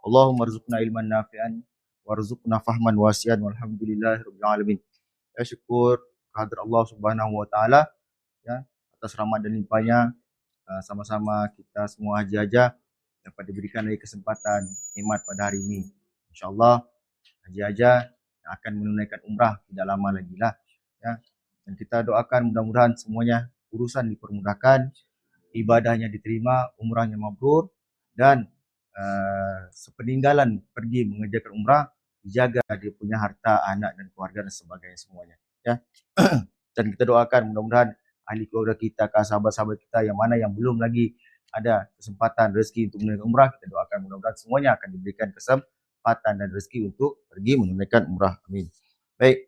Allahumma rzuqna ilman nafi'an warzuqna fahman wasi'an walhamdulillahirabbil alamin. Ya, syukur kehadrat Allah Subhanahu wa taala ya atas rahmat dan limpahnya. Sama-sama kita semua haji-haja dapat diberikan lagi kesempatan nikmat pada hari ini. InsyaAllah haji-haja yang akan menunaikan umrah tidak lama lagi lah. Ya. Dan kita doakan mudah-mudahan semuanya urusan dipermudahkan, ibadahnya diterima, umrahnya mabrur, dan sepeninggalan pergi mengerjakan umrah, dijaga dia punya harta, anak dan keluarga dan sebagainya semuanya. Ya. Dan kita doakan mudah-mudahan ahli keluarga kita, sahabat-sahabat kita yang mana yang belum lagi ada kesempatan rezeki untuk menunaikan umrah, kita doakan mudah-mudahan semuanya akan diberikan kesempatan dan rezeki untuk pergi menunaikan umrah. Amin. Baik,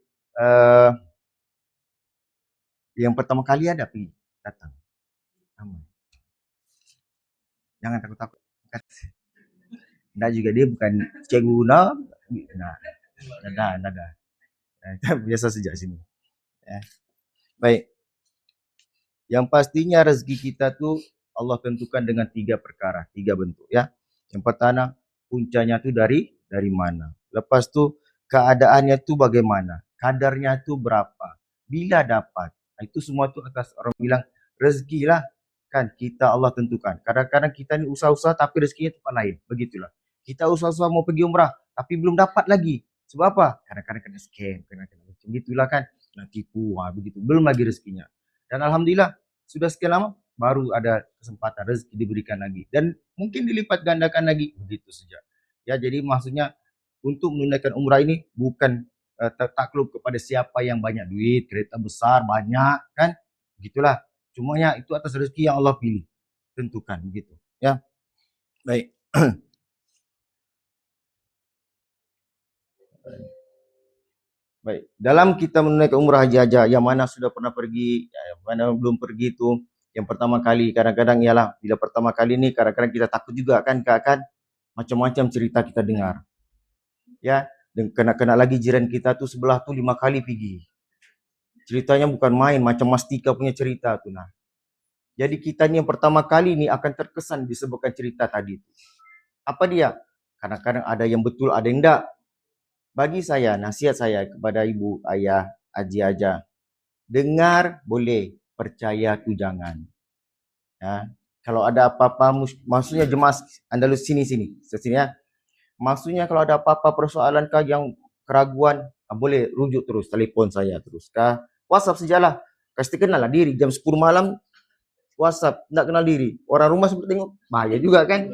yang pertama kali ada pergi datang. Amin. Jangan takut-takut. Nah juga dia bukan cikgu nada. Biasa sejak sini. Ya. Baik. Yang pastinya rezeki kita tuh Allah tentukan dengan 3 perkara, 3 bentuk ya. Yang pertama, puncanya tuh dari mana. Lepas tu keadaannya tuh bagaimana, kadarnya tuh berapa, bila dapat. Itu semua tuh atas orang bilang rezeki lah kan kita Allah tentukan. Kadang-kadang kita ni usaha-usaha tapi rezekinya tempat lain. Begitulah. Kita usaha-usaha mau pergi umrah tapi belum dapat lagi. Sebab apa? Kadang-kadang kena scam, kadang-kadang macam gitulah kan. Nak tipu, begitu. Belum lagi rezekinya. Dan alhamdulillah sudah sekian lama baru ada kesempatan rezeki diberikan lagi dan mungkin dilipat gandakan lagi begitu saja. Ya, jadi maksudnya untuk menunaikan umrah ini bukan takluk kepada siapa yang banyak duit, kereta besar banyak kan, begitulah. Cumanya itu atas rezeki yang Allah pilih, tentukan begitu. Ya, baik. Baik, dalam kita menunaikan umrah haji yang mana sudah pernah pergi, yang mana belum pergi itu, yang pertama kali kadang-kadang ialah bila pertama kali ni kadang-kadang kita takut juga kan macam-macam cerita kita dengar. Ya, dan kena lagi jiran kita tu sebelah tu 5 kali pergi. Ceritanya bukan main, macam Mastika punya cerita tu nah. Jadi kita ni yang pertama kali ni akan terkesan disebutkan cerita tadi tu. Apa dia? Kadang-kadang ada yang betul, ada yang enggak. Bagi saya, nasihat saya kepada ibu, ayah, haji aja. Dengar boleh, percaya tu jangan. Ya. Kalau ada apa-apa, maksudnya jemaah Andalus sini ya. Maksudnya kalau ada apa-apa persoalan kah yang keraguan, boleh rujuk terus, telefon saya terus kah. WhatsApp sajalah. Pasti kenal lah diri, jam 10 malam, WhatsApp, tak kenal diri. Orang rumah sempat tengok, bahaya juga kan.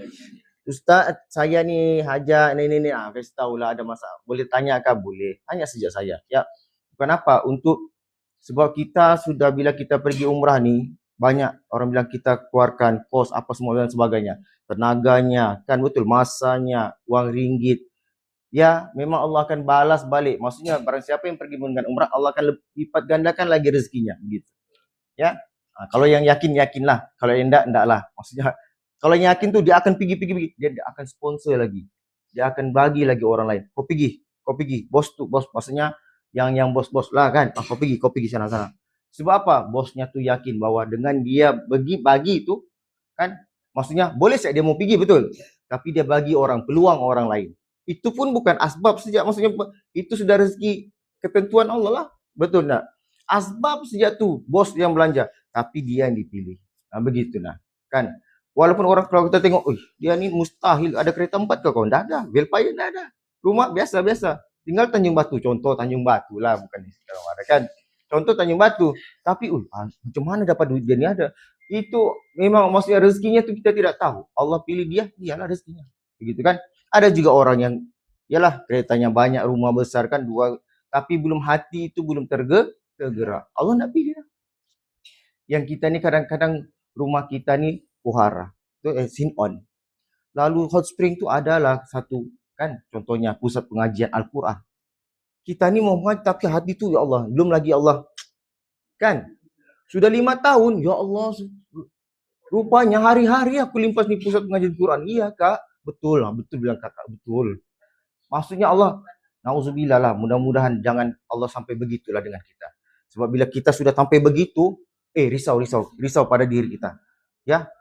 Ustaz, saya ni hajat ni kasih tahulah ada masalah. Boleh tanya kah? Boleh. Tanya sejak saya. Ya. Bukan apa, untuk sebab kita sudah bila kita pergi umrah ni, banyak orang bilang kita keluarkan kos apa semua dan sebagainya. Tenaganya, kan betul, masanya, wang ringgit. Ya, memang Allah akan balas balik. Maksudnya barang siapa yang pergi dengan umrah, Allah akan lipat gandakan lagi rezekinya, begitu. Ya. Kalau yang yakinlah. Kalau yang endaklah. Maksudnya kalau yang yakin tu dia akan pergi. Dia akan sponsor lagi. Dia akan bagi lagi orang lain. Kau pergi. Bos tu, bos. Maksudnya yang bos-bos lah kan. Kau pergi sana. Sebab apa? Bosnya tu yakin bahawa dengan dia bagi tu kan. Maksudnya boleh saja dia mau pergi betul. Tapi dia bagi peluang orang lain. Itu pun bukan asbab sejak. Maksudnya itu sudah rezeki ketentuan Allah lah. Betul tak? Asbab sejak tu bos yang belanja. Tapi dia yang dipilih. Begitu nah. Kan? Walaupun orang kalau kita tengok, dia ni mustahil ada kereta 4 ke kau? Tak ada. Velfire tak ada. Rumah biasa. Tinggal Tanjung Batu. Contoh Tanjung Batu lah. Bukan sekarang ada kan. Contoh Tanjung Batu. Tapi, macam mana dapat duit dia ni ada? Itu memang maksudnya rezekinya tu kita tidak tahu. Allah pilih dia, dialah rezekinya. Begitu kan? Ada juga orang yang, yalah keretanya banyak, rumah besar kan, 2. Tapi belum hati itu belum tergerak. Allah nak pilih. Yang kita ni kadang-kadang rumah kita ni Pohara, tu Sin-On. Lalu Hot Spring tu adalah satu kan, contohnya pusat pengajian Al-Quran. Kita ni mau mengaji tapi hati tu ya Allah, belum lagi Allah kan. Sudah 5 tahun, ya Allah. Rupanya hari-hari aku limpas ni pusat pengajian Al-Quran. Iya kak, betul bilang kakak, betul. Maksudnya Allah, nauzubillah lah, mudah-mudahan jangan Allah sampai begitulah dengan kita. Sebab bila kita sudah sampai begitu, risau pada diri kita. Ya,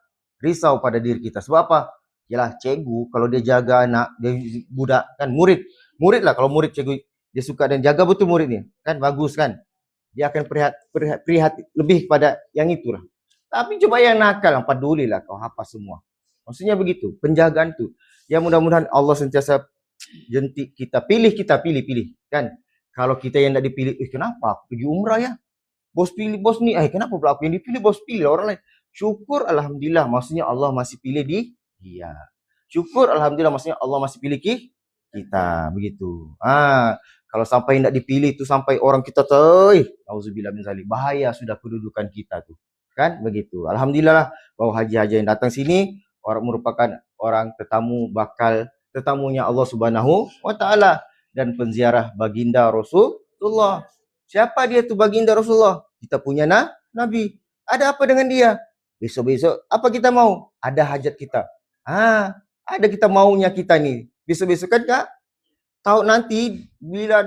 risau pada diri kita. Sebab apa? Yalah, cikgu kalau dia jaga anak, dia budak kan murid. Murid lah kalau murid cikgu dia suka dan jaga betul murid ni. Kan bagus kan? Dia akan prihat lebih pada yang itulah. Tapi coba yang nakal, pedulilah kau hafal semua. Maksudnya begitu, penjagaan tu. Ya mudah-mudahan Allah sentiasa jentik kita, pilih kan. Kalau kita yang tak dipilih, kenapa aku pergi umrah ya? Bos pilih bos ni, kenapa pula aku yang dipilih, bos pilih orang lain. Syukur alhamdulillah, maksudnya Allah masih pilih dia. Syukur alhamdulillah, maksudnya Allah masih pilih kita, begitu. Kalau sampai tidak dipilih tu sampai orang kita auzubillah min zalik, bahaya sudah kedudukan kita tu. Kan begitu. Alhamdulillah lah bahwa haji-haji yang datang sini orang merupakan orang tetamunya Allah Subhanahu wa taala dan penziarah baginda Rasulullah. Siapa dia tu baginda Rasulullah? Kita punya nabi. Ada apa dengan dia? Besok-besok apa kita mau? Ada hajat kita. Ada kita maunya kita ni. Besok-besok kan Kak? Tahu nanti bila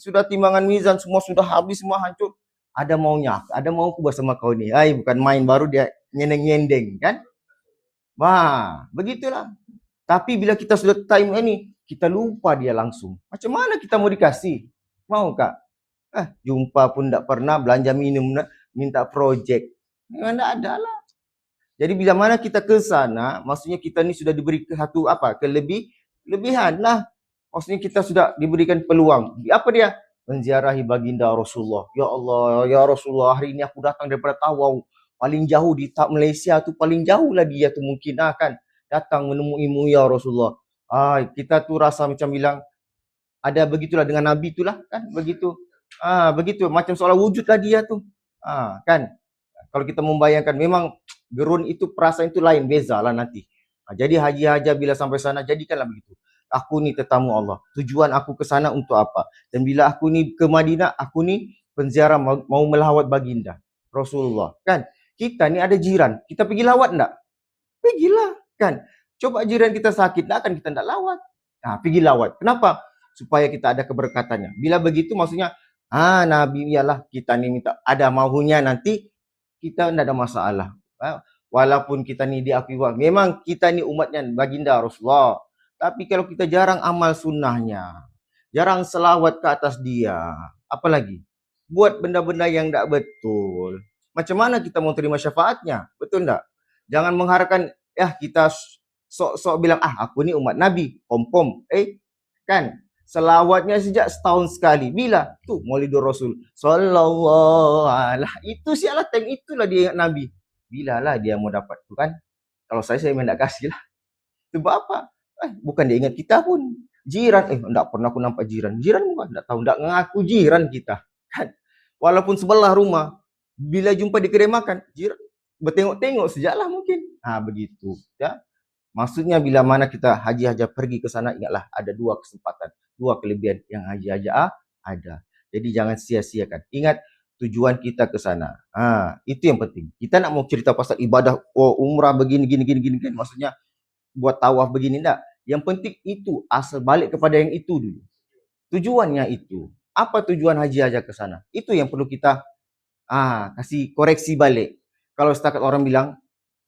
sudah timbangan mizan semua sudah habis, semua hancur, ada maunya, ada mauku bersama kau ni. Bukan main baru dia nyendeng-nyendeng kan? Wah, begitulah. Tapi bila kita sudah time ini, kita lupa dia langsung. Macam mana kita mau dikasih? Mau Kak? Jumpa pun tak pernah, belanja minum minta projek. Memang tak ada lah. Jadi bila mana kita ke sana, maksudnya kita ni sudah diberi satu kelebihan lah. Maksudnya kita sudah diberikan peluang. Apa dia? Menziarahi baginda Rasulullah. Ya Allah, ya Rasulullah, hari ini aku datang daripada Tawau. Paling jauh di Malaysia tu, paling jauh lah dia tu mungkin kan. Datang menemuimu ya Rasulullah. Kita tu rasa macam bilang, ada begitulah dengan Nabi tu lah kan. Begitu. Begitu. Macam seolah wujud lah dia tu. Kan. Kalau kita membayangkan, memang gerun itu, perasaan itu lain, beza lah nanti. Jadi haji-haji bila sampai sana, jadikanlah begitu. Aku ni tetamu Allah. Tujuan aku ke sana untuk apa? Dan bila aku ni ke Madinah, aku ni penziarah mau melawat baginda Rasulullah. Kan? Kita ni ada jiran. Kita pergi lawat enggak? Pergilah. Kan? Coba jiran kita sakit, tak akan kita enggak lawat. Pergi lawat. Kenapa? Supaya kita ada keberkatannya. Bila begitu maksudnya, Nabi ialah kita ni minta ada mahunya nanti kita enggak ada masalah. Walaupun kita ni diakui, memang kita ni umatnya baginda Rasulullah. Tapi kalau kita jarang amal sunnahnya, jarang selawat ke atas dia, apalagi buat benda-benda yang tak betul, macam mana kita mau terima syafaatnya? Betul tak? Jangan mengharapkan, kita sok-sok bilang, aku ni umat Nabi, pom-pom. Kan? Selawatnya sejak setahun sekali. Bila? Tu, Maulidur Rasul. Sallallahu alaihi. Itu sialah time itulah dia ingat Nabi. Bila lah dia mau dapat tu kan? Kalau saya memang tak kasih lah. Sebab apa? Bukan dia ingat kita pun. Jiran, tak pernah aku nampak jiran. Jiran bukan, tak tahu, tak ngaku jiran kita. Kan? Walaupun sebelah rumah, bila jumpa di kedai makan, jiran bertengok-tengok sejaklah mungkin. Begitu. Ya? Maksudnya bila mana kita haji-haji pergi ke sana, ingatlah ada dua kesempatan, dua kelebihan yang haji-haji ada. Jadi jangan sia-siakan. Ingat tujuan kita ke sana. Itu yang penting. Kita nak mau cerita pasal ibadah, umrah begini, gini. Maksudnya buat tawaf begini, tak. Yang penting itu, asal balik kepada yang itu dulu. Tujuannya itu. Apa tujuan haji-haji ke sana? Itu yang perlu kita kasih koreksi balik. Kalau setakat orang bilang,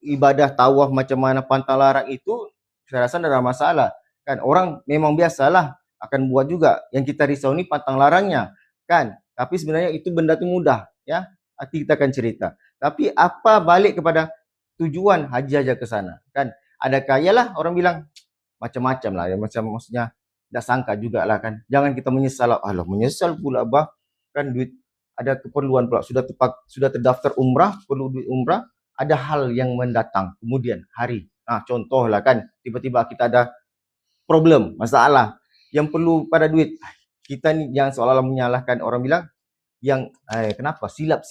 ibadah tawaf macam mana pantang larang itu, saya rasa tidak ada masalah. Kan? Orang memang biasalah akan buat juga. Yang kita risau ni pantang larangnya. Kan? Tapi sebenarnya itu benda tu mudah. Ya? Nanti kita akan cerita. Tapi apa balik kepada tujuan haji-haji ke sana? Kan? Adakah, yalah orang bilang, macam-macam lah. Ya, maksudnya, tak sangka juga lah kan. Jangan kita menyesal. Menyesal pula bah. Kan duit, ada keperluan pula. Sudah terdaftar umrah, perlu duit umrah. Ada hal yang mendatang kemudian hari. Contohlah kan, tiba-tiba kita ada problem, masalah yang perlu pada duit. Kita ni jangan seolah-olah menyalahkan orang bilang yang kenapa silap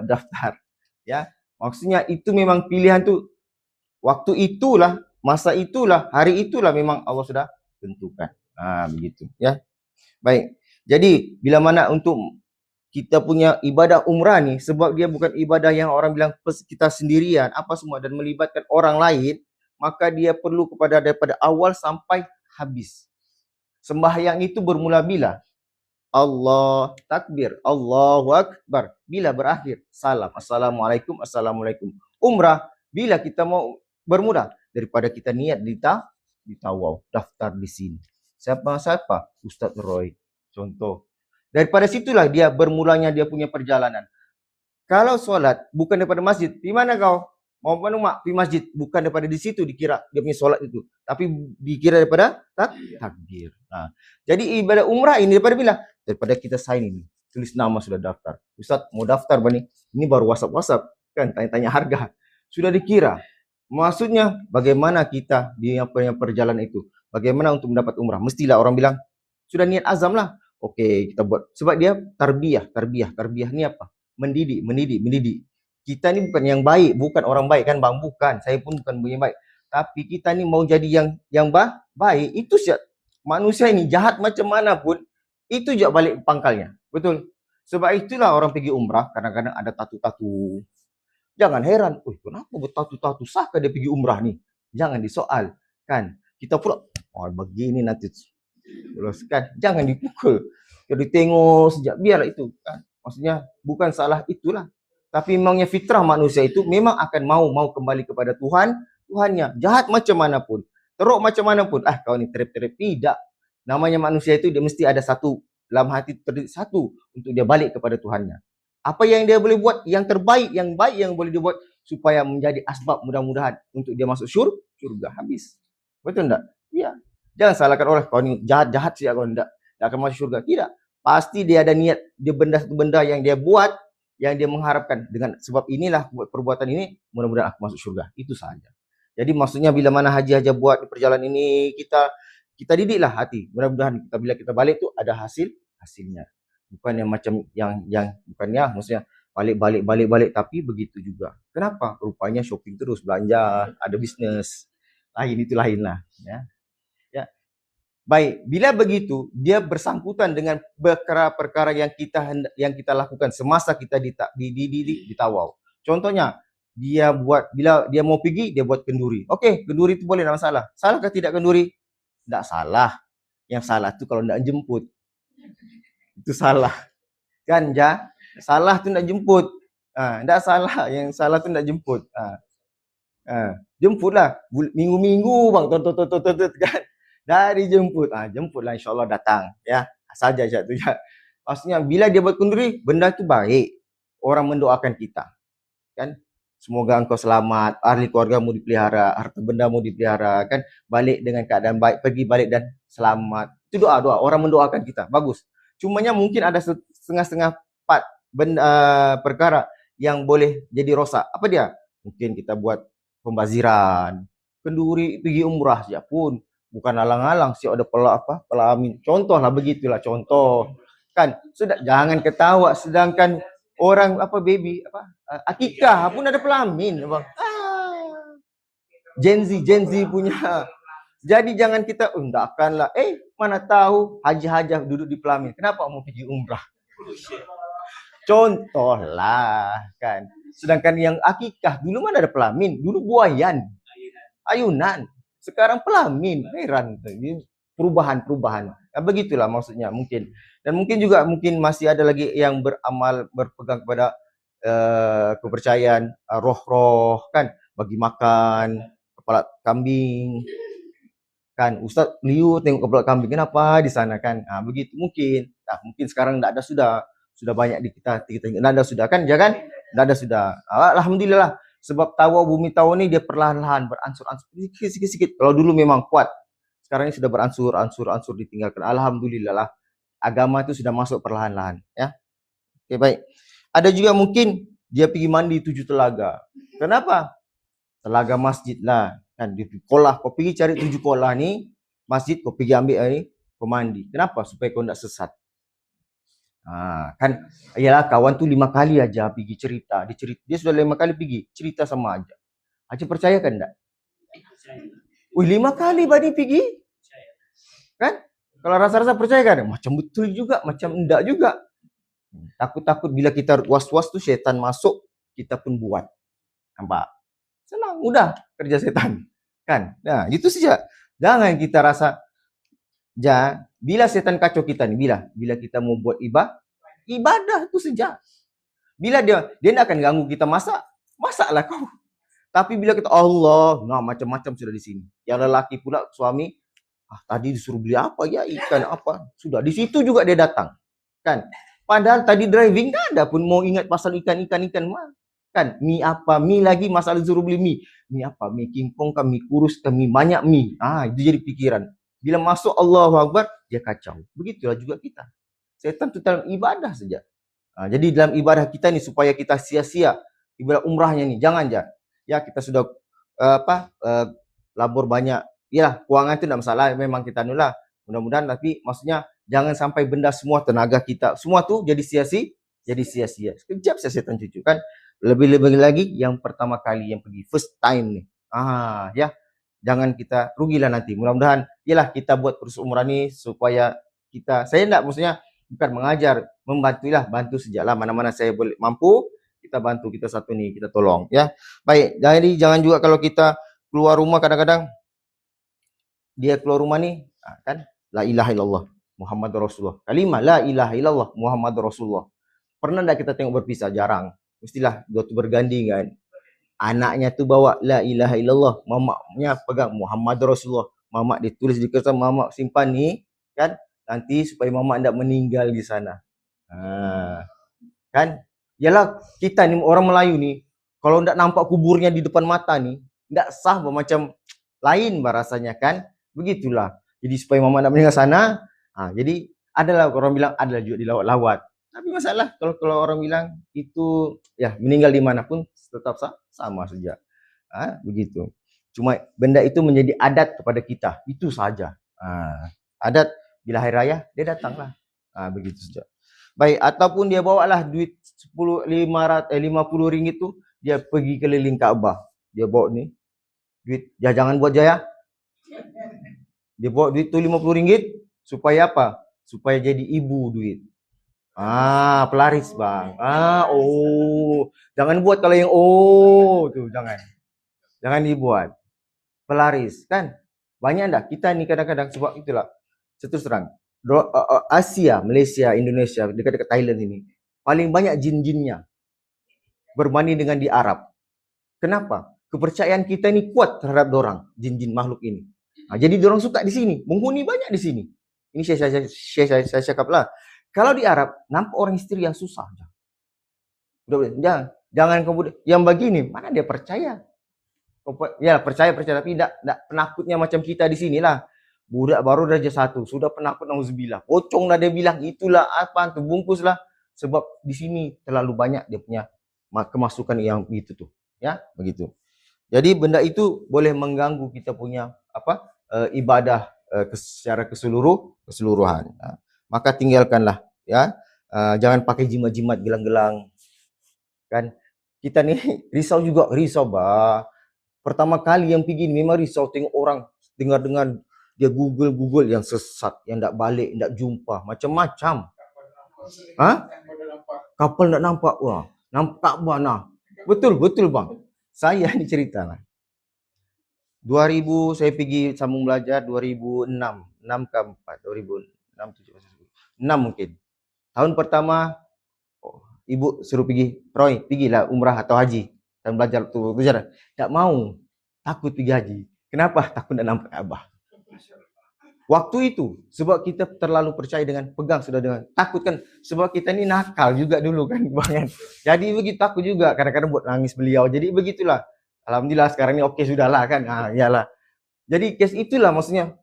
daftar. Ya, maksudnya itu memang pilihan tu. Waktu itulah, masa itulah, hari itulah memang Allah sudah tentukan. Begitu ya. Baik. Jadi bila mana untuk kita punya ibadah umrah ni, sebab dia bukan ibadah yang orang bilang kita sendirian, apa semua, dan melibatkan orang lain, maka dia perlu daripada awal sampai habis. Sembahyang itu bermula bila? Allah takbir, Allahu Akbar. Bila berakhir? Salam. Assalamualaikum, Assalamualaikum. Umrah, bila kita mau bermula? daripada kita niat di Tawau, daftar di sini. Siapa? Ustaz Roy. Contoh. Daripada situlah dia bermulanya dia punya perjalanan. Kalau solat bukan daripada masjid, di mana kau? Mau mana mak? Pergi masjid. Bukan daripada di situ dikira dia punya solat itu. Tapi dikira daripada takbir. Jadi ibadah umrah ini daripada bila? Daripada kita sign ini. Tulis nama sudah daftar. Ustaz mau daftar bani? Ini baru WhatsApp kan tanya-tanya harga. Sudah dikira. Maksudnya bagaimana kita di apa yang perjalanan itu? Bagaimana untuk mendapat umrah? Mestilah orang bilang sudah niat azam lah. Okey, kita buat. Sebab dia tarbiyah. Tarbiyah ni apa? Mendidik. Kita ni bukan yang baik, bukan orang baik kan bang, bukan. Saya pun bukan yang baik. Tapi kita ni mau jadi yang baik, itu saja. Manusia ini jahat macam mana pun, itu je balik pangkalnya. Betul? Sebab itulah orang pergi umrah, kadang-kadang ada tatu-tatu. Jangan heran, kenapa bertatu-tatu? Sahkah dia pergi umrah ni? Jangan disoal, kan? Kita pula, begini nanti. Kan? Jangan dipukul. Kalau ditengok sejak, biarlah itu. Kan? Maksudnya, bukan salah itulah. Tapi memangnya fitrah manusia itu memang akan mau kembali kepada Tuhannya. Jahat macam mana pun, teruk macam mana pun, kau ni terip-terip. Tidak. Namanya manusia itu dia mesti ada satu, dalam hati terdidik satu untuk dia balik kepada Tuhannya. Apa yang dia boleh buat, yang terbaik, yang baik yang boleh dia buat supaya menjadi asbab mudah-mudahan untuk dia masuk syurga. Habis. Betul tak? Ya. Jangan salahkan orang, kau ni jahat siap kau tak akan masuk syurga. Tidak. Pasti dia ada niat, dia benda yang dia buat, yang dia mengharapkan dengan sebab inilah buat perbuatan ini mudah-mudahan aku masuk syurga. Itu sahaja. Jadi maksudnya bila mana haji buat di perjalanan ini kita didiklah hati. Mudah-mudahan bila kita balik tu ada hasilnya. Bukan yang macam yang bukannya maksudnya balik tapi begitu juga. Kenapa? Rupanya shopping terus, belanja, ada bisnes. Lain lah ya. Baik, bila begitu dia bersangkutan dengan perkara-perkara yang kita lakukan semasa kita di Tawau. Contohnya, dia buat bila dia mau pergi dia buat kenduri. Okey, kenduri itu boleh, tak masalah. Salahkah tidak kenduri? Tak salah. Yang salah tu kalau nak jemput. Itu salah. Kan ja? Salah tu nak jemput. Tak salah, yang salah tu nak jemput. Jemputlah minggu-minggu bang tot kan. Dari jemputlah insya-Allah datang ya. Saja tu ya. Maksudnya bila dia buat kenduri, benda tu baik. Orang mendoakan kita. Kan? Semoga engkau selamat, ahli keluargamu dipelihara, harta bendamu dipelihara, kan? Balik dengan keadaan baik, pergi balik dan selamat. Itu doa, orang mendoakan kita. Bagus. Cumanya mungkin ada setengah-setengah part perkara yang boleh jadi rosak. Apa dia? Mungkin kita buat pembaziran. Kenduri pergi umrah saja pun bukan alang-alang siap ada pelamin. Contohlah begitulah contoh. Kan sudah jangan ketawa sedangkan orang baby akikah pun ada pelamin bang. Gen Z punya. Jadi jangan kita undahkanlah. Mana tahu haji duduk di pelamin. Kenapa mau pergi umrah? Contohlah kan. Sedangkan yang akikah dulu mana ada pelamin? Dulu buayan. Ayunan. Sekarang pelamin, heran perubahan. Begitulah maksudnya mungkin. Dan mungkin masih ada lagi yang berpegang kepada kepercayaan roh-roh kan, bagi makan kepala kambing. Kan Ustaz liu tengok kepala kambing kenapa di sana kan. Begitu mungkin. Mungkin sekarang enggak ada sudah banyak di kita enggak ada sudah kan, jangan enggak ada sudah. Alhamdulillah. Sebab bumi Tawau ni dia perlahan-lahan beransur-ansur sikit-sikit. Kalau dulu memang kuat. Sekarang ini sudah beransur ditinggalkan. Alhamdulillah lah. Agama itu sudah masuk perlahan-lahan, ya. Okey, baik. Ada juga mungkin dia pergi mandi 7 telaga. Kenapa? Telaga masjid lah. Kan di kolah, kau pergi cari 7 kolah ni, masjid kau pergi ambil ni, kau mandi. Kenapa? Supaya kau enggak sesat. Kan ialah kawan tu 5 kali aja pergi cerita. Dia sudah 5 kali pergi cerita sama aja. Haji percaya kan enggak? 5 kali bani pergi. Kan? Kalau rasa-rasa percaya kan? Macam betul juga, macam enggak juga. Takut-takut bila kita was-was tu syaitan masuk, kita pun buat. Nampak? Senang, mudah kerja setan. Kan? Nah, itu saja. Jangan kita rasa bila setan kacau kita ni, bila kita mau buat ibadah tu saja. Bila dia tak akan ganggu kita masaklah kau. Tapi bila kita Allah, nah macam-macam sudah di sini. Yang lelaki pula suami, tadi disuruh beli apa ya, ikan apa. Sudah di situ juga dia datang. Kan? Padahal tadi driving tak ada pun mau ingat pasal ikan mah. Kan? Mie apa? Mie lagi masalah disuruh beli mie. Mie apa? Mie kingkong kah, mie kurus kah, mie banyak mie. Itu jadi pikiran. Bila masuk Allahu Akbar, dia kacau. Begitulah juga kita. Setan itu dalam ibadah saja. Jadi dalam ibadah kita ni supaya kita sia-sia ibadah umrahnya ni. Jangan. Ya kita sudah labur banyak. Ya, keuangan itu tidak masalah. Memang kita nulah. Mudah-mudahan, tapi maksudnya jangan sampai benda semua tenaga kita. Semua tu jadi sia-sia. Sekejap setan cucu kan. Lebih-lebih lagi yang pertama kali yang pergi. First time ni. Ya. Jangan kita rugilah nanti. Mudah-mudahan, yalah kita buat kursus umrah ni supaya kita, saya tidak maksudnya bukan mengajar, membantulah, bantu sejalah mana-mana saya boleh mampu, kita bantu, kita satu ni, kita tolong ya. Baik, jadi jangan juga kalau kita keluar rumah kadang-kadang dia keluar rumah ni kan la ilaha illallah Muhammadur Rasulullah. Kalimah la ilaha illallah Muhammadur Rasulullah. Pernah tak kita tengok berpisah? Jarang. Mestilah dua tu berganding kan. Anaknya tu bawa la ilaha illallah, mamaknya pegang Muhammadur Rasulullah. Mamak dia tulis di kertas, mamak simpan ni kan, nanti supaya mamak tidak meninggal di sana. Kan? Yalah kita ni orang Melayu ni, kalau tidak nampak kuburnya di depan mata ni, tidak sah macam lain rasanya kan? Begitulah. Jadi supaya mamak tidak meninggal sana, jadi adalah orang bilang adalah juga dilawat-lawat. Tapi masalah kalau orang bilang itu ya meninggal dimanapun tetap sama saja. Begitu. Cuma benda itu menjadi adat kepada kita. Itu saja. Adat bila hari raya dia datanglah. Begitu saja. Baik, ataupun dia bawalah duit 50 ringgit tu, dia pergi keliling Kaabah. Dia bawa ni duit, jangan buat jaya. Dia bawa duit tu 50 ringgit supaya apa? Supaya jadi ibu duit. Pelaris bang. Jangan buat kalau yang tu jangan dibuat. Pelaris kan. Banyak dah kita ni kadang-kadang sebab itulah. Terus terang. Asia, Malaysia, Indonesia, dekat-dekat Thailand ini paling banyak jin-jinnya berbanding dengan di Arab. Kenapa? Kepercayaan kita ni kuat terhadap dorang, jin-jin makhluk ini. Jadi dorang suka di sini, menghuni banyak di sini. Ini saya cakap lah. Kalau di Arab, nampak orang istri yang susah. Jangan kemudian, yang begini, mana dia percaya? Ya percaya tapi tidak penakutnya macam kita di sinilah. Budak baru darjah 1, sudah penakut nauzubillah. Pocong dah dia bilang, itulah apa, terbungkuslah. Sebab di sini terlalu banyak dia punya kemasukan yang itu tuh. Ya, begitu. Jadi benda itu boleh mengganggu kita punya ibadah secara keseluruhan. Maka tinggalkanlah ya. Jangan pakai jimat-jimat gelang-gelang. Kan kita ni risau bah. Pertama kali yang pergi ni memang risau tengok orang dengar dia Google yang sesat, yang tak balik, tak jumpa, macam-macam. Kapal tak nampak. Nampak Kaabah nah. Betul bang. Saya ni cerita lah. 2000 saya pergi sambung belajar 2006 ke 4 2006 mungkin. Tahun pertama ibu suruh pergilah umrah atau haji. Dan belajar tu tak mau, takut pergi haji. Kenapa? Takut nak nampak Kaabah. Waktu itu sebab kita terlalu percaya dengan takut kan, sebab kita ni nakal juga dulu kan bang. Jadi begitu takut juga, kadang-kadang buat nangis beliau. Jadi begitulah. Alhamdulillah sekarang ni okey sudahlah kan. Iyalah. Jadi kes itulah maksudnya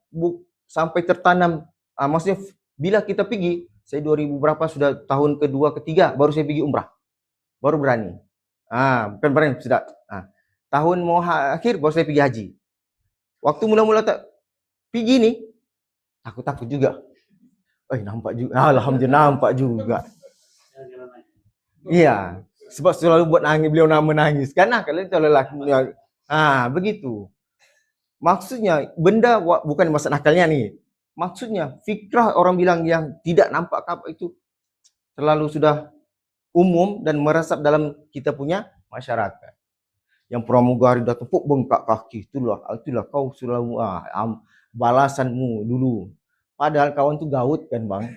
sampai tertanam. Maksudnya bila kita pergi, saya 2000 berapa sudah tahun kedua ketiga baru saya pergi umrah. Baru berani. Bukan berani sudah. Tahun mau akhir baru saya pergi haji. Waktu mula-mula tak pergi ni takut juga. Nampak juga. Alhamdulillah nampak juga. Iya. Sebab selalu buat nangis, beliau menangis. Karena kalau itu lelaki. Begitu. Maksudnya, benda bukan masa nakalnya ni. Maksudnya, fikrah orang bilang yang tidak nampak Kaabah itu terlalu sudah umum dan meresap dalam kita punya masyarakat. Yang pramugari dah tepuk bengkak kaki. Itulah kau selalu balasanmu dulu. Padahal kawan tu gaut kan bang.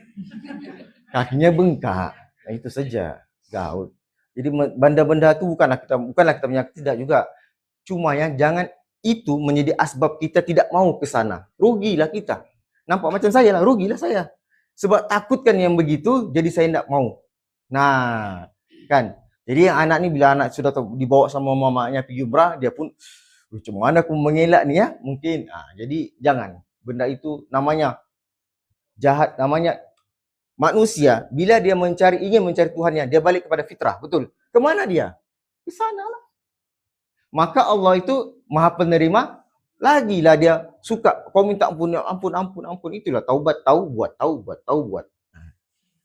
Kakinya bengkak. Itu saja. Gaut. Jadi benda-benda tu bukanlah kita menyakiti, tidak juga. Cuma ya jangan itu menjadi asbab kita tidak mau ke sana. Rugilah kita. Nampak macam saya lah, rugilah saya. Sebab takut kan yang begitu, jadi saya tidak mau. Nah, kan. Jadi yang anak ni bila anak sudah dibawa sama mamanya pergi umrah, dia pun macam mana aku mengelak ni ya? Mungkin. Jadi jangan. Benda itu namanya jahat, namanya manusia. Bila dia ingin mencari Tuhannya, dia balik kepada fitrah. Betul. Kemana dia? Ke sana lah. Maka Allah itu maha penerima. Lagilah dia suka. Kau minta ampun, ampun. Itulah taubat, taubat.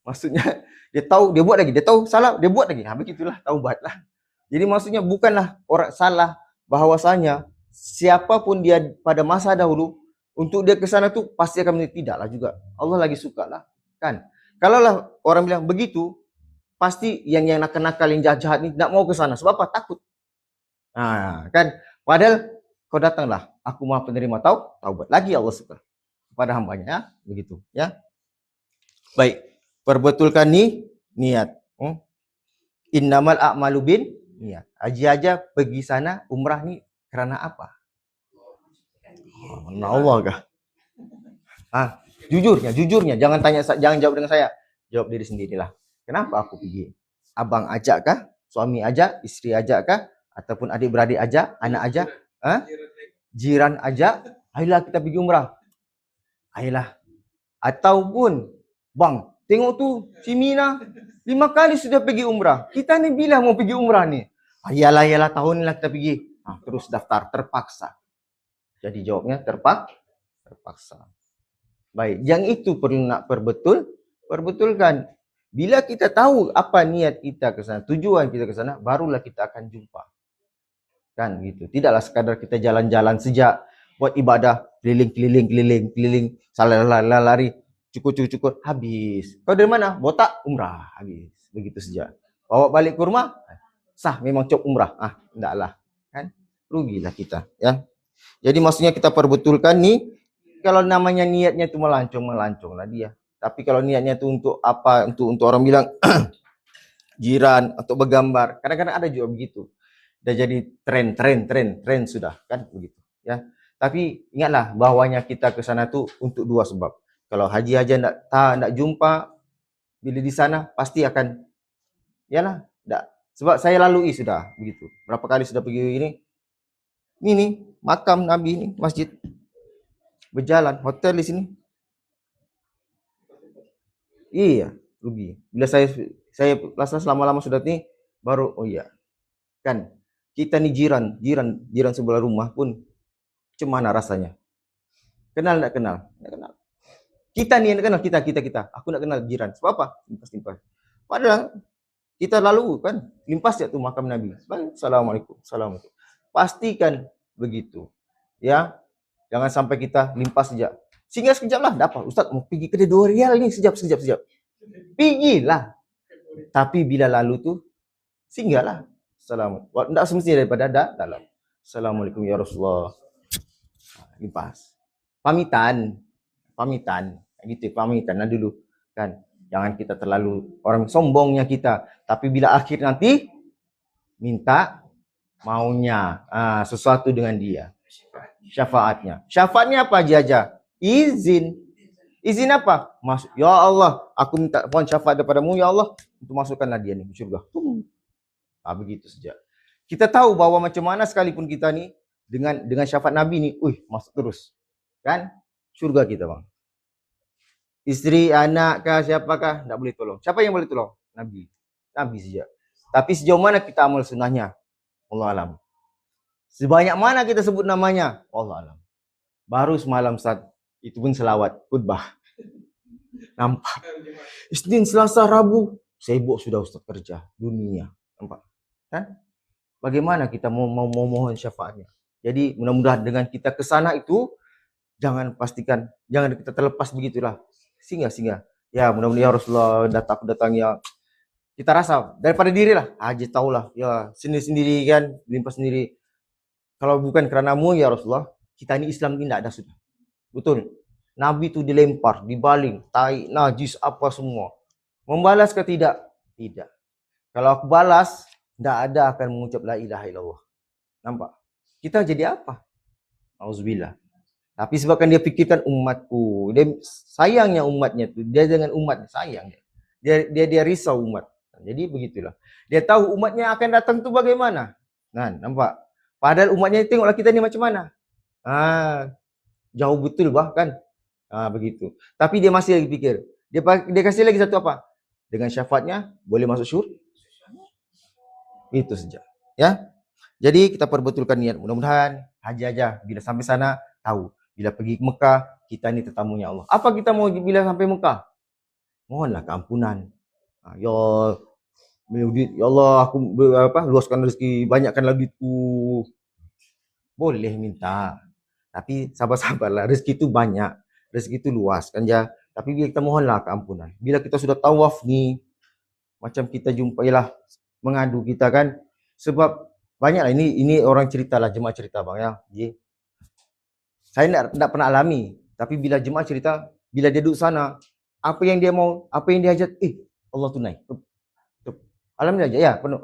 Maksudnya dia tahu, dia buat lagi. Dia tahu salah, dia buat lagi. Begitulah taubat lah. Jadi maksudnya bukanlah orang salah, bahwasanya siapapun dia pada masa dahulu, untuk dia ke sana tu pasti akan menjadi tidaklah juga. Allah lagi suka lah. Kan? Kalaulah orang bilang begitu, pasti yang nakal-nakal, yang jahat-jahat ni tak mau ke sana. Sebab apa? Takut. Kan? Padahal kau datanglah, aku maha penerima taubat. Lagi Allah suka kepada hambanya, ya? Begitu, ya. Baik, perbetulkan niat. Innamal a'malu bin niat. Haji aja pergi sana umrah ni kerana apa? Allah kah? Jujurnya, jangan jawab dengan saya. Jawab diri sendirilah. Kenapa aku pergi? Abang ajak kah? Suami ajak? Isteri ajak kah? Ataupun adik-beradik ajak? Anak ajak? Jiran ajak? Ayolah kita pergi umrah. Ayolah. Ataupun, bang, tengok tu si Mina 5 kali sudah pergi umrah. Kita ni bila mau pergi umrah ni? Yalah tahun ni lah kita pergi. Terus daftar, terpaksa. Jadi jawabnya terpaksa. Baik, yang itu perlu nak perbetulkan. Bila kita tahu apa niat kita ke sana, tujuan kita ke sana, barulah kita akan jumpa. Kan gitu. Tidaklah sekadar kita jalan-jalan sejak buat ibadah, keliling, salah lari, cukur, habis. Kau dari mana? Botak, umrah, habis. Begitu saja. Bawa balik ke rumah, sah memang cop umrah. Tidaklah. Kan? Rugilah kita, ya. Jadi maksudnya kita perbetulkan nih, kalau namanya niatnya itu melancong lah dia. Tapi kalau niatnya itu untuk apa? Untuk orang bilang jiran atau bergambar. Kadang-kadang ada juga begitu. Dah jadi tren sudah kan begitu, ya. Tapi ingatlah bahwanya kita ke sana tu untuk 2 sebab. Kalau haji aja nak jumpa bila di sana pasti akan yalah, sebab saya lalui sudah begitu. Berapa kali sudah pergi ini makam Nabi ni, masjid. Berjalan, hotel di sini. Iya, rugi. Bila saya rasa lama-lama sudah ni baru kan kita ni jiran sebelah rumah pun macam mana rasanya? Kenal tak kenal? Tak kenal. Kita ni yang kenal kita. Aku nak kenal jiran. Sebab apa? Limpas. Padahal kita lalu kan limpas je tu makam Nabi. Assalamualaikum. Pastikan begitu. Ya. Jangan sampai kita limpas saja. Singgah sekejap lah. Dapat. Ustaz mau pergi kedai 2 rial ni. Sekejap. Pergilah. Tapi bila lalu tu, singgahlah. Assalamualaikum. Tak semestinya daripada dalam. Assalamualaikum ya Rasulullah. Limpas. Pamitan. Gitu, pamitan dulu. Kan. Jangan kita terlalu orang sombongnya kita. Tapi bila akhir nanti, minta maunya. Sesuatu dengan dia. Syafaatnya apa aja? Izin apa? Ya Allah, aku minta mohon syafaat daripada-Mu ya Allah untuk masukkanlah dia ni ke syurga. Begitu saja. Kita tahu bahwa macam mana sekalipun kita ni dengan syafaat Nabi ni, masuk terus. Kan? Syurga kita, bang. Isteri, anak kah, siapakah tak boleh tolong. Siapa yang boleh tolong? Nabi saja. Tapi sejauh mana kita amal sunnahnya? Allah alam. Sebanyak mana kita sebut namanya? Allah alam. Baru semalam Ustaz, itu pun selawat, khutbah. Nampak. Isnin, Selasa, Rabu, sibuk sudah Ustaz kerja dunia. Nampak? Kan? Bagaimana kita mau mohon syafaatnya? Jadi mudah-mudahan dengan kita ke sana itu jangan kita terlepas begitulah. Singgah. Ya, mudah-mudahan ya Rasulullah datang ya. Kita rasa daripada dirilah, aja tahulah. Ya, sendiri kan, limpas sendiri. Kalau bukan kerana-Mu ya Rasulullah, kita ini Islam ini tidak ada sudah. Betul. Nabi itu dilempar, dibaling, tai, najis, apa semua. Membalas ke tidak? Tidak. Kalau aku balas, tidak ada akan mengucap la ilaha illallah. Nampak? kita jadi apa? Auzubillah. Tapi sebabkan dia fikirkan umatku, dia sayangnya umatnya tu, dia dengan umat sayang. Dia risau umat. Jadi begitulah. Dia tahu umatnya akan datang tu bagaimana. Nah, nampak? Padahal umatnya tengoklah kita ni macam mana. Jauh betul bahkan. Begitu. Tapi dia masih lagi fikir. Dia kasih lagi satu apa? Dengan syafaatnya boleh masuk syurga. Itu saja. Ya. Jadi kita perbetulkan niat. Mudah-mudahan haji aja bila sampai sana tahu. Bila pergi ke Mekah, kita ni tetamunya Allah. Apa kita mau bila sampai Mekah? Mohonlah keampunan. Ya Allah, aku luaskan rezeki, banyakkanlah duitku. Boleh minta. Tapi sabar-sabarlah, rezeki itu banyak. Rezeki itu luas kan ya. Tapi bila kita mohonlah keampunan. Bila kita sudah tawaf ni, macam kita jumpa ialah mengadu kita kan. Sebab banyaklah ini orang ceritalah, jemaah cerita bang ya. Saya tak pernah alami. Tapi bila jemaah cerita, bila dia duduk sana, apa yang dia mau, apa yang dia hajat, Allah tunai. Alhamdulillah ya, penuh.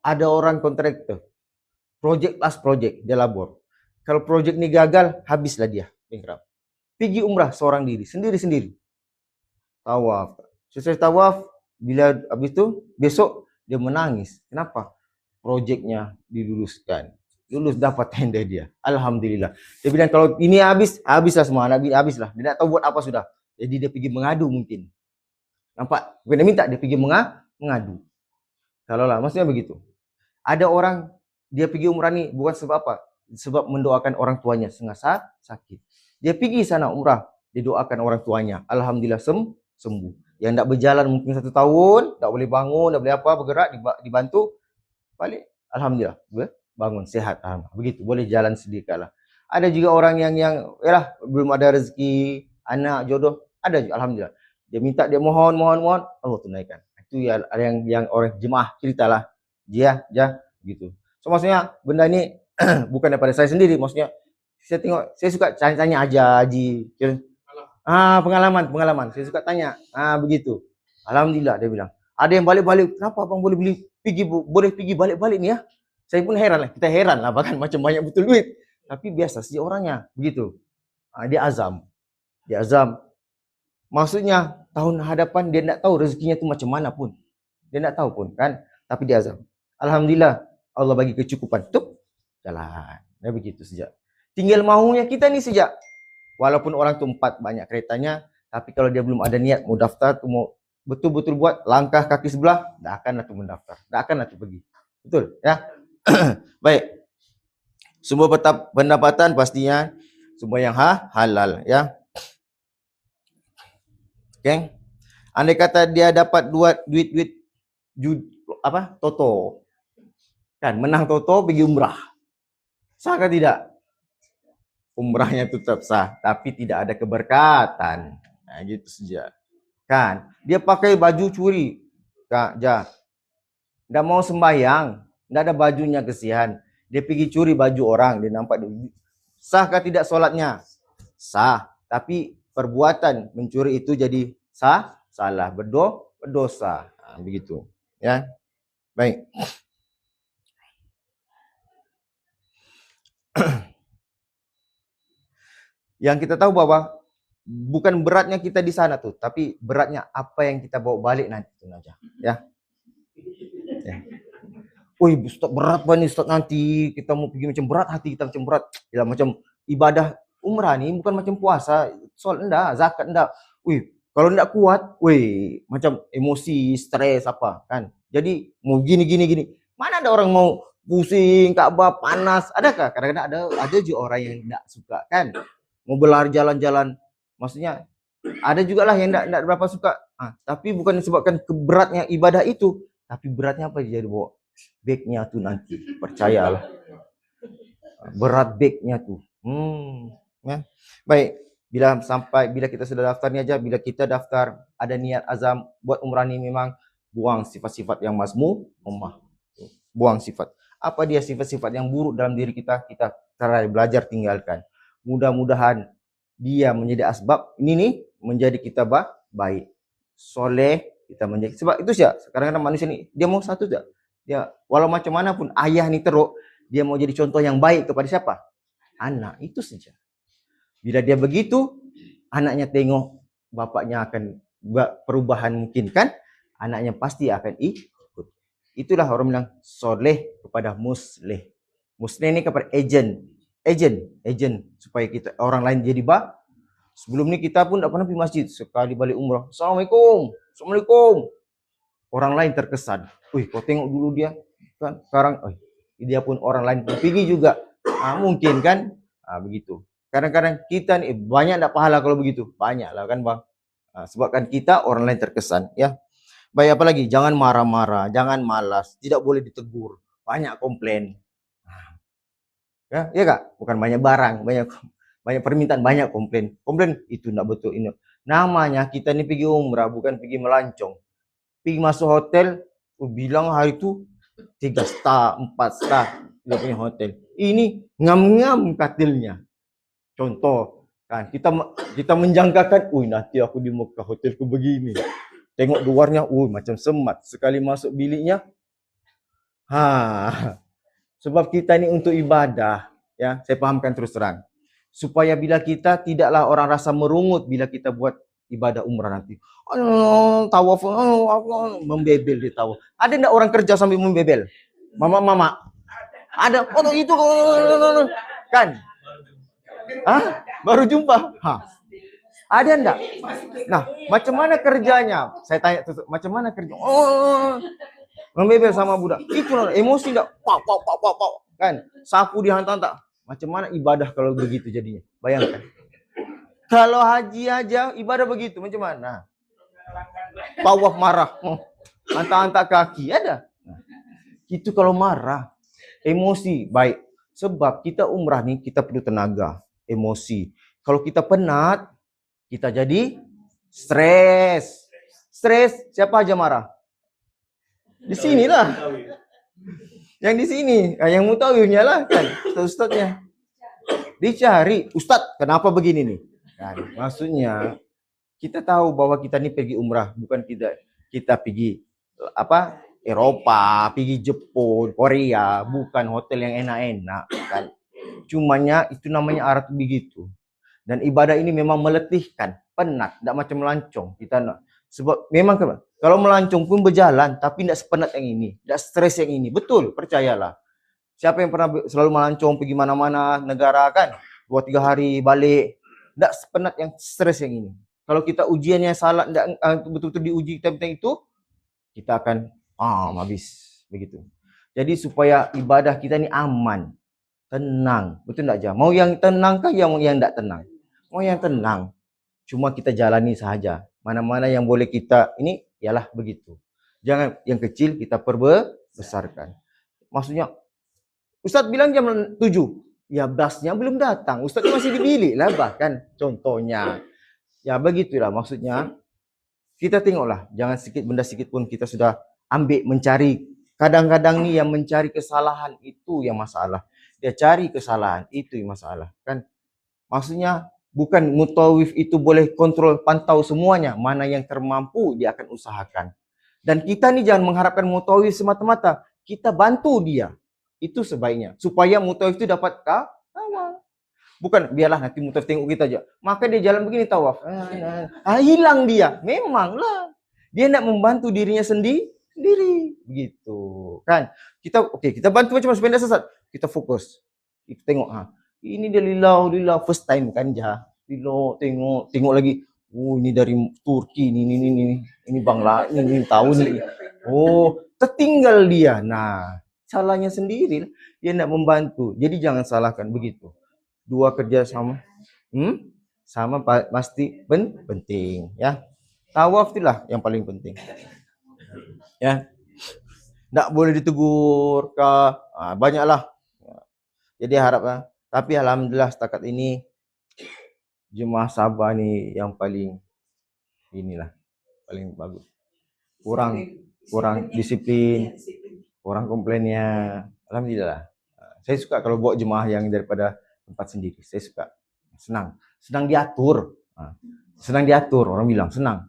Ada orang kontraktor, projek last projek, dia labor. Kalau projek ni gagal, habislah dia. Pergi umrah seorang diri, sendiri-sendiri. Tawaf. Selesai tawaf, bila habis tu, besok dia menangis. Kenapa? Projeknya diluluskan. Lulus dapat tender dia. Alhamdulillah. Dia bilang kalau ini habislah semua. Habislah. Dia tak tahu buat apa sudah. Jadi dia pergi mengadu mungkin. Nampak? Bukan dia minta, dia pergi mengadu. Kalau lah, maksudnya begitu. Ada orang, dia pergi umrah ni bukan sebab apa? Sebab mendoakan orang tuanya setengah sakit. Dia pergi sana umrah, dia doakan orang tuanya. Alhamdulillah sembuh. Yang tak berjalan mungkin 1 tahun, tak boleh bangun, tak boleh apa, bergerak, dibantu. Balik. Alhamdulillah. Bangun, sehat. Begitu, boleh jalan sendiri kalah. Ada juga orang yang yalah, belum ada rezeki, anak, jodoh. Ada juga, alhamdulillah. Dia minta, dia mohon, Allah tunaikan. Itu yang orang jemaah ceritalah. Dia, gitu. So maksudnya benda ni bukan daripada saya sendiri, maksudnya saya tengok, saya suka tanya aja Haji. Pengalaman. Saya suka tanya. Begitu. Alhamdulillah dia bilang. Ada yang balik-balik, kenapa abang boleh pergi balik-balik ni ya? Saya pun heran lah, kita heran lah bahkan macam banyak betul duit. Tapi biasa saja orangnya, begitu. Dia azam. Maksudnya tahun hadapan dia tak tahu rezekinya tu macam mana pun. Dia tak tahu pun kan, tapi dia azam. Alhamdulillah Allah bagi kecukupan. Tuh, jalan. Dia begitu saja. Tinggal mahunya kita ni saja. Walaupun orang tu 4 banyak keretanya, tapi kalau dia belum ada niat mau daftar tu, mau betul-betul buat langkah kaki sebelah, tak akanlah tu mendaftar. Tak akanlah tu pergi. Betul ya? Baik. Semua pendapatan pastinya semua yang halal ya. Okay. Andai kata dia dapat duit toto. Kan menang toto pergi umrah. Sah ke tidak? Umrahnya tetap sah, tapi tidak ada keberkatan. Gitu saja. Kan? Dia pakai baju curi. Kak, Nggak mau sembahyang, nggak ada bajunya, kesian. Dia pergi curi baju orang, dia nampak. Sah kah tidak solatnya? Sah, tapi perbuatan mencuri itu jadi salah, berdosa. Begitu. Ya. Baik. Yang kita tahu bahwa bukan beratnya kita di sana tuh, tapi beratnya apa yang kita bawa balik nanti itu aja. Ya. Wih, Ustaz berat banget Ustaz, nanti kita mau pergi macam berat, hati kita macam berat. Ya macam ibadah umrah ni bukan macam puasa, solat enggak, zakat enggak. Wih, kalau enggak kuat, macam emosi, stres apa kan. Jadi mau gini. Mana ada orang mau pusing, Ka'bah panas. Adakah? Kadang-kadang ada juga orang yang enggak suka kan. Mau berlari jalan-jalan. Maksudnya ada juga lah yang enggak berapa suka. Tapi bukan disebabkan keberatnya ibadah itu, tapi beratnya apa jadi bawa bagnya tuh nanti, percayalah berat bagnya tuh. Ya. Baik, bila kita sudah daftar ni aja, bila kita daftar ada niat azam buat umrah ni, memang buang sifat-sifat yang mazmumah, buang sifat. Apa dia sifat-sifat yang buruk dalam diri kita try belajar tinggalkan. Mudah-mudahan dia menjadi asbab ini nih menjadi kita baik, soleh, kita menjadi. Sebab itu saja kadang-kadang manusia ni dia mau satu saja. Dia walau macam mana pun ayah ni teruk, Dia mau jadi contoh yang baik kepada siapa? Anak, itu saja. Bila dia begitu, anaknya tengok bapaknya akan perubahan mungkin kan, anaknya pasti akan ikut. Itulah orang bilang soleh kepada musleh. Musleh ini kepada agent supaya kita orang lain jadi sebelum ni kita pun tak pernah pergi masjid, sekali balik umrah, Assalamualaikum. Orang lain terkesan, wih kau tengok dulu dia kan, sekarang dia pun orang lain pergi juga. Mungkin kan, begitu. Kadang-kadang kita ni banyak tak pahala kalau begitu, banyak lah kan bang. Sebabkan kita orang lain terkesan, ya. Baik, apa lagi? Jangan marah-marah, jangan malas, tidak boleh ditegur, banyak komplain. Ya kak, bukan banyak barang, banyak permintaan, banyak komplain. Komplain itu nak betul ini. Namanya kita ni pergi umrah, bukan pergi melancong. Pergi masuk hotel, bilang hari tu 3 star, 4 star dia punya hotel. Ini ngam-ngam katilnya. Contoh, kan kita menjangkakan, nanti aku di Mekah hotelku begini. Tengok luarnya, macam semat. Sekali masuk biliknya, sebab kita ni untuk ibadah, ya, saya fahamkan terus terang. Supaya bila kita tidaklah orang rasa merungut bila kita buat ibadah umrah nanti. Tawaf, membebel di tawaf. Ada enggak orang kerja sambil membebel? Mama. Ada itu kan? Baru jumpa. Ada enggak? Nah, macam mana kerjanya? Saya tanya macam mana kerja? Membebel sama budak. Itu emosi enggak? Pau kan? Sapu dihantam-hantam. Macam mana ibadah kalau begitu jadinya? Bayangkan. Kalau haji aja ibadah begitu, macam mana? Tawaf marah, hantar-hantar kaki, ada. Itu kalau marah, emosi, baik. Sebab kita umrah nih, kita perlu tenaga, emosi. Kalau kita penat, kita jadi stres. Stres, siapa aja marah? Di sinilah. Yang di sini, yang mutawifnya lah kan, ustaznya. Dicari, Ustaz, kenapa begini nih? Kan, maksudnya kita tahu bahwa kita ini pergi umrah, bukan kita pergi Eropa, pergi Jepun, Korea, bukan hotel yang enak-enak kan. Cumanya itu namanya Arab begitu. Dan ibadah ini memang meletihkan, penat, tidak macam melancong. Sebab memang kalau melancong pun berjalan, tapi tidak sepenat yang ini, tidak stres yang ini. Betul, percayalah. Siapa yang pernah selalu melancong pergi mana-mana negara kan, 2-3 hari balik, tidak sepenat yang stres yang ini. Kalau kita ujiannya salah, betul-betul diuji tentang itu, kita akan habis begitu. Jadi supaya ibadah kita ni aman, tenang, betul tak aja? Mau yang tenang kah yang tidak tenang? Mau yang tenang. Cuma kita jalani sahaja. Mana-mana yang boleh kita ini ialah begitu. Jangan yang kecil kita perbesarkan. Maksudnya Ustaz bilang jam 7. Ya basnya belum datang. Ustaz masih di bilik lah bahkan contohnya. Ya begitulah maksudnya. Kita tengoklah, jangan benda sedikit pun kita sudah ambil mencari. Kadang-kadang ni yang mencari kesalahan itu yang masalah. Dia cari kesalahan itu yang masalah kan. Maksudnya bukan mutawif itu boleh kontrol pantau semuanya. Mana yang termampu dia akan usahakan. Dan kita ni jangan mengharapkan mutawif semata-mata. Kita bantu dia. Itu sebaiknya. Supaya mutawif itu dapat kawal. Bukan biarlah nanti mutawif tengok kita aja. Maka dia jalan begini tawaf. Hilang dia. Memanglah. Dia nak membantu dirinya sendiri. Begitu. Kan? Kita bantu macam sepeda sesat. Kita fokus. Kita tengok. Ini dia lillah. First time kan jah. Lillah tengok lagi. Ini dari Turki. Ini Bangla. Ini tahu ni. Tertinggal dia. Nah. Salahnya sendiri, dia nak membantu. Jadi jangan salahkan begitu. Dua kerja sama, sama pasti penting, ya. Tawaf itulah yang paling penting, ya. Tak boleh ditegur, banyaklah. Jadi harap, tapi alhamdulillah setakat ini jemaah Sabah ni yang paling paling bagus. Kurang disiplin. Orang komplainnya, alhamdulillah. Saya suka kalau bawa jemaah yang daripada tempat sendiri. Saya suka. Senang diatur. Senang diatur, orang bilang senang.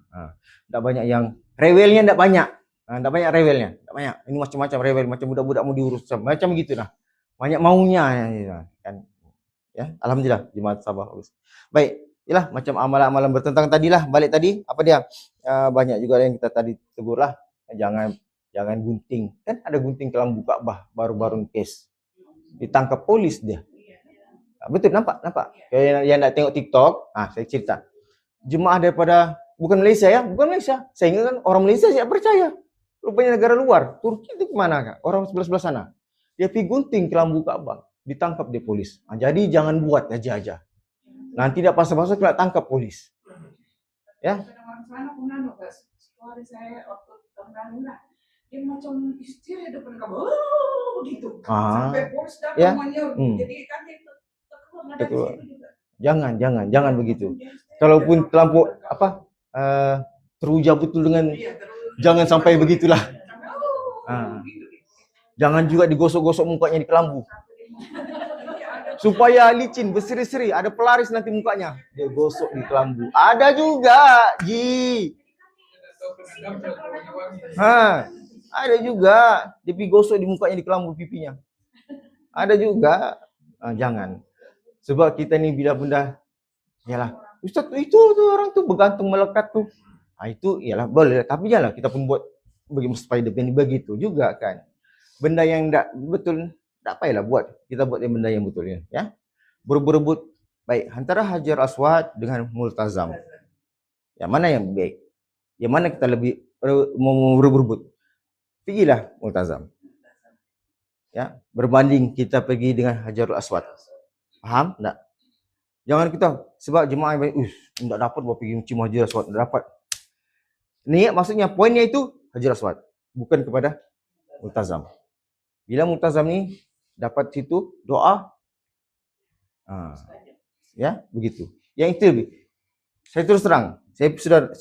Tak banyak yang rewelnya, tak banyak. Tak banyak rewelnya, tak banyak. Ini macam-macam rewel, macam budak-budak mau diurus macam gitu lah. banyak maunya ya, kan. Ya, alhamdulillah jemaat Sabah bagus. Baik, inilah macam amalan-amalan bertentang tadilah, balik tadi apa dia? Banyak juga yang kita tadi tegurlah, jangan jangan gunting. Kan ada gunting kelambu Ka'bah baru-baru kes. Ditangkap polis dia. Betul, nampak. Kayak yang nak tengok TikTok, saya cerita. Jemaah daripada bukan Malaysia ya, bukan Malaysia. Saya ingat kan orang Malaysia saya percaya. Rupanya negara luar. Turki itu kemana kak? Orang sebelah sana. Dia pergi gunting kelambu Ka'bah, ditangkap di polis. Jadi jangan buat aja. Nanti tidak pasal-pasal kena tangkap polis. Ya. Dia macam istri depan kamu gitu. Sampai polis datang jadi kan itu jangan begitu. Kalaupun terlampau teruja betul dengan jangan sampai begitulah. Jangan juga digosok-gosok mukanya di kelambu. Supaya licin, berseri-seri, ada pelaris nanti mukanya. Dia gosok di kelambu. Ada juga, Ji. Ada juga. Dia gosok di mukanya di kelambu pipinya. Ada juga. Jangan. Sebab kita ni bila benda, yalah, Ustaz itu tuh orang tuh bergantung melekat tuh. Itu yalah boleh, tapi janganlah kita pun buat supaya dia begitu juga kan. Benda yang tak betul, tak payahlah buat. Kita buat benda yang betul ya. Berebut. Baik, antara Hajar Aswad dengan Multazam. Yang mana yang baik? Yang mana kita lebih mau berebut? Pergilah Multazam. Ya, berbanding kita pergi dengan Hajarul Aswad. Faham tak? Jangan kita sebab jemaah yang tak dapat buat pergi cium Hajar Aswad, tak dapat. Niat maksudnya poinnya itu Hajar Aswad, bukan kepada Multazam. Bila Multazam ni dapat situ doa, ya begitu. Yang itu saya terus terang, saya sudah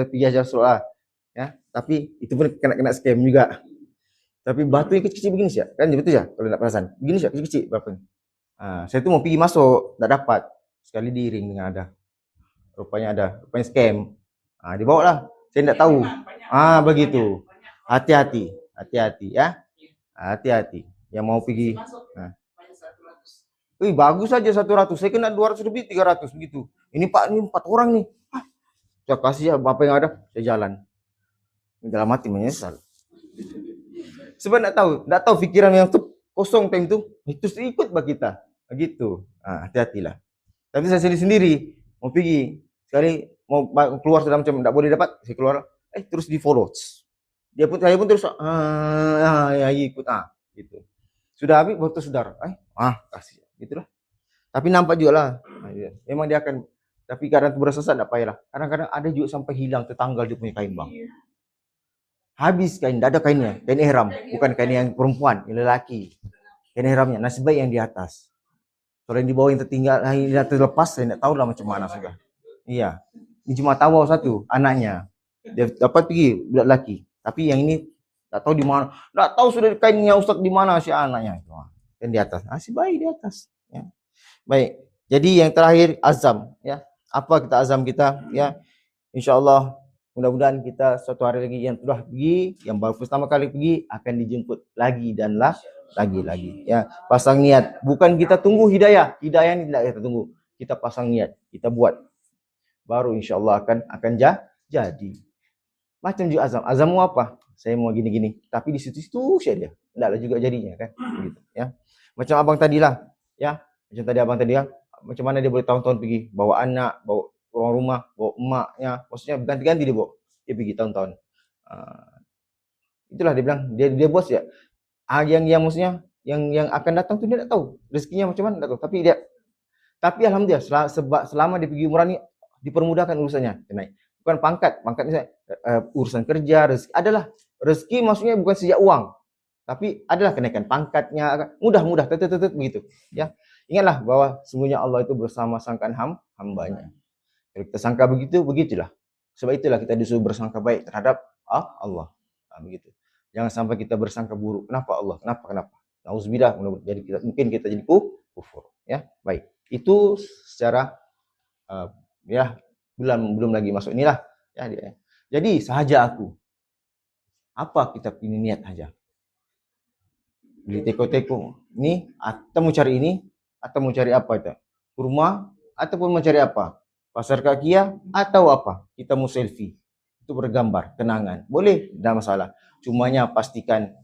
pergi Hajar Aswad, ya. Tapi itu pun kena scam juga. Tapi batu yang kecil-kecil begini sih, kan betul ya kalau nak perasan. Begini sih kecil-kecil berapa? Saya tu mau pergi masuk, tak dapat. Sekali diiring dengan ada. Rupanya scam. Dibawa lah. Saya tak tahu. Begitu. Hati-hati ya. Hati-hati. Yang mau pergi. Bagus saja 100. Saya kena 200 lebih 300 begitu. Ini Pak, ini 4 orang nih. Saya kasih apa yang ada, saya jalan. Dalam hati menyesal. Sebab tak tahu fikiran yang tu kosong time tu, itu ikut bagi kita. Begitu. Hati-hatilah. Tapi saya sendiri mau pergi. Sekali mau keluar sudah macam tak boleh dapat, saya keluar. Terus di follow. Saya pun terus ikut gitu. Sudah habis baru tersedar. Kasih gitulah. Tapi nampak juga lah. Memang dia akan, tapi kadang tu bersesat tak payahlah. Kadang-kadang ada juga sampai hilang tertanggal dia punya kain bang. Habis kain, tak ada kainnya. Kain ihram, bukan kain yang perempuan, yang lelaki. Kain ihramnya, nasib baik yang di atas. Kalau yang di bawah yang tertinggal, yang terlepas, saya tak tahu lah macam mana sudah. Iya, ini cuma tahu satu, anaknya. Dia dapat pergi, budak lelaki. Tapi yang ini, tak tahu di mana. Tak tahu sudah kainnya Ustaz di mana si anaknya. Yang di atas, nasib baik di atas. Ya. Baik, jadi yang terakhir, azam. Ya. Apa kita azam kita? Ya, InsyaAllah, mudah-mudahan kita suatu hari lagi yang telah pergi, yang baru pertama kali pergi, akan dijemput lagi dan lagi. Ya, pasang niat. Bukan kita tunggu hidayah. Hidayah ini tidak kita tunggu. Kita pasang niat. Kita buat. Baru insyaAllah akan jadi. Macam juga azam. Azammu apa? Saya mau gini-gini. Tapi di situ-situ saja dia. Tidaklah juga jadinya kan. Begitu, ya. Macam abang tadilah. Ya. Macam tadi abang tadi ya. Macam mana dia boleh tahun-tahun pergi. Bawa anak, bawa orang rumah, bawa emaknya, maksudnya ganti-ganti dia bawa. Dia pergi tahun-tahun. Itulah dia bilang, dia bos ya. Yang maksudnya yang akan datang tu dia tak tahu rezekinya macam mana, tak tahu. Tapi alhamdulillah selama dia pergi umrah ni dipermudahkan urusannya. Naik. Bukan pangkat ni urusan kerja, rezeki adalah rezeki maksudnya bukan sejak uang. Tapi adalah kenaikan pangkatnya, mudah begitu, ya. Ingatlah bahwa sungguhnya Allah itu bersama sangkaan hambanya. Kalau kita sangka begitulah. Sebab itulah kita disuruh bersangka baik terhadap Allah. Begitu. Jangan sampai kita bersangka buruk. Kenapa Allah? Kenapa? Nauzubillah, jadi mungkin kita jadi kufur. Ya, baik. Itu secara ya belum lagi masuk inilah. Ya. Jadi sahaja aku. Apa kita pilih niat saja. beli teko-teko. Ini, atau mau cari ini, atau mau cari apa itu? Kurma, ataupun mau cari apa? Pasar Kakia, atau apa? Kita mau selfie. Itu bergambar, kenangan. Boleh, tidak masalah. Cumanya pastikan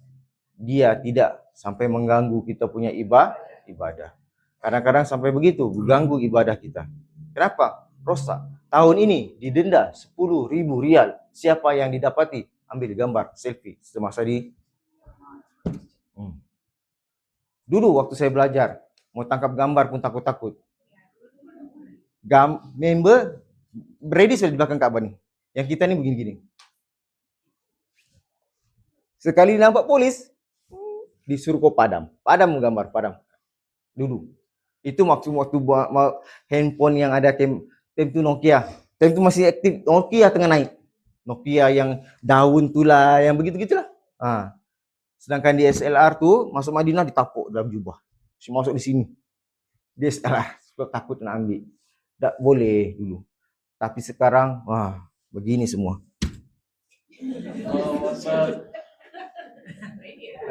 dia tidak sampai mengganggu kita punya ibadah. Kadang-kadang sampai begitu, mengganggu ibadah kita. Kenapa? Rosak. Tahun ini didenda 10.000 rial. Siapa yang didapati? Ambil gambar, selfie. Semasa di Dulu waktu saya belajar, mau tangkap gambar pun takut-takut. Member ready sudah di belakang Ka'bah nih. Yang kita nih begini-gini. Sekali nampak polis, disuruh kau padam. Padam gambar, padam. Dulu. Itu waktu handphone yang ada time itu Nokia. Time itu masih aktif, Nokia tengah naik. Nokia yang daun tulah, yang begitu-gitulah. Sedangkan di SLR tuh masuk Madinah ditapuk dalam jubah. Masuk di sini. Dia takut nak ambil. Tak boleh dulu. Tapi sekarang, begini semua.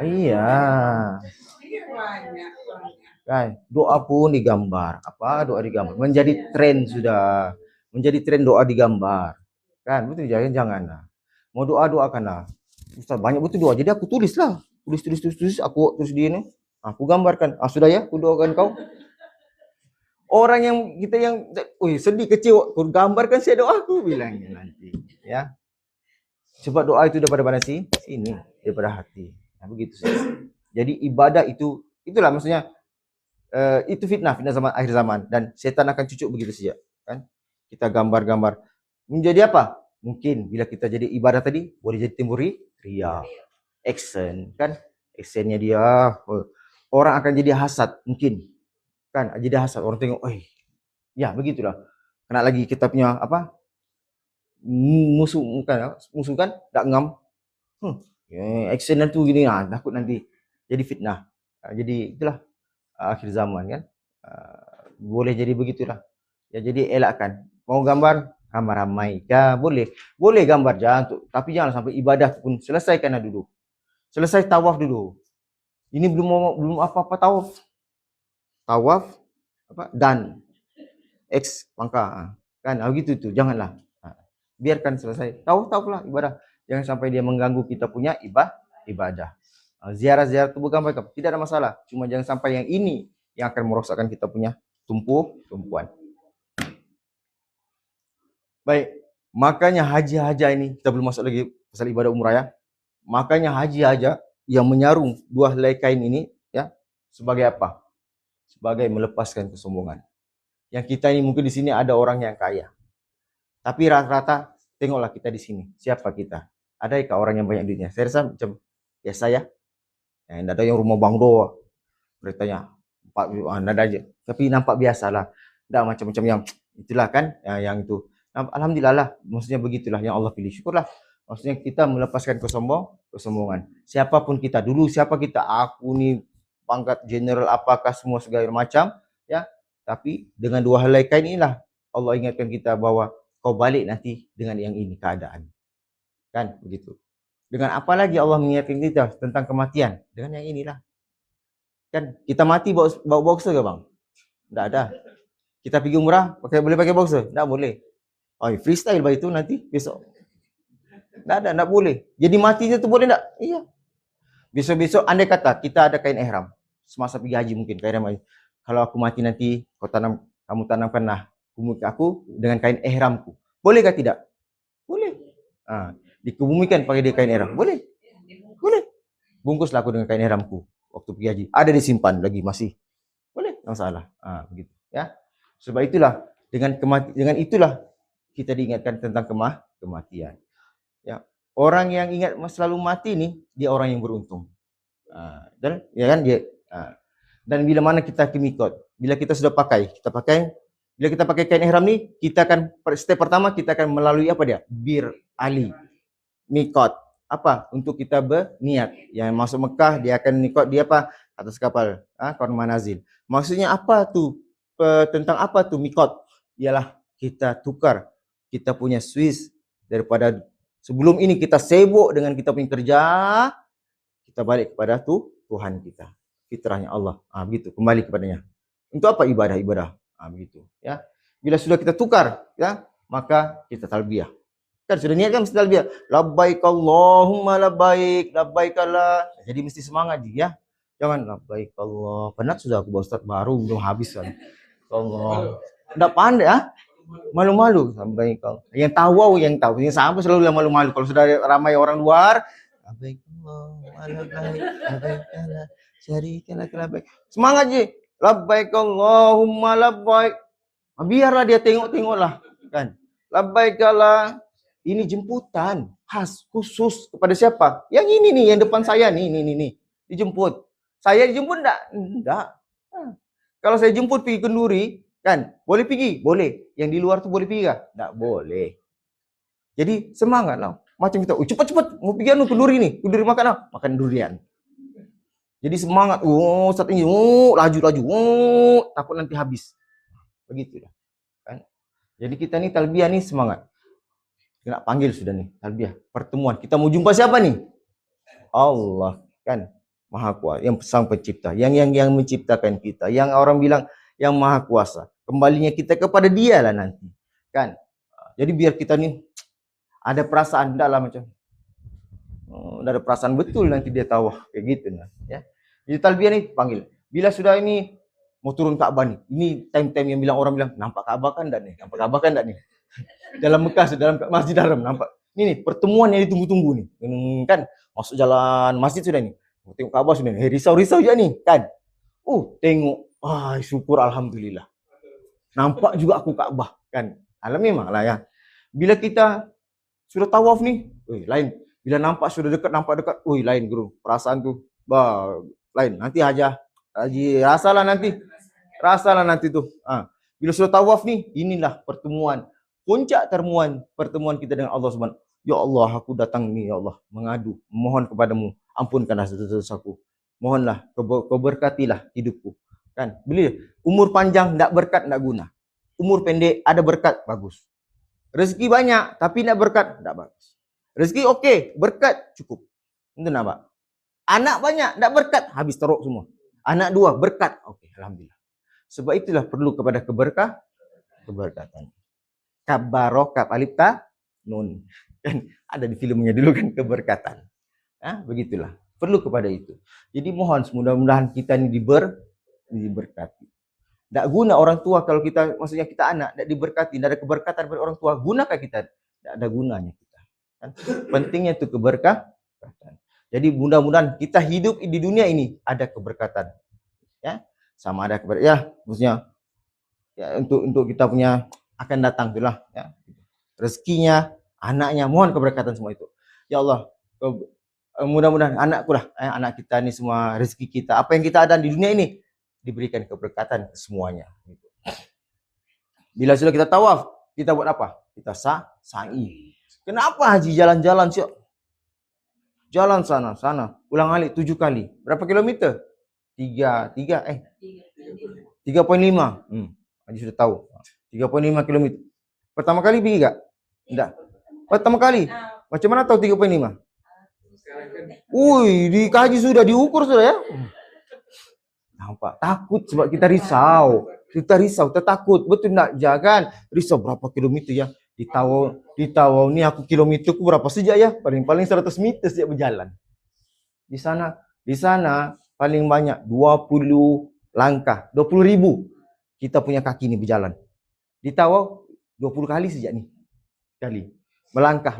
Iya. Kan, doa pun digambar. Apa doa digambar? Menjadi tren sudah. Menjadi tren doa digambar. Kan, betul, jangan. Mau doa doakanlah. Ustaz, banyak betul doa. Jadi aku tulislah. Tulis. Aku tulis di ini. Aku gambarkan. Sudah ya, aku doakan kau. Orang yang kita yang sedih kecil, aku gambarkan saya doa aku bilangnya nanti. Ya. Sebab doa itu daripada mana sih? Sini, daripada hati. Nah, begitu sih. Jadi ibadah itulah maksudnya itu fitnah zaman akhir zaman, dan setan akan cucuk begitu saja, kan? Kita gambar-gambar. Menjadi apa? Mungkin bila kita jadi ibadah tadi boleh jadi timbul ria, action, kan? Actionnya dia orang akan jadi hasad mungkin. Kan? Jadi hasad, orang tengok, ya begitulah. Kena lagi kita punya apa? Musuh kan? Tak ngam. Action tu gini, takut nanti jadi fitnah. Jadi itulah akhir zaman, kan? Boleh jadi begitulah. Ya, jadi elakkan. Mau gambar ramai-ramai ya boleh gambar tapi jangan sampai ibadah pun selesaikan dulu. Selesai tawaf dulu. Ini belum apa-apa tawaf apa dan X pangka, kan? Gitu tuh, janganlah. Biarkan selesai tawaf lah ibadah. Jangan sampai dia mengganggu kita punya ibadah. Ziarah tubuh gambar tidak ada masalah, cuma jangan sampai yang ini yang akan merosakkan kita punya tumpuan. Baik, makanya haji ini kita belum masuk lagi pasal ibadah umrah ya. Makanya haji yang menyarung dua helai kain ini ya sebagai apa? Sebagai melepaskan kesombongan. Yang kita ini mungkin di sini ada orang yang kaya. Tapi rata-rata tengoklah kita di sini, siapa kita? Adakah orang yang banyak duitnya? Saya rasa macam biasa ya. Yang ada yang rumah bangdo, beritanya ada aja. Tapi nampak biasalah. Tidak macam-macam yang itulah kan, yang itu. Alhamdulillah lah, maksudnya begitulah yang Allah pilih. Syukurlah. Maksudnya kita melepaskan kesombongan. Siapapun kita dulu, siapa kita? Aku nih pangkat general apakah semua segala macam, ya. Tapi dengan dua helai kain inilah Allah ingatkan kita bahwa kau balik nanti dengan yang ini keadaan. Kan begitu. Dengan apa lagi Allah mengingatkan kita tentang kematian? Dengan yang inilah. Kan kita mati bawa boxer ke bang? Tidak ada. Kita pergi umrah boleh pakai boxer? Tidak boleh. Freestyle bah itu nanti besok. Tidak boleh. Jadi matinya tu boleh tak? Iya. Besok-besok andai kata kita ada kain ihram. Semasa pergi haji mungkin kain ihram. Kalau aku mati nanti kamu tanamkanlah aku dengan kain ihramku. Bolehkah tidak? Boleh. Dikebumikan pakai kain ihram. Boleh. Bungkuslah aku dengan kain ihramku waktu pergi haji. Ada disimpan lagi masih. Boleh, tak masalah. Begitu ya. Sebab itulah dengan itulah kita diingatkan tentang kematian. Ya, orang yang ingat selalu mati nih, dia orang yang beruntung. Dan ya kan dia. Dan bila mana kita ke mikot, bila kita sudah bila kita pakai kain ihram nih, kita akan step pertama kita akan melalui apa dia? Bir Ali. Mikot. Apa? Untuk kita berniat. Yang masuk Mekah dia akan mikot dia apa? Atas kapal, Qarn Manazil. Maksudnya apa tuh? Tentang apa tuh mikot? Ialah kita tukar kita punya Swiss sebelum ini kita sibuk dengan kita punya kerja, kita balik kepada Tuhan kita, fitrahnya Allah. Begitu, kembali kepadanya. Untuk apa ibadah? Begitu, ya. Bila sudah kita tukar, ya, maka kita talbiyah. Kan sudah niat kan talbiyah. Labbaik Allahumma labbaik, labbaik la. Jadi mesti semangat ya. Jangan labbaik Allah. Penat sudah aku Ustaz, baru belum habis kan. Allah. Enggak pandai malu-malu sampai kau. Yang tahu. Yang sampai selalu malu-malu. Kalau sudah ramai orang luar, labbaik Allah, labbaik la syarika lak, labbaik. Semangat je. Labbaik Allahumma labbaik. Biarlah dia tengok-tengoklah kan. Labbaik la. Ini jemputan khas khusus kepada siapa? Yang ini nih, yang depan saya nih. Dijemput. Saya dijemput enggak? Kalau saya jemput pergi kenduri, kan? Boleh pergi? Boleh. Yang di luar tu boleh pergi kah? Tak boleh. Jadi semangatlah. Macam kita, cepat-cepat mau pergi kenduri nih. Kenduri makan lah. Makan durian. Jadi semangat. Saat ini, laju. Takut nanti habis. Begitu dah. Kan? Jadi kita nih talbiyah nih semangat. Kena panggil sudah nih, talbiyah, pertemuan. Kita mau jumpa siapa nih? Allah, kan? Maha Kuasa, yang sang pencipta, yang menciptakan kita, yang orang bilang yang Maha Kuasa. Kembalinya kita kepada Dia lah nanti, kan? Jadi biar kita nih ada perasaan, enggak lah macam ada perasaan betul nanti dia tahu kayak gitu nah, ya. Jadi talbiyah nih panggil. Bila sudah ini mau turun Ka'bah nih, ini time-time yang orang bilang nampak Ka'bah kan enggak nih? Nampak Ka'bah kan enggak nih? Dalam Mekah, dalam Masjid Haram nampak. Ini nih pertemuan yang ditunggu-tunggu nih. Kan masuk jalan masjid sudah nih. Tengok Ka'bah sudah nih. Risau je nih, kan. Tengok. Syukur alhamdulillah. Nampak juga aku Ka'bah, kan. Memang lah ya. Bila kita sudah tawaf nih, lain. Bila nampak sudah dekat, lain guru. Perasaan tuh, lain. Nanti Haji rasalah nanti tuh. Bila sudah tawaf nih, inilah pertemuan. Puncak pertemuan kita dengan Allah Subhanahu. Ya Allah, aku datang nih ya Allah, mengadu, mohon kepadamu, ampunkanlah dosa-dosaku. Mohonlah, kau berkatilah hidupku. Kan? Bila umur panjang enggak berkat enggak guna. Umur pendek ada berkat bagus. Rezeki banyak tapi enggak berkat enggak bagus. Rezeki okey, berkat cukup. Itu nampak. Anak banyak enggak berkat habis teruk semua. Anak 2 berkat, okey, alhamdulillah. Sebab itulah perlu kepada keberkatan. Kabarokah alif ta nun. Kan ada di filmnya dulu kan, keberkatan. Begitulah. Perlu kepada itu. Jadi mohon mudah-mudahan kita ini diberkati. Tak guna orang tua kalau kita, maksudnya kita anak, tak diberkati, tak ada keberkatan dari orang tua, gunakah kita? Tak ada gunanya kita. Kan? Pentingnya itu keberkatan. Jadi mudah-mudahan kita hidup di dunia ini ada keberkatan. Ya, sama ada keberkatan. Ya, maksudnya ya untuk kita punya akan datang itulah ya. Rezekinya, anaknya, mohon keberkatan semua itu. Ya Allah, mudah-mudahan anakku lah, anak kita ini semua rezeki kita, apa yang kita ada di dunia ini diberikan keberkatan semuanya. Gitu. Bila sudah kita tawaf, kita buat apa? Kita sa'i. Kenapa haji jalan-jalan sih? Jalan sana, ulang alik 7 kali. Berapa kilometer? 3.5. Haji sudah tahu. 3.5 kilometer. Pertama kali pergi tak? Tidak. Pertama kali. Macam mana tahu 3.5? Dikaji sudah, diukur sudah ya. Nampak? Takut sebab kita risau. Kita takut. Betul tak? Jangan risau berapa kilometer ya. Di Tawau ni aku kilometerku berapa sejak ya? Paling-paling 100 meter sejak berjalan. Di sana paling banyak 20 langkah, 20.000 kita punya kaki ni berjalan. Di Tawau 20 kali sejak ni. Melangkah.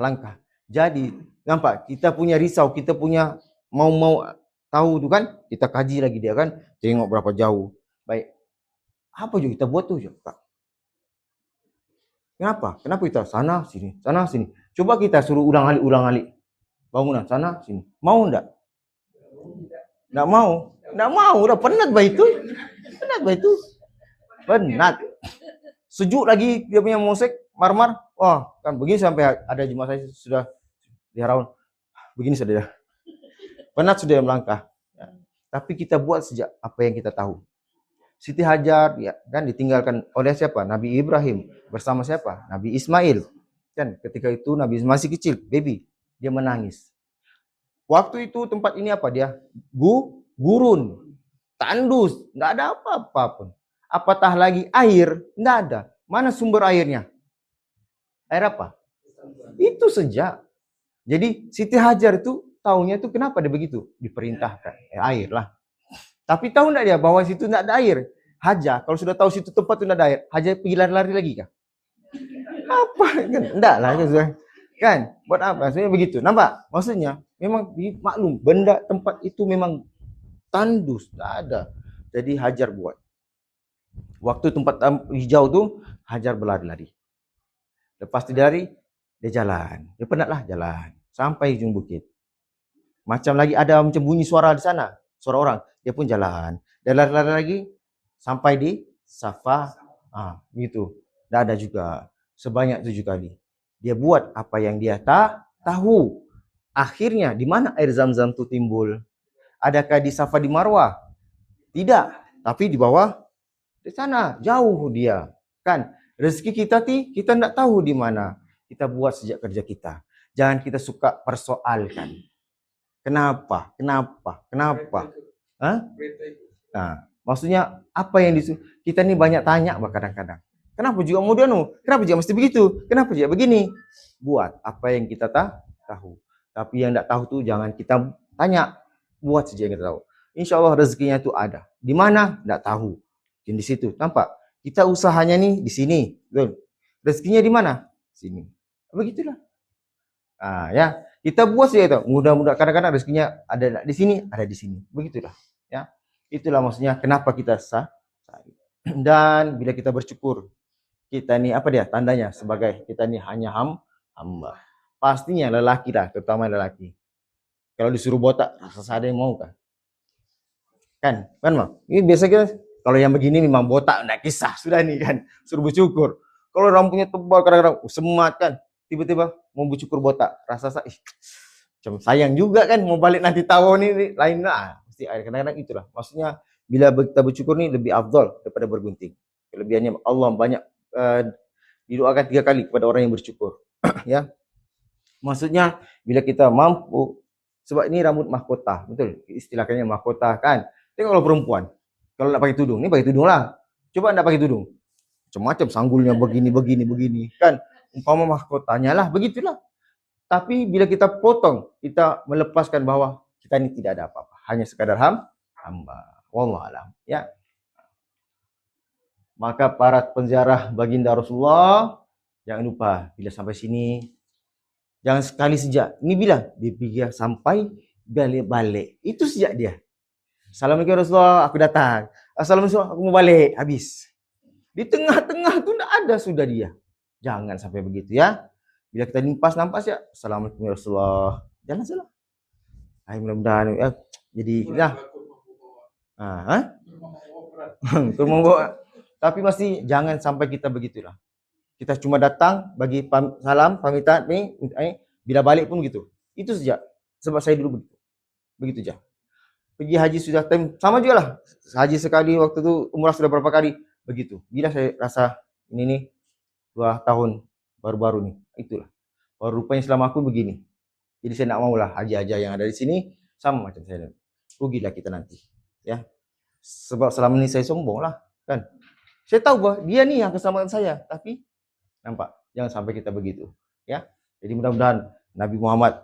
Jadi, nampak? Kita punya risau, kita punya mau tahu tu kan? Kita kaji lagi dia kan? Tengok berapa jauh. Baik. Apa je kita buat tu je, Kak? Kenapa kita sana sini? Coba kita suruh ulang alik. Bangunan sana sini. Mau enggak? Enggak mau. Dah penat bah itu. Penat. Sejuk lagi dia punya musik marmar. Wah, kan begini sampai ada jemaah saya sudah di Haraun. Begini sudah. Penat sudah melangkah. Ya. Tapi kita buat sejak apa yang kita tahu. Siti Hajar ya kan ditinggalkan oleh siapa? Nabi Ibrahim bersama siapa? Nabi Ismail. Kan ketika itu Nabi masih kecil, baby, dia menangis. Waktu itu tempat ini apa dia? gurun, tandus, nggak ada apa-apa pun. Apatah lagi air, nggak ada. Mana sumber airnya? Air apa? Itu sejak. Jadi Siti Hajar itu tahunya itu kenapa dia begitu? Diperintahkan. Air lah. Tapi tahu enggak dia bahwa situ enggak ada air? Haja, kalau sudah tahu situ tempat itu enggak ada air, Haja pergi lari-lari lagi kah? Apa? Kan enggak lah kan sudah. Kan? Buat apa? Maksudnya begitu. Nampak? Maksudnya memang maklum benda tempat itu memang tandus, enggak ada. Jadi Hajar buat. Waktu tempat hijau tuh Hajar berlari-lari. Lepas itu dia lari, dia jalan. Dia penatlah jalan sampai ujung bukit. Macam lagi ada macam bunyi suara di sana, suara orang. Dia pun jalan. Dia lari-lari lagi sampai di Safa. Gitu. Tidak ada juga. Sebanyak 7 kali. Dia buat apa yang dia tahu. Akhirnya di mana air Zam-Zam itu timbul? Adakah di Safa di Marwah? Tidak. Tapi di bawah di sana jauh dia. Kan? Rezeki kita tidak tahu di mana. Kita buat sejak kerja kita. Jangan kita suka persoalkan. Kenapa? Hah? Nah, maksudnya apa yang kita ini banyak tanya kadang-kadang. Kenapa juga mau kenapa juga mesti begitu? Kenapa juga begini? Buat apa yang kita tahu. Tapi yang tidak tahu tuh jangan kita tanya. Buat saja yang kita tahu. Insya Allah rezekinya itu ada. Di mana? Tidak tahu. Di situ, nampak? Kita usahanya nih di sini. Rezekinya di mana? Sini. Begitulah. Ya. Kita buat saja itu. Mudah-mudahan kadang-kadang rezekinya ada di sini, ada di sini. Begitulah. Ya. Itulah maksudnya kenapa kita sah. Dan bila kita bersyukur, kita ini apa dia tandanya sebagai kita ini hanya hamba. Pastinya lelaki lah, terutama lelaki. Kalau disuruh botak, rasa ada yang mau kan? Kan Bang? Ini biasa kita kalau yang begini memang botak, enggak kisah sudah nih kan, suruh bersyukur. Kalau rambutnya tebal kadang-kadang semat kan, tiba-tiba mau bersyukur botak, rasa macam sayang juga kan, mau balik nanti tahun ini lain lah. Mesti kadang-kadang itulah. Maksudnya bila kita bersyukur nih lebih afdal daripada bergunting. Kelebihannya Allah banyak didoakan 3 kali kepada orang yang bersyukur. Ya. Maksudnya bila kita mampu, sebab ini rambut mahkota, betul? Istilahnya mahkota kan. Tengok kalau perempuan, kalau nak pakai tudung, ni pakai tudung lah. Coba nak pakai tudung, macam-macam sanggulnya begini kan. Umpama mahkotanya lah, begitulah. Tapi bila kita potong, kita melepaskan bahwa kita ini tidak ada apa-apa, hanya sekadar hamba. Wallahu alam. Ya. Maka para penziarah baginda Rasulullah, jangan lupa bila sampai sini, jangan sekali sejak. Ini bila dia sampai balik. Itu sejak dia. Assalamualaikum Rasulullah, aku datang. Assalamualaikum, aku mau balik. Habis. Di tengah-tengah tu tidak ada sudah dia. Jangan sampai begitu ya. Bila kita nampas ya. Assalamualaikum Rasulullah. Jangan salah. Mudah-mudahan ya. Jadi ya. Kurma bawa. Tapi masih jangan sampai kita begitulah. Kita cuma datang bagi salam, pamitan nih, bila balik pun gitu. Itu saja. Sebab saya dulu begitu. Begitu aja. Pergi haji sudah sama juga lah. Haji sekali, waktu itu umrah sudah berapa kali. Begitu. Bila saya rasa ini nih 2 tahun baru-baru nih. Itulah. Baru rupanya selama aku begini. Jadi saya nak maulah haji-haji yang ada di sini sama macam saya. Rugilah kita nanti. Ya. Sebab selama ini saya sombong lah. Kan. Saya tahu bahwa dia nih yang keselamatan saya. Tapi nampak, jangan sampai kita begitu, ya. Jadi mudah-mudahan Nabi Muhammad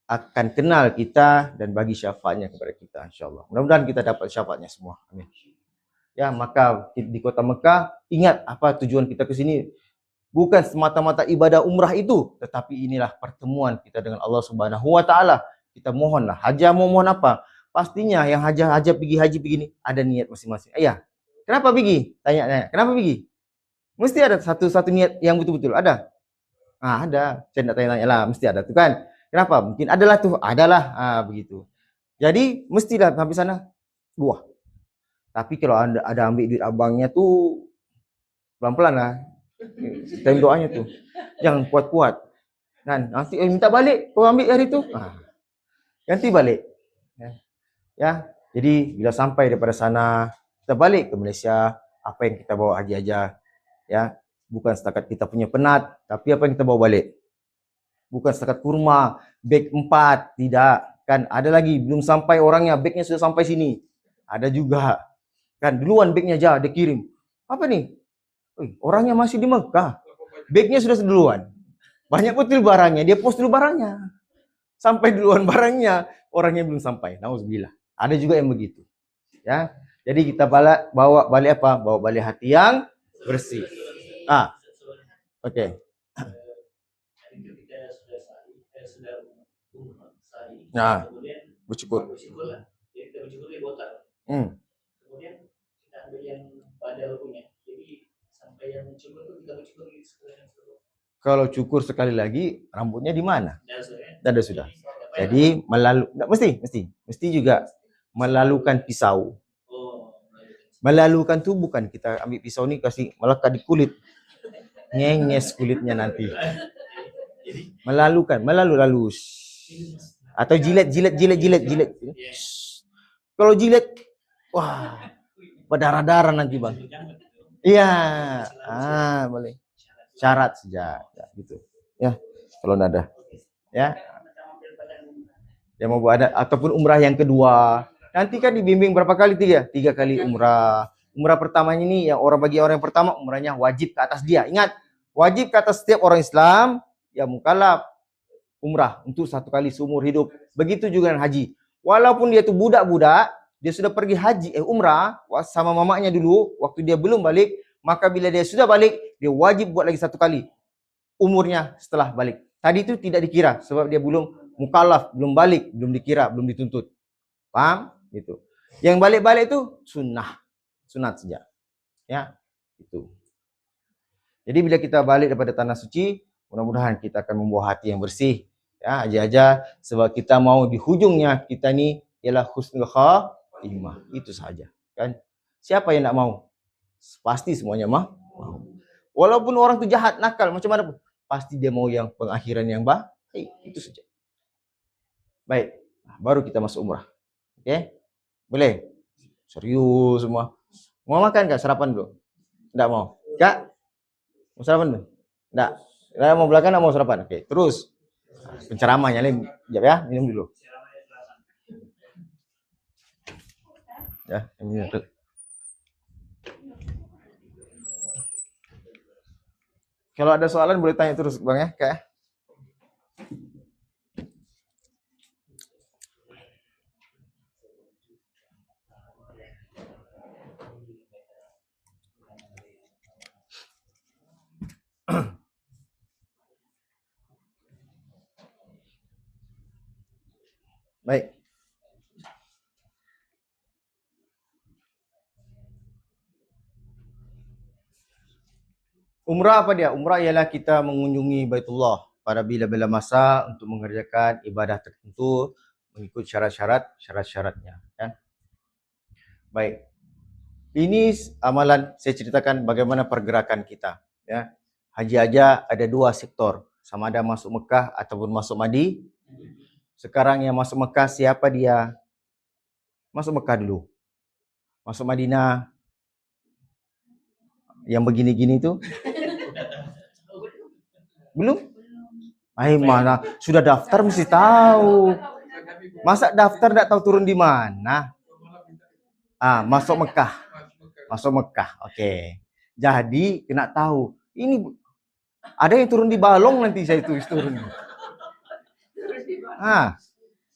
akan kenal kita dan bagi syafaatnya kepada kita, insyaallah. Mudah-mudahan kita dapat syafaatnya semua. Amin. Ya, maka di kota Mekah, ingat apa tujuan kita ke sini? Bukan semata-mata ibadah umrah itu, tetapi inilah pertemuan kita dengan Allah Subhanahu wa taala. Kita mohonlah, haja mau mohon apa? Pastinya yang haja pergi haji begini ada niat masing-masing. Iya. Kenapa pergi? Tanya-tanya. Kenapa pergi? Mesti ada satu niat yang betul-betul ada. Ada. Saya nak tanya-tanya lah, mesti ada tuh kan. Kenapa? Mungkin adalah tuh, adalah begitu. Jadi mestilah sampai sana buah. Tapi kalau ada ambil duit abangnya tuh pelan-pelan lah. Time doanya tuh. Jangan kuat-kuat. Dan nanti minta balik, kau ambil hari itu. Ganti balik. Ya. Jadi bila sampai daripada sana, kita balik ke Malaysia, apa yang kita bawa haji aja. Ya, bukan setakat kita punya penat, tapi apa yang kita bawa balik. Bukan setakat kurma, beg 4, tidak. Kan ada lagi belum sampai orangnya, bagnya sudah sampai sini. Ada juga. Kan duluan bagnya aja dia kirim. Apa nih? Orangnya masih di Mekah. Bagnya sudah duluan. Banyak betul barangnya, dia post dulu barangnya. Sampai duluan barangnya, orangnya belum sampai. Nauzubillah. Ada juga yang begitu. Ya. Jadi kita bawa balik apa? Bawa balik hati yang bersih. Oke. Nah, bersyukur. Kemudian kita ambil yang badal punya. Jadi sampai yang cukur itu kita bersyukur kalau cukur sekali lagi, rambutnya di mana? Ada sudah. Jadi mesti juga melalukan pisau. Melalukan tuh bukan kita ambil pisau ini kasih melekat di kulit, ngenges kulitnya nanti. Melalu atau jilet. Kalau jilet, wah, berdarah-darah nanti bang. Iya, boleh. Syarat saja, ya, gitu. Ya, kalau ada, ya. Yang mau ada ataupun umrah yang kedua, nanti kan dibimbing berapa kali? Tiga kali umrah. Umrah pertamanya ini yang bagi orang yang pertama umrahnya wajib ke atas dia. Ingat, wajib ke atas setiap orang Islam yang mukallaf umrah untuk 1 kali seumur hidup. Begitu juga dengan haji. Walaupun dia tuh budak-budak, dia sudah pergi haji umrah sama mamanya dulu waktu dia belum balik, maka bila dia sudah balik, dia wajib buat lagi 1 kali umurnya setelah balik. Tadi itu tidak dikira sebab dia belum mukallaf, belum balik, belum dikira, belum dituntut. Paham? Gitu. Yang balik-balik itu sunat saja. Ya, itu. Jadi bila kita balik daripada tanah suci, mudah-mudahan kita akan membawa hati yang bersih. Ya, aja sebab kita mau di hujungnya kita ni ialah husnul khatimah. Itu saja, kan? Siapa yang tak mau? Pasti semuanya mau. Walaupun orang tu jahat, nakal, macam mana pun, pasti dia mau yang pengakhiran yang baik. Itu saja. Baik, baru kita masuk umrah. Oke? Boleh? Serius semua. Mau makan kak? Sarapan dulu? Tidak mau? Kak? Mau sarapan dulu? Tidak? Mau belakang, tidak mau sarapan? Oke, terus. Penceramahnya nih, ya, minum dulu. Ya, minum dulu. Kalau ada soalan boleh tanya terus bang ya, kak. Baik. Umrah apa dia? Umrah ialah kita mengunjungi Baitullah pada bila-bila masa untuk mengerjakan ibadah tertentu mengikut syarat-syaratnya, kan? Baik. Ini amalan saya ceritakan bagaimana pergerakan kita, ya. Haji aja ada 2 sektor, sama ada masuk Mekah ataupun masuk Madinah. Sekarang yang masuk Mekah siapa dia? Masuk Mekah dulu. Masuk Madinah yang begini-gini tuh belum? Mana sudah daftar mesti tahu. Masa daftar tidak tahu turun di mana? Masuk Mekah. Masuk Mekah. Oke. Jadi kena tahu. Ini ada yang turun di Balong nanti saya tulis turun.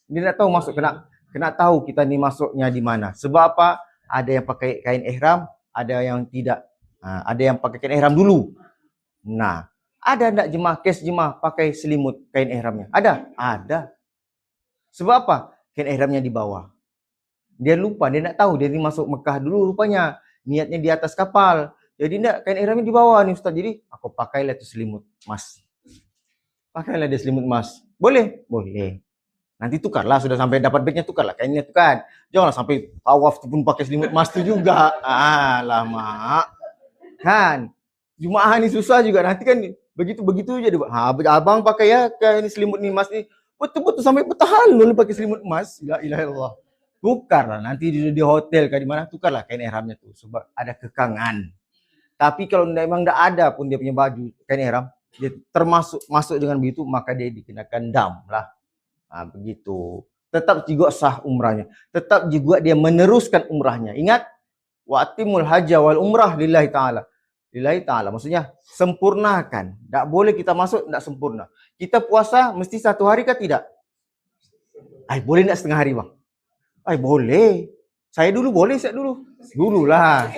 Dia tidak tahu masuk, kena tahu kita ni masuknya di mana. Sebab apa? Ada yang pakai kain ihram, ada yang tidak. Ada yang pakai kain ihram dulu. Nah, ada enggak jemaah pakai selimut kain ihramnya? Ada. Sebab apa? Kain ihramnya di bawah. Dia lupa, dia enggak tahu dia ni masuk Mekah dulu rupanya. Niatnya di atas kapal. Jadi enggak, kain ihramnya di bawah nih Ustaz. Jadi aku pakailah tu selimut emas. Pakailah dia selimut emas. Boleh? Boleh. Nanti tukarlah, sudah sampai dapat bagnya tukarlah kainnya tu kan. Janganlah sampai tawaf tu pun pakai selimut emas tu juga. Lama. Kan? Jumaah ni susah juga nanti kan begitu aja dia. Abang pakai ya kain selimut ni emas ni. Betul-betul sampai bertahan loh pakai selimut emas. La ilaha illallah. Tukarlah nanti di hotel kan di mana, tukarlah kain ihramnya tu sebab ada kekangan. Tapi kalau memang enggak ada pun dia punya baju kain ihram, dia masuk dengan begitu maka dia dikenakan dam lah. Begitu. tetap juga sah umrahnya. Tetap juga dia meneruskan umrahnya. Ingat, wa atimul hajja wal umrah lillahi ta'ala. Lillahi ta'ala, maksudnya sempurnakan. Tak boleh kita masuk tak sempurna. Kita puasa mesti 1 hari kah tidak? Boleh tak setengah hari bang? Boleh. Saya dulu boleh, saya dulu. Dululah.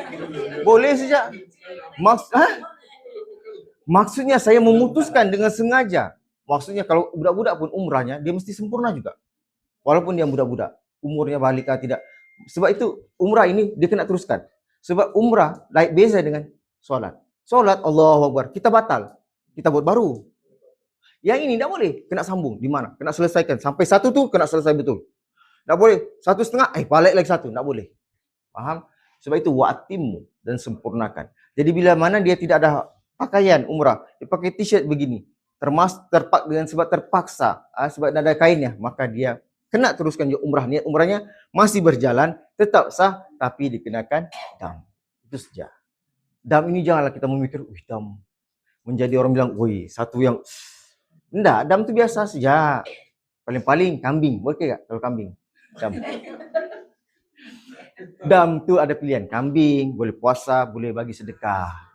Boleh saja. Maksudnya saya memutuskan dengan sengaja. Maksudnya kalau budak-budak pun umrahnya, dia mesti sempurna juga. Walaupun dia budak-budak. Umurnya balik atau tidak. Sebab itu umrah ini dia kena teruskan. Sebab umrah lain beza dengan solat. Solat Allahu Akbar, kita batal. Kita buat baru. Yang ini tak boleh. Kena sambung. Di mana? Kena selesaikan. Sampai 1 tu kena selesai betul. Tak boleh. 1,5, balik lagi 1. Tak boleh. Faham? Sebab itu wa'atimmu dan sempurnakan. Jadi bila mana dia tidak ada pakaian umrah, dia pakai t-shirt begini, dengan sebab terpaksa, sebab ada kainnya, maka dia kena teruskan juga umrah. Niat umrahnya masih berjalan, tetap sah, tapi dikenakan dam. Itu saja. Dam ini janganlah kita memikir, dam. Menjadi orang bilang, satu yang... Enggak, dam itu biasa saja. Paling-paling kambing. Boleh tak kalau kambing? Dam. Dam tu ada pilihan. Kambing, boleh puasa, boleh bagi sedekah.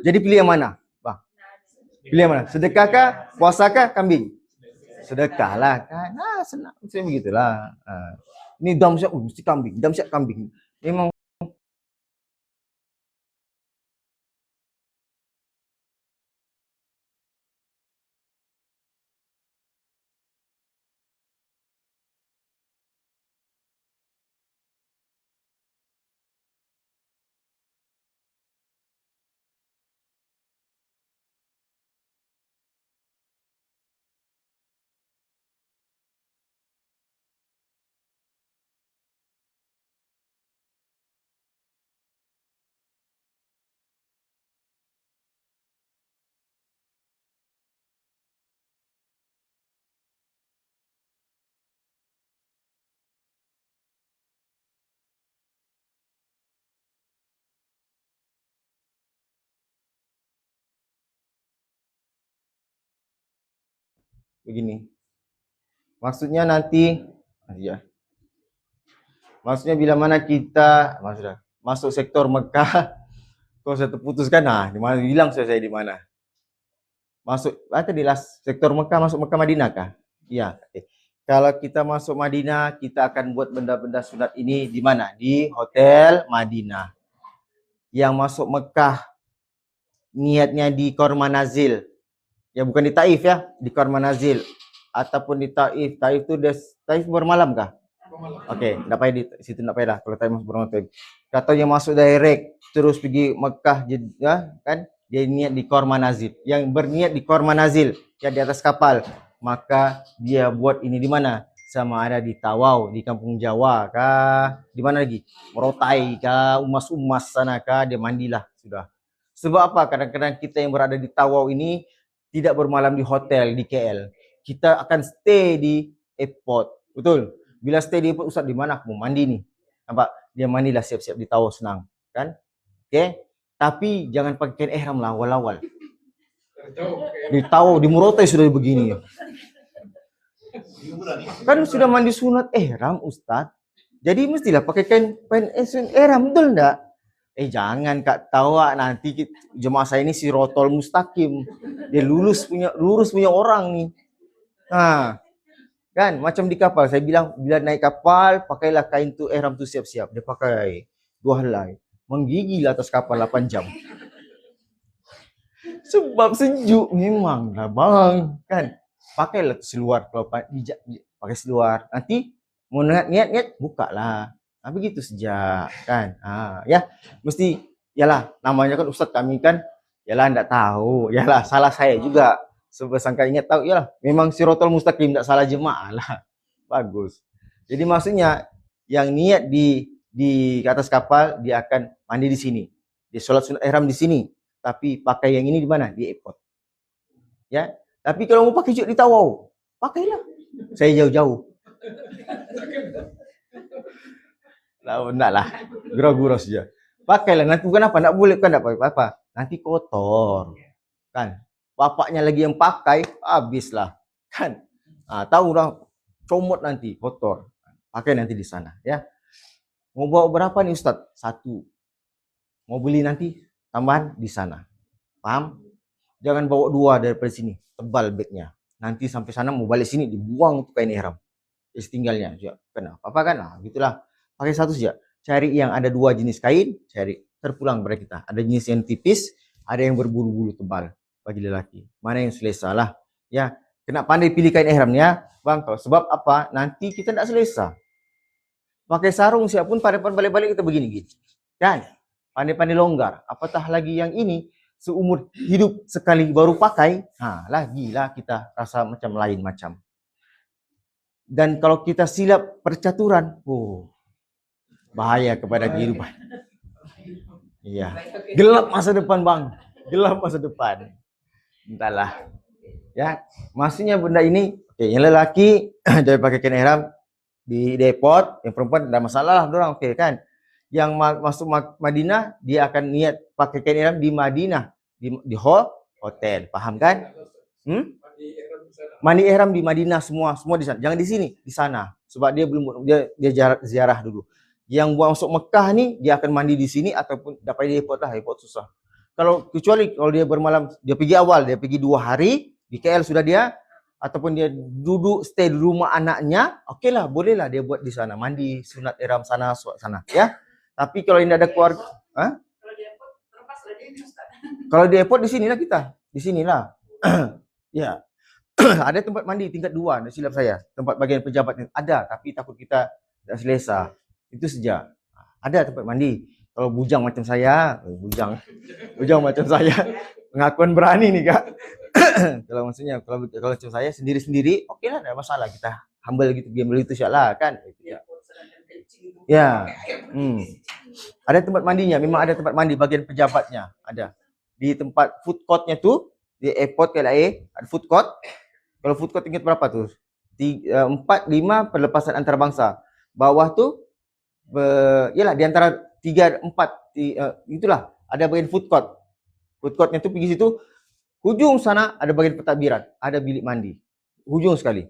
Jadi pilih yang mana? Bang? Pilih yang mana? Sedekah kah? Puasa kah? Kambing? Sedekah lah kan. Senang. Macam begitulah. Ini dam siap, mesti kambing. Dam siap kambing. Memang begini. Maksudnya nanti maksudnya bila mana kita masuk sektor Mekah, kau saya terputuskan, di mana bilang saya di mana? Masuk tadi sektor Mekah, masuk Mekah Madinah kah? Iya. Kalau kita masuk Madinah, kita akan buat benda-benda sunat ini di mana? Di hotel Madinah. Yang masuk Mekah niatnya di Kormanazil. Ya bukan di Taif ya, di Kormanazil ataupun di Taif. Taif itu Taif bermalam kah? Okey, enggak payah di situ, enggak payah dah kalau Taif masuk bermalam. Katanya masuk direct terus pergi Mekah ya, kan? Dia niat di Kormanazil. Yang berniat di Kormanazil, yang di atas kapal, maka dia buat ini di mana? Sama ada di Tawau, di kampung Jawa kah? Di mana lagi? Morotai kah? Umas-umas sana kah? Dia mandilah sudah. Sebab apa? Kadang-kadang kita yang berada di Tawau ini tidak bermalam di hotel di KL. Kita akan stay di airport. Betul? Bila stay di airport, Ustaz di mana aku mau mandi nih? Nampak? Dia mandilah siap-siap di Tawau senang. Kan? Okey? Tapi jangan pakai kain ihram lah awal-awal. Di Tawau, di Morotai sudah begini. Kan sudah mandi sunat ihram Ustaz. Jadi mestilah pakai kain ihram, betul enggak? Jangan Kak tawa, nanti jemaah saya ini sirotol mustaqim. Dia lurus punya orang nih. Kan macam di kapal, saya bilang bila naik kapal pakailah kain tu ihram tu siap-siap. Dia pakai 2 helai. Menggigil atas kapal 8 jam. Sebab sejuk memang lah bang, kan? Pakailah seluar kalau pakai seluar. Nanti mau niat bukalah. Begitu saja kan. Ya, mesti yalah namanya kan Ustaz kami kan yalah enggak tahu. Yalah salah saya juga. Sebab sangka ingat tahu yalah memang sirotol mustaqim, enggak salah jemaah lah. Bagus. Jadi maksudnya yang niat di atas kapal dia akan mandi di sini. Dia solat sunat ihram di sini. Tapi pakai yang ini di mana? Di airport. Ya. Tapi kalau mau pakai juga di Tawau, pakailah. Saya jauh-jauh. Enggak lah. Gurau-gurau saja. Pakailah. Nanti bukan apa? Enggak boleh kan enggak pakai apa-apa. Nanti kotor. Kan? Bapaknya lagi yang pakai, habislah. Kan? Tahu orang comot nanti, kotor. Pakai nanti di sana, ya. Mau bawa berapa nih Ustadz? 1. Mau beli nanti tambahan di sana. Paham? Jangan bawa 2 daripada sini, tebal bednya. Nanti sampai sana mau balik sini dibuang tuh kain ihram. Tinggalnya, kenapa? Apa kan? Nah, gitulah. Pakai 1 saja. Cari yang ada 2 jenis kain, cari. Terpulang pada kita. Ada jenis yang tipis, ada yang berbulu-bulu tebal bagi lelaki. Mana yang selesa lah. Ya, kena pandai pilih kain ihramnya, Bang. Sebab apa? Nanti kita tidak selesa. Pakai sarung siapun pada balik-balik kita begini gitu. Kan? Pandai-pandai longgar. Apatah lagi yang ini seumur hidup sekali baru pakai, lagilah kita rasa macam lain macam. Dan kalau kita silap percaturan, bahaya kepada kehidupan. Iya. Gelap masa depan, Bang. Gelap masa depan. Entahlah. Ya, maksudnya benda ini, yang lelaki dia pakai kain ihram di depot, yang perempuan tidak masalah lah, dorang kan. Yang masuk Madinah, dia akan niat pakai kain ihram di Madinah, di hotel, paham kan? Mandi ihram di Madinah semua di sana. Jangan di sini, di sana. Sebab dia belum dia ziarah dulu. Yang buat masuk Mekah nih, dia akan mandi di sini ataupun dapat di airport lah, airport susah. Kecuali kalau dia bermalam, dia pergi awal, dia pergi 2 hari di KL sudah dia, ataupun dia duduk stay di rumah anaknya, okeylah, bolehlah dia buat di sana, mandi sunat ihram sana, ya. Tapi kalau ini ada keluarga, kalau di airport di sinilah kita, di sinilah. Ya. Ada tempat mandi tingkat 2, silap saya. Tempat bagian pejabat ada, tapi takut kita tidak selesa. Itu saja. Ada tempat mandi. Kalau bujang macam saya, bujang macam saya, pengakuan berani nih, Kak. Kalau maksudnya kalau macam saya sendiri-sendiri, okeylah, tidak masalah, kita humble gitu, diam dulu itu insyaallah kan. Ya. Ada tempat mandinya, memang ada tempat mandi bagian pejabatnya, ada. Di tempat food court-nya tuh, di airport KLIA, ada food court. Kalau food court ingat berapa tuh? 4, 5 perlepasan antarabangsa. Bawah tuh yalah di antara 3, 4 itulah ada bagian food court. Food court-nya tuh pergi situ, hujung sana ada bagian pentadbiran, ada bilik mandi. Hujung sekali.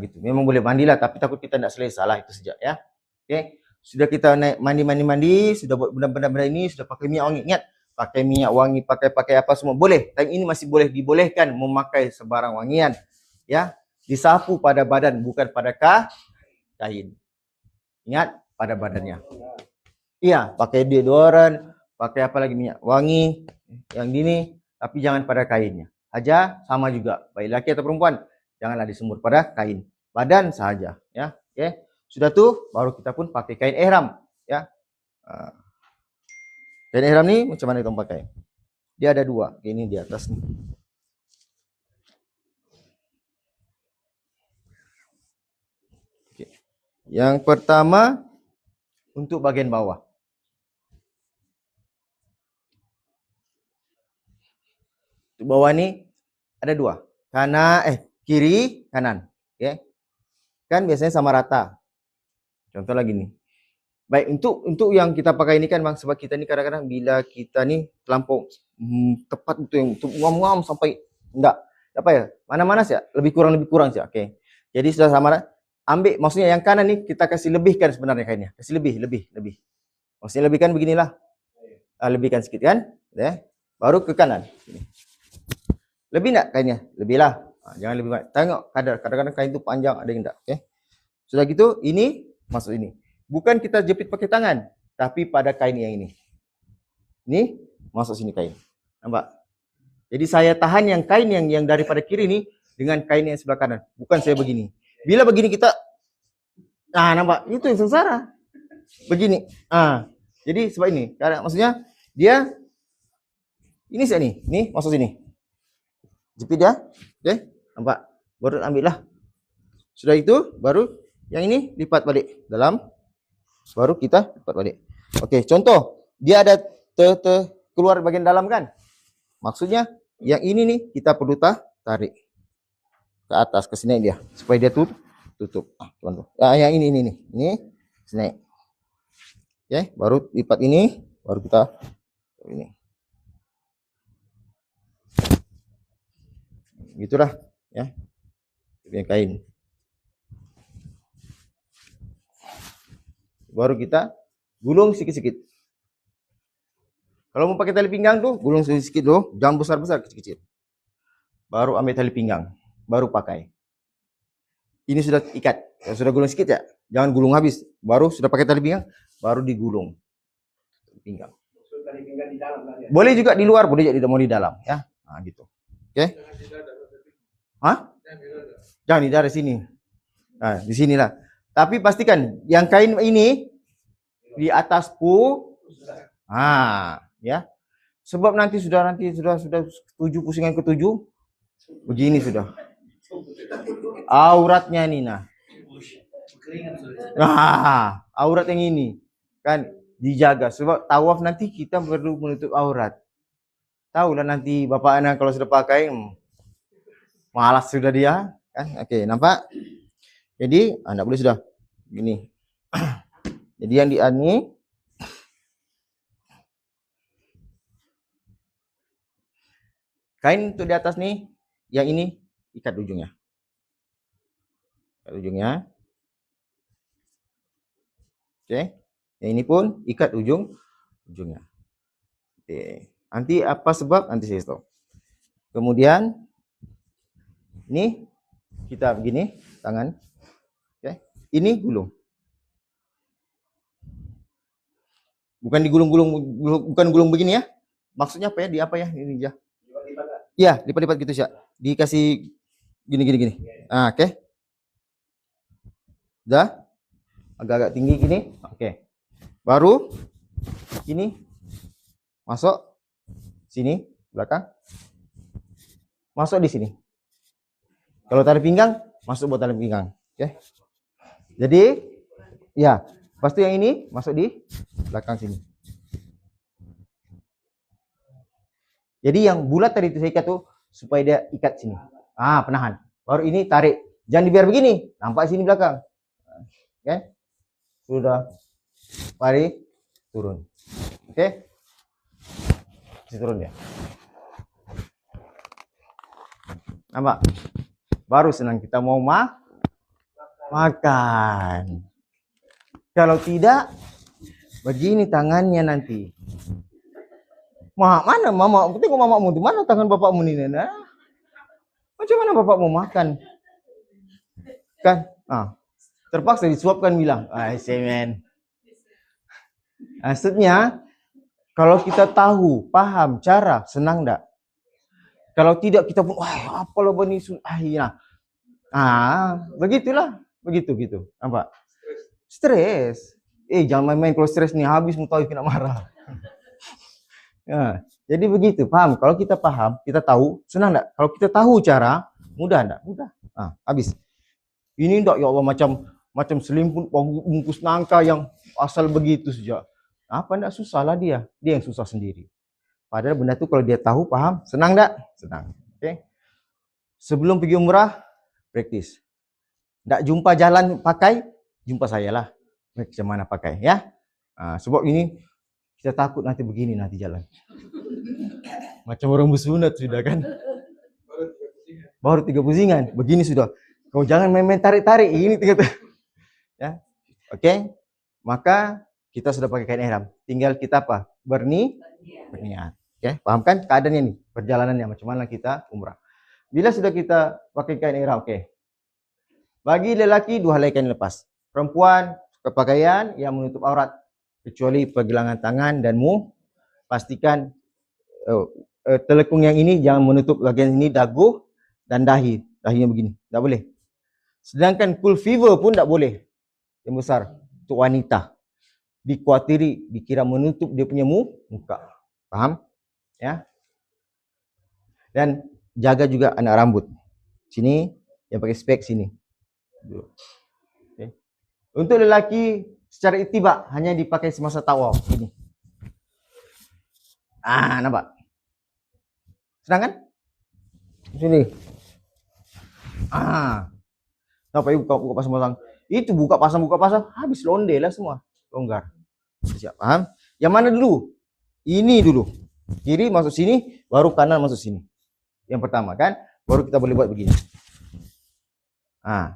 Gitu. Memang boleh mandilah, tapi takut kita tidak selesa lah, itu saja ya. Okey. Sudah kita naik mandi, sudah buat benda-benda ini, sudah pakai minyak wangi. Ingat, pakai minyak wangi, pakai apa semua boleh. Time ini masih boleh dibolehkan memakai sebarang wangian. Ya, disapu pada badan, bukan pada kain. Ingat, pada badannya. Iya, pakai deodoran, pakai apa lagi, minyak wangi, yang gini, tapi jangan pada kainnya. Aja sama juga, baik laki atau perempuan, janganlah disembur pada kain. Badan saja, ya. Oke. Sudah tuh, baru kita pun pakai kain ihram, ya. Kain ihram nih macam mana kita pakai? Dia ada 2, ini di atas nih. Yang pertama untuk bagian bawah. Untuk bawah ni ada 2. Kiri, kanan. Okay. Kan biasanya sama rata. Contoh lagi nih. Baik, untuk yang kita pakai ini kan, Bang, sebab kita ni kadang-kadang bila kita ni terlampau tepat betul yang muam-muam sampai enggak. Apa ya? Mana-mana sih, lebih kurang sih. Okey. Jadi sudah sama lah. Ambil, maksudnya yang kanan ni kita kasih lebihkan sebenarnya kainnya. Kasih lebih. Maksudnya lebihkan beginilah. Lebihkan sedikit kan? Ya. Baru ke kanan. Lebih enggak kainnya? Lebih lah. Jangan lebih banyak. Tengok kadang-kadang kain tu panjang, ada yang enggak. Okey. Sudah gitu, ini masuk ini. Bukan kita jepit pakai tangan, tapi pada kain yang ini. Ini masuk sini kain. Nampak? Jadi saya tahan yang kain yang daripada kiri ni dengan kain yang sebelah kanan. Bukan saya begini. Bila begini kita, nampak? Itu yang sengsara. Begini. Jadi sebab ini. Maksudnya dia ini saya ni. Ni masuk sini. Jepit dia. Okay. Nampak? Baru ambil lah. Sudah itu baru yang ini lipat balik dalam. Baru kita lipat balik. Okey, contoh. Dia ada keluar bagian dalam kan? Maksudnya yang ini nih kita perlu tarik ke atas, ke sini dia supaya dia tutup. Tuan-tuan. Yang ini nih. Ini sini. Okey, baru lipat ini, baru kita ini. Gitulah ya. Biar kain. baru kita gulung sikit-sikit. Kalau mau pakai tali pinggang tuh, gulung sedikit dulu, jangan besar-besar, kecil-kecil. Baru ambil tali pinggang, baru pakai. Ini sudah ikat, sudah gulung sedikit ya, jangan gulung habis. Baru sudah pakai tali pinggang, baru digulung pinggang. Tali pinggang di dalam lah ya. Boleh juga di luar, boleh juga mau di dalam, ya. Nah, gitu. Oke? Hah? Jangan di daerah sini. Nah, di sinilah. Tapi pastikan yang kain ini di atas ya. Sebab nanti sudah 7 pusingan ke-7 begini sudah. Auratnya nih nah. Aurat yang ini kan dijaga sebab tawaf nanti kita perlu menutup aurat. Tahulah nanti bapak anak kalau sudah pakai malas sudah dia kan. Oke, nampak? Jadi Anda boleh sudah gini. Jadi yang di ini kain untuk di atas nih, yang ini ikat ujungnya. Ikat ujungnya. Oke. Yang ini pun ikat ujungnya. Oke. Nanti apa sebab? Nanti saya tahu. Kemudian ini kita begini tangan. Oke. Ini gulung. Bukan digulung-gulung, bukan gulung begini ya. Maksudnya apa ya? Di apa ya? Ini ya. Iya, lipat-lipat gitu sih. Dikasih gini. Ah, oke. Udah? Agak-agak tinggi gini. Oke. Baru ini masuk sini belakang. Masuk di sini. Kalau tali pinggang, masuk buat tali pinggang. Oke. Jadi ya, pasti yang ini masuk di belakang sini. Jadi yang bulat tadi itu saya ikat tuh supaya dia ikat sini. Penahan. Baru ini tarik. Jangan dibiar begini. Nampak sini belakang. Oke. Sudah. Mari turun. Oke. Sini turun dia. Nampak? Baru senang kita mau makan. Kalau tidak, begini tangannya nanti. Mana mama? Tengok mamamu di mana tangan bapakmu ini, Nena? Macam mana bapakmu makan? Kan? Terpaksa disuapkan bilang, semen. Maksudnya, kalau kita tahu, paham cara, senang enggak? Kalau tidak kita pun, apa lo bani begitulah, begitu. Nampak? Stres. Jangan main-main kalau stres nih habis mau tahu kena marah. Ya, jadi begitu, paham? Kalau kita paham, kita tahu, senang enggak? Kalau kita tahu cara, mudah enggak? Mudah. Habis. Ini enggak ya Allah macam selimpun bungkus nangka yang asal begitu saja. Apa enggak susah lah dia yang susah sendiri. Padahal benda itu kalau dia tahu, paham, senang enggak? Senang. Oke. Sebelum pergi umrah, praktis. Enggak jumpa jalan pakai, jumpa saya lah. Macam mana pakai ya? Sebab ini kita takut nanti begini nanti jalan. Macam orang bersunat sudah kan. Baru 3 pusingan. Begini sudah. Kau jangan main-main tarik-tarik. Ini 3. Ya. Oke. Maka kita sudah pakai kain ihram. Tinggal kita apa? Berniat. Oke, paham kan keadaannya nih, perjalanannya macam mana kita umrah. Bila sudah kita pakai kain ihram, oke. Bagi lelaki 2 helai kain lepas. Perempuan pakaian yang menutup aurat kecuali pergelangan tangan dan pastikan telekung yang ini jangan menutup bagian ini dagu dan dahinya begini, tak boleh. Sedangkan cool fever pun tak boleh yang besar untuk wanita, dikuatiri dikira menutup dia punya muka, paham ya? Dan jaga juga anak rambut sini yang pakai spek sini. Okay. Untuk lelaki secara itibak hanya dipakai semasa tawaf ini. Nampak? Senang kan? Sini. Nampak buka pasang. Itu buka pasang habis londe lah semua. Longgar. Siap, paham? Yang mana dulu? Ini dulu. Kiri masuk sini, baru kanan masuk sini. Yang pertama kan, baru kita boleh buat begini.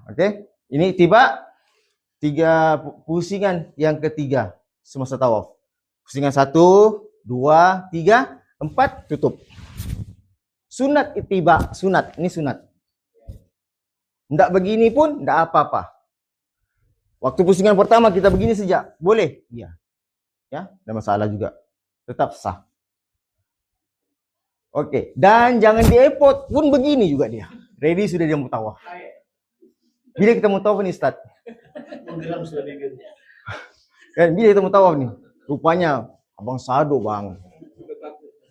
Oke. Ini tiba pusingan yang ketiga semasa tawaf. Pusingan 1, 2, 3, 4, tutup. Sunat ittiba, sunat. Ini sunat. Ndak begini pun ndak apa-apa. Waktu pusingan pertama kita begini saja, boleh? Iya. Ya, ada masalah juga. Tetap sah. Oke, dan jangan di airport pun begini juga dia. Ready sudah dia mau tawaf. Bila kita mau tawaf nih, Ustaz? Menggeram sudah bibirnya. Kan bila kita mau tawaf nih, rupanya Abang Sado, Bang.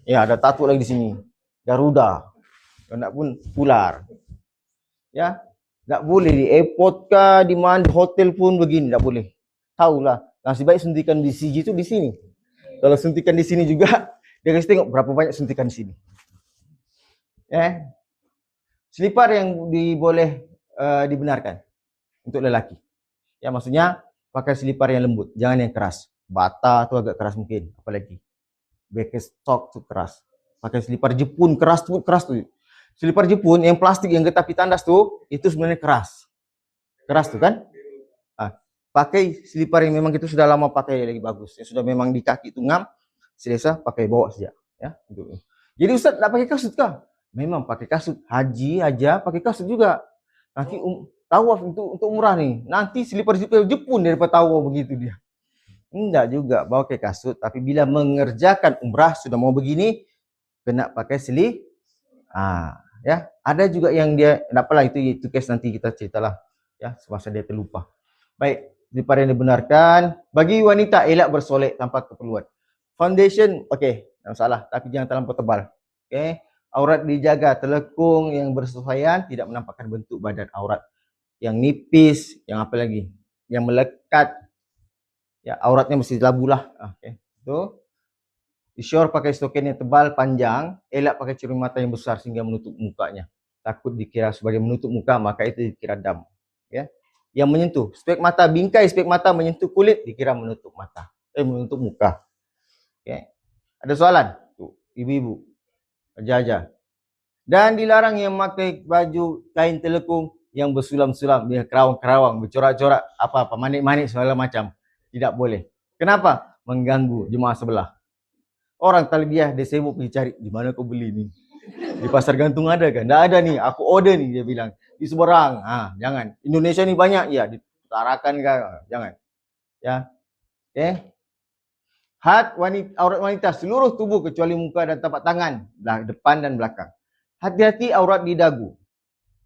Ya, ada tato lagi di sini. Garuda. Enggak pun ular. Ya, enggak boleh di airport kah, di mana di hotel pun begini, enggak boleh. Tahulah, nasib baik suntikan di CG itu di sini. Kalau suntikan di sini juga, dia kasih tengok berapa banyak suntikan di sini. Selipar yang dibenarkan untuk lelaki. Ya, maksudnya pakai selipar yang lembut, jangan yang keras. Bata tuh agak keras mungkin, apalagi Birkenstock tuh keras. Pakai selipar Jepun keras tuh. Selipar Jepun yang plastik yang getah tandas tuh, itu sebenarnya keras. Keras tuh kan? Pakai selipar yang memang itu sudah lama pakai lagi bagus. Yang sudah memang di kaki itu ngam, selesa pakai bawa saja. Ya, gitu. Jadi Ustaz tak pakai kasut kah? Memang pakai kasut. Haji aja pakai kasut juga. Nanti tawaf untuk umrah nih. Nanti selipar Jepun daripada tawaf begitu dia. Enggak juga bawa pakai kasut. Tapi bila mengerjakan umrah sudah mau begini, kena pakai ya. Ada juga yang dia, tak apalah itu case nanti kita ceritalah. Ya, semasa dia terlupa. Baik, selipar yang dibenarkan. Bagi wanita, elak bersolek tanpa keperluan. Foundation, okey, tak masalah. Tapi jangan terlampau tebal. Okey. Aurat dijaga, telekung yang bersesuaian, tidak menampakkan bentuk badan aurat. Yang nipis, yang apa lagi? Yang melekat. Ya, auratnya mesti labulah. Okey. Itu. Isyur pakai stokin yang tebal, panjang. Elak pakai cermin mata yang besar sehingga menutup mukanya. Takut dikira sebagai menutup muka, maka itu dikira dam. Ya. Yang menyentuh, spek mata, bingkai spek mata menyentuh kulit, dikira menutup mata. Menutup muka. Okay. Ada soalan? Tuh, ibu-ibu. Aja-aja. Dan dilarang yang memakai baju kain telekung yang bersulam-sulam, kerawang-kerawang, bercorak-corak, apa-apa, manik-manik segala macam. Tidak boleh. Kenapa? Mengganggu jemaah sebelah. Orang talbiyah dia sibuk pergi cari, di mana kau beli ni? Di pasar gantung ada kan? Tak ada ni, aku order ni, dia bilang. Di seberang. Jangan. Indonesia ni banyak, ya, di Tarakan kan? Jangan. Ya. Okay. Aurat wanita seluruh tubuh kecuali muka dan tapak tangan, depan dan belakang. Hati-hati aurat di dagu.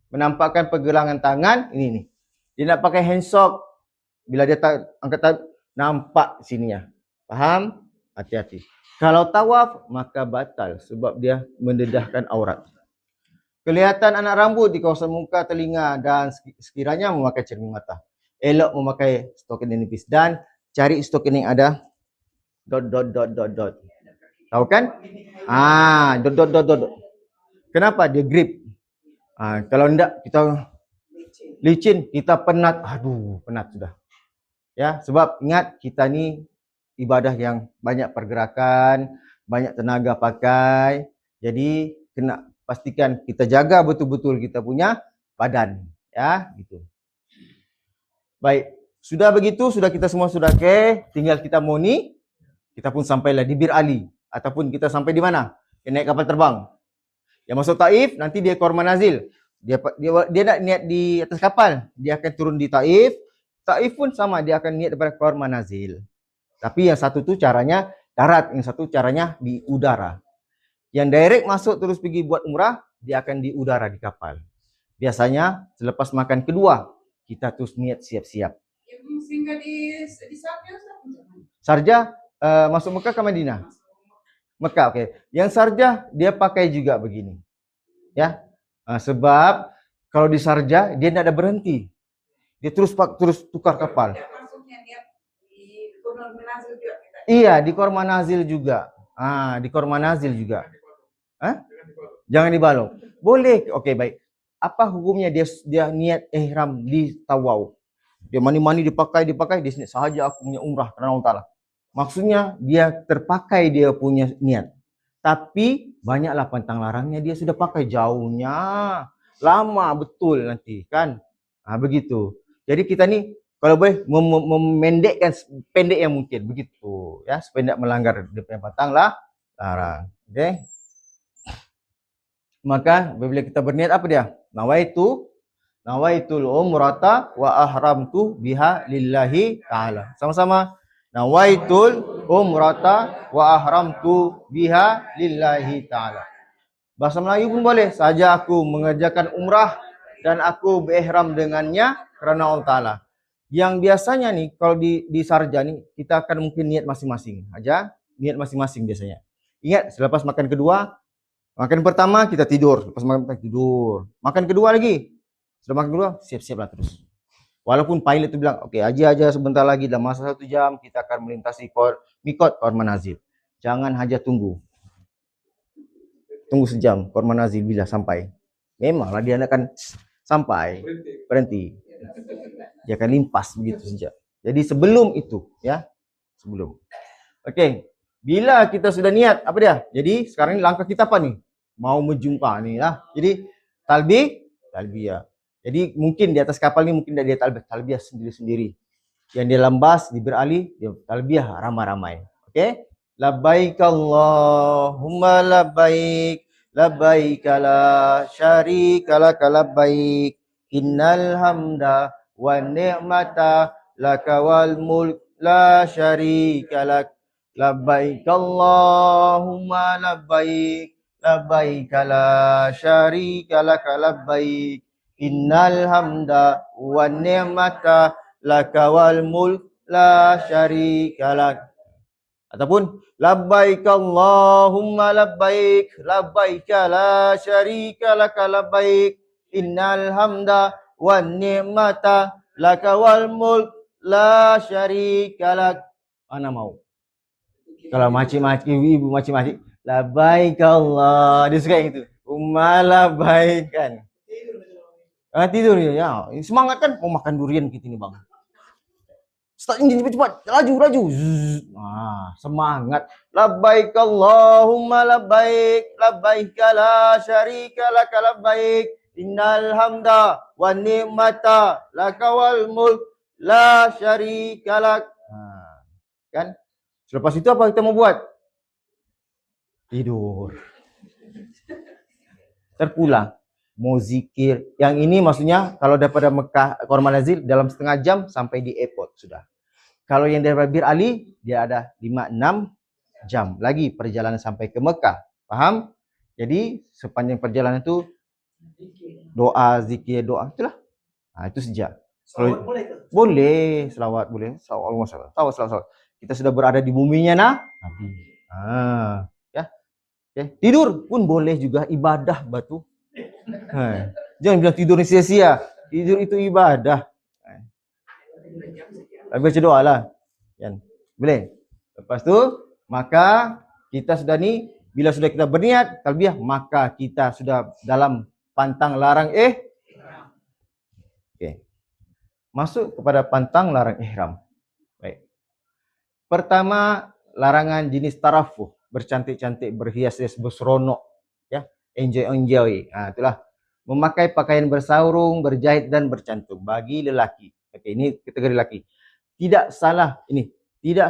Menampakkan pergelangan tangan, ini nih. Dia nak pakai handsock, bila dia angkat nampak sininya. Faham? Hati-hati. Kalau tawaf, maka batal sebab dia mendedahkan aurat. Kelihatan anak rambut di kawasan muka, telinga dan sekiranya memakai cermin mata. Elok memakai stokin yang nipis dan cari stokin yang ada dot. Tahu kan? Dot. Kenapa? Dia grip. Kalau enggak kita licin, kita penat. Aduh, penat sudah. Ya, sebab ingat kita ni ibadah yang banyak pergerakan, banyak tenaga pakai. Jadi kena pastikan kita jaga betul-betul kita punya badan, ya, gitu. Baik, sudah begitu, sudah kita semua sudah tinggal kita mau ni, kita pun sampailah di Bir Ali ataupun kita sampai di mana? Naik kapal terbang. Yang masuk Taif nanti dia Khor Manazil. Dia nak niat di atas kapal, dia akan turun di Taif. Taif pun sama, dia akan niat daripada Khor Manazil. Tapi yang satu tu caranya darat, yang satu caranya di udara. Yang direct masuk terus pergi buat umrah, dia akan di udara di kapal. Biasanya selepas makan kedua, kita terus niat siap-siap. Yang singgah di Sarja? Sarja masuk Mekah ke Madinah? Mekah, okey. Yang Sarja dia pakai juga begini. Ya. Sebab kalau di Sarja dia tidak ada berhenti. Dia terus tukar kapal. Iya, di Khor Manazil juga. Di Khor Manazil juga. Jangan dibalok. Boleh. Okey, baik. Apa hukumnya dia niat ihram di tawaf? Dia mani-mani dipakai, dia niat sahaja aku punya umrah kerana Allah Taala. Maksudnya dia terpakai dia punya niat. Tapi banyaklah pantang larangnya dia sudah pakai jauhnya. Lama betul nanti kan. Begitu. Jadi kita ni kalau boleh memendekkan pendek yang mungkin begitu ya, supaya tidak melanggar dia punya batang lah larang. Okey. Maka bila kita berniat apa dia? Nawaitul umrata wa ahramtu biha lillahi ta'ala. Sama-sama. Nawaitul umrata wa ahramtu biha lillahi ta'ala. Bahasa Melayu pun boleh. Saja aku mengerjakan umrah dan aku berihram dengannya kerana Allah Ta'ala. Yang biasanya nih, kalau di sarja nih, kita akan mungkin niat masing-masing. Aja, niat masing-masing biasanya. Ingat, selepas makan kedua, makan pertama kita tidur. Lepas makan tidur. Makan kedua lagi. Sudah makan kedua, siap-siaplah terus. Walaupun pilot tu bilang, okey, aja sebentar lagi dalam masa 1 jam kita akan melintasi mikot Qor Manazil. Jangan haja tunggu. Tunggu sejam Qor Manazil bila sampai. Memanglah dia akan sampai, berhenti. Dia akan limpas begitu saja. Jadi sebelum itu, ya. Sebelum. Okey. Bila kita sudah niat, apa dia? Jadi sekarang ni langkah kita apa ni? Mau menjumpa ni lah. Jadi talbiyah. Jadi mungkin di atas kapal ni mungkin dia talbiyah sendiri-sendiri. Yang dia lambas, di beralih, dia talbiyah ramai-ramai. Okey? Labbaik Allahumma labbaik, labbaik la syarika lak labbaik, innal hamda wan ni'mata laka wal mulk la syarika lak. Labbaik Allahumma labbaik, labbaik la syarika lak labbaik, innal hamda wan ni'mata laka wal mulk la syarika lak. Ataupun labbaik Allahumma labbaik, labbaik la syarika lak labbaik, innal hamda wan ni'mata laka wal mulk la syarika lak. Mana mau? Kalau makcik-makcik, ibu makcik-makcik, labbaik Allah, dia suka yang itu. Umma labbaik kan. Tidur dia. Ya. Semangat kan? Mau makan durian kita ni bang. Start enjin cepat-cepat. Laju. Semangat. Labbaik Allahumma labbaik, labbaik la syarika lak labbaik, innal hamda wan ni'mata laka wal mulk la syarika lak. Kan? Selepas itu apa kita mau buat? Tidur. Terpulang. Mau zikir. Yang ini maksudnya kalau daripada Mekah Qor Manazil dalam setengah jam sampai di airport sudah. Kalau yang daripada Bir Ali dia ada 5-6 jam lagi perjalanan sampai ke Mekah. Faham? Jadi sepanjang perjalanan itu doa, zikir, doa itulah. Itu sejak. Selawat boleh ke? Boleh, selawat boleh. Selawat. Kita sudah berada di buminya Nabi. Ya. Okay. Tidur pun boleh juga, ibadah batu. Jangan bilang tidur ni sia-sia. Tidur itu ibadah. Baca doa lah. Boleh. Lepas tu, maka kita sudah ni, bila sudah kita berniat talbiyah, maka kita sudah dalam pantang larang Okey. Masuk kepada pantang larang ihram. Baik. Pertama, larangan jenis tarafuh, bercantik-cantik, berhias-hias, berseronok, ya. Enjoy. Itulah. Memakai pakaian bersarung, berjahit dan bercantum bagi lelaki. Okey, ini kategori lelaki. Tidak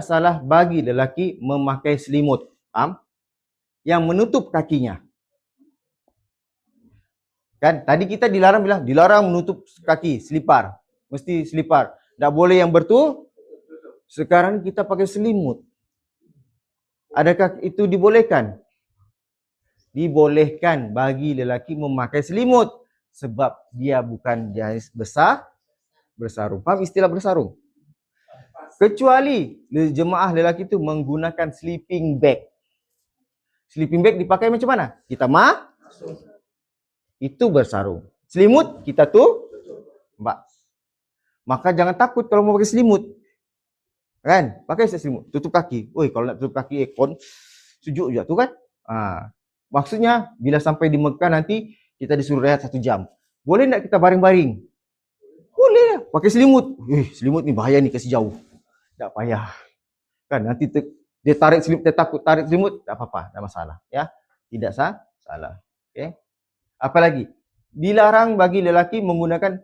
salah bagi lelaki memakai selimut. Faham? Yang menutup kakinya. Kan tadi kita dilarang menutup kaki, selipar. Mesti selipar. Tak boleh yang Sekarang kita pakai selimut. Adakah itu dibolehkan? Dibolehkan bagi lelaki memakai selimut sebab dia bukan jenis bersarung. Faham istilah bersarung? Kecuali jemaah lelaki itu menggunakan sleeping bag. Sleeping bag dipakai macam mana? Kita itu bersarung. Selimut kita maka jangan takut kalau mau pakai selimut. Kan? Pakai selimut, tutup kaki. Kalau nak tutup kaki aircon sejuk je tu kan? Maksudnya bila sampai di Mekah nanti kita disuruh rehat 1 jam. Boleh tak kita baring-baring? Boleh lah. Pakai selimut. Selimut ni bahaya ni, kasih jauh. Tak payah. Kan nanti dia tarik selimut, dia takut tarik selimut, tak apa-apa, tak masalah, ya. Tidak salah. Okey. Apalagi dilarang bagi lelaki menggunakan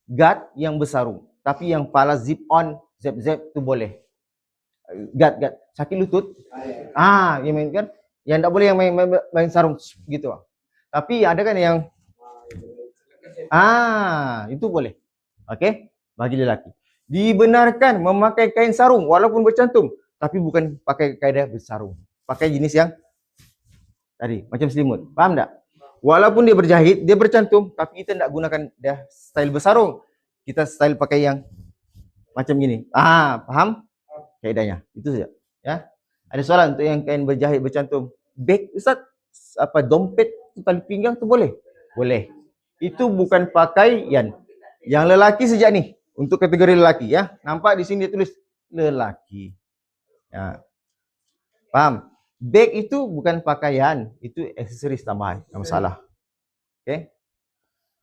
guard yang bersarung. Tapi yang kepala zip on, zip tu boleh. Guard, sakit lutut. Yang main kan? Yang tak boleh yang main sarung gitu. Tapi ada kan yang itu boleh. Okey, bagi lelaki. Dibenarkan memakai kain sarung walaupun bercantum, tapi bukan pakai kaedah bersarung. Pakai jenis yang tadi, macam selimut. Faham tak? Walaupun dia berjahit, dia bercantum, tapi kita tak gunakan dia style bersarung. Kita style pakai yang macam gini. Faham? Kaedahnya. Itu saja. Ya. Ada soalan untuk yang kain berjahit bercantum. Beg, Ustaz, dompet tali pinggang tu boleh? Boleh. Itu bukan pakaian. Yang lelaki sejak ni. Untuk kategori lelaki, ya. Nampak di sini dia tulis lelaki. Ya. Faham? Beg itu bukan pakaian, itu aksesoris tambahan, tak masalah. Okey.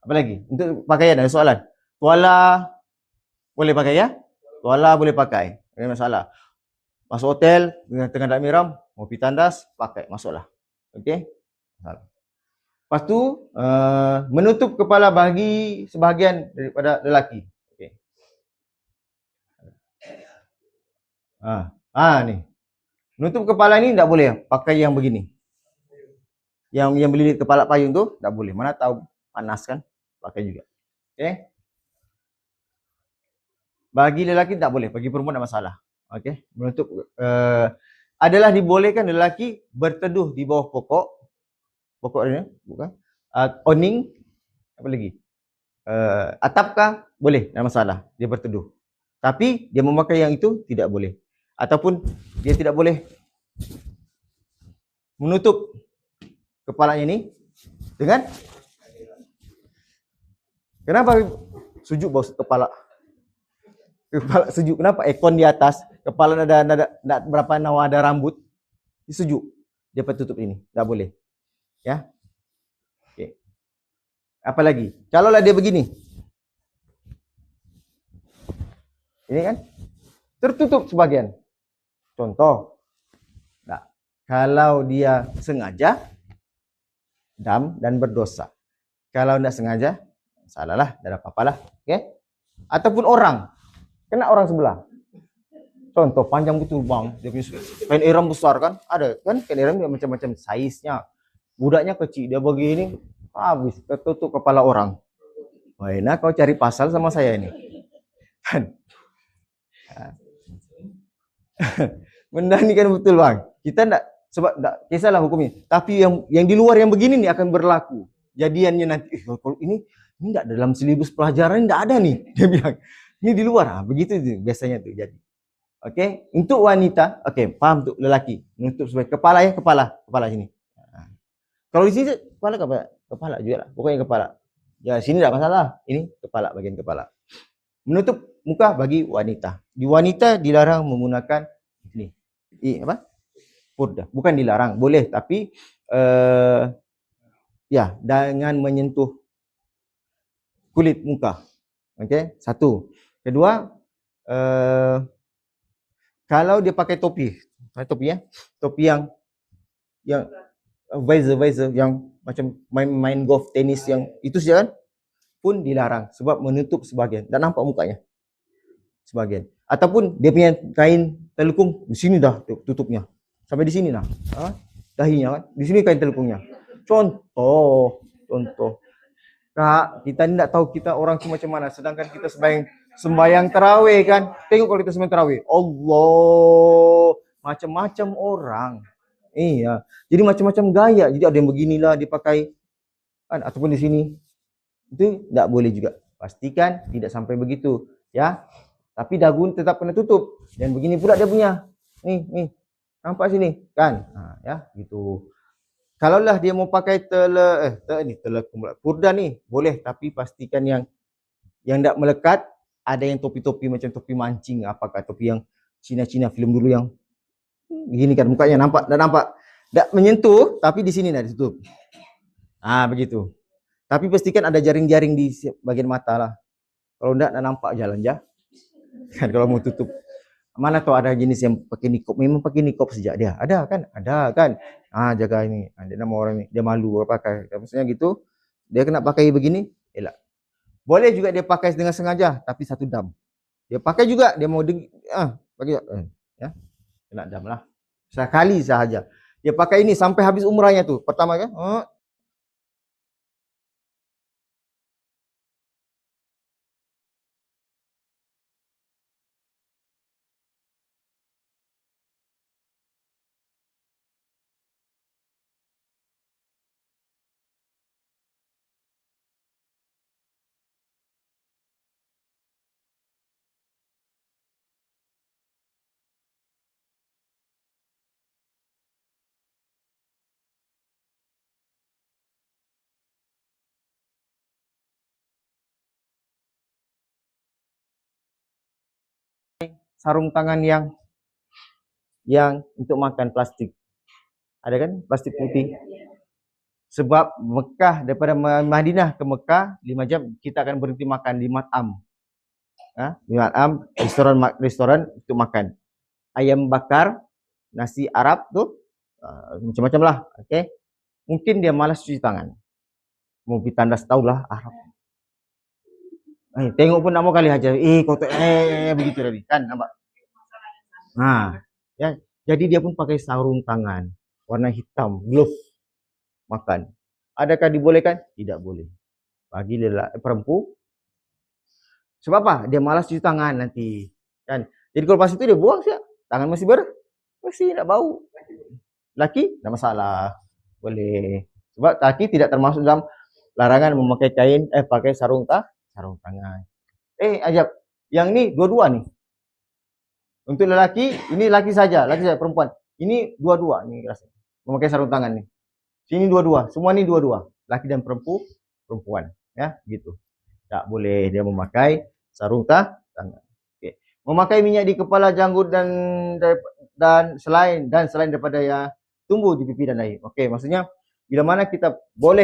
Apa lagi? Untuk pakaian ada soalan. Tuala boleh pakai ya? Tuala boleh pakai. Tak ada masalah. Masuk hotel, tengah nak miram, mau pergi tandas, pakai, masuklah. Okey? Masalah. Lepas tu, menutup kepala bagi sebahagian daripada lelaki. Okey. Ni. Menutup kepala ni tak boleh pakai yang begini. Yang belilit kepala payung tu tak boleh. Mana tahu panas kan? Pakai juga. Okey. Bagi lelaki tak boleh, bagi perempuan tak masalah. Okey. Menutup adalah dibolehkan lelaki berteduh di bawah pokok. Pokok ni bukan? Awning, apa lagi? Atapkah? Boleh, tak masalah. Dia berteduh. Tapi dia memakai yang itu tidak boleh. Ataupun dia tidak boleh menutup kepalanya ni dengan kenapa sujud bawah kepala? Kepala sujud. Kenapa? Aircon di atas, kepala ada berapa nawa ada rambut. Dia sujud. Dia tutup ini. Tak boleh. Ya. Okey. Apa lagi? Kalaulah dia begini. Ini kan tertutup sebagian. Contoh, kalau dia sengaja, dam dan berdosa. Kalau tidak sengaja, salahlah, tidak ada apa-apalah. Okay? Ataupun orang, kena orang sebelah. Contoh, panjang betul bang, dia punya kain ihram besar kan, ada kan kain ihram macam-macam saiznya. Budaknya kecil, dia begini, habis tertutup kepala orang. Nah, kau cari pasal sama saya ini. Kan? Benda ni kan betul bang. Kita tak, sebab tak kisahlah hukumnya. Tapi yang di luar yang begini ni akan berlaku. Jadiannya nanti, kalau ini tak dalam silibus pelajaran, tak ada nih. Dia bilang, ini di luar. Begitu biasanya tu jadi. Okey, untuk wanita, okey, faham untuk lelaki. Menutup sebagai kepala ya, kepala sini. Kalau di sini kepala juga lah. Pokoknya kepala. Ya, sini tak masalah. Ini kepala, bagian kepala. Menutup muka bagi wanita. Di wanita dilarang menggunakan ini. Purdah. Bukan dilarang, boleh, tapi jangan menyentuh kulit muka. Okey, satu. Kedua, kalau dia pakai topi ya, topi yang visor yang macam main golf, tenis yang itu saja kan, pun dilarang sebab menutup sebahagian. Tak nampak mukanya. Sebahagian. Ataupun dia punya kain telekung di sini dah tutupnya. Sampai di sini dah. Dahinya kan. Di sini kain telekungnya. Contoh. Kak, kita ni tak tahu kita orang tu macam mana. Sedangkan kita sembahyang tarawih kan. Tengok kalau kita sembahyang tarawih. Allah. Macam-macam orang. Iya. Jadi macam-macam gaya. Jadi ada yang beginilah dia pakai. Kan? Ataupun di sini. Itu tak boleh juga. Pastikan tidak sampai begitu. Ya. Tapi dagu tetap kena tutup. Dan begini pula dia punya. Ni. Nampak sini. Kan? Ya. Gitu. Kalaulah dia mau pakai purdah ni. Boleh. Tapi pastikan yang tak melekat. Ada yang topi-topi macam topi mancing. Apakah topi yang Cina-Cina film dulu yang begini kan mukanya. Nampak? Tak nampak? Tak menyentuh. Tapi di sini dah ditutup. Begitu. Tapi pastikan ada jaring-jaring di bagian mata lah. Kalau enggak, nak nampak jalan je. Kan kalau mau tutup. Mana tahu ada jenis yang pakai nikop. Memang pakai nikop sejak dia. Ada kan? Ada kan? Jaga ini. Dia nama orang ni. Dia malu pakai. Maksudnya gitu. Dia kena pakai begini. Elak. Boleh juga dia pakai dengan sengaja. Tapi satu dam. Dia pakai juga, dia mau pakai ya. Kena dam lah. Sekali sahaja. Dia pakai ini sampai habis umrahnya tuh. Pertama kan, sarung tangan yang untuk makan plastik. Ada kan plastik putih? Sebab Mekah daripada Madinah ke Mekah 5 jam, kita akan berhenti makan di Mat'am. Di Mat'am, restoran untuk makan. Ayam bakar, nasi Arab tuh macam-macam lah. Okay? Mungkin dia malas cuci tangan. Mau pergi tandas tahulah Arab. Tengok pun nak mau kali aja. Kotor begitu tadi kan, nampak? Ya, jadi dia pun pakai sarung tangan warna hitam, glove makan. Adakah dibolehkan? Tidak boleh. Bagi perempuan. Sebab apa? Dia malas cuci tangan nanti. Kan? Jadi kalau pas itu dia buang siap. Tangan masih bersih, tak bau. Laki, tak masalah. Boleh. Sebab laki tidak termasuk dalam larangan memakai kain, pakai sarung tangan. Ajab. Yang ni dua-dua ni. Untuk lelaki, ini laki saja, perempuan. Ini dua-dua ni rasa. Memakai sarung tangan ni. Sini dua-dua, semua ni dua-dua. Laki dan perempuan, ya, gitu. Tak boleh dia memakai sarung tangan. Okay. Memakai minyak di kepala, janggut dan selain daripada yang tumbuh di pipi dan dahi. Okey, maksudnya bila mana kita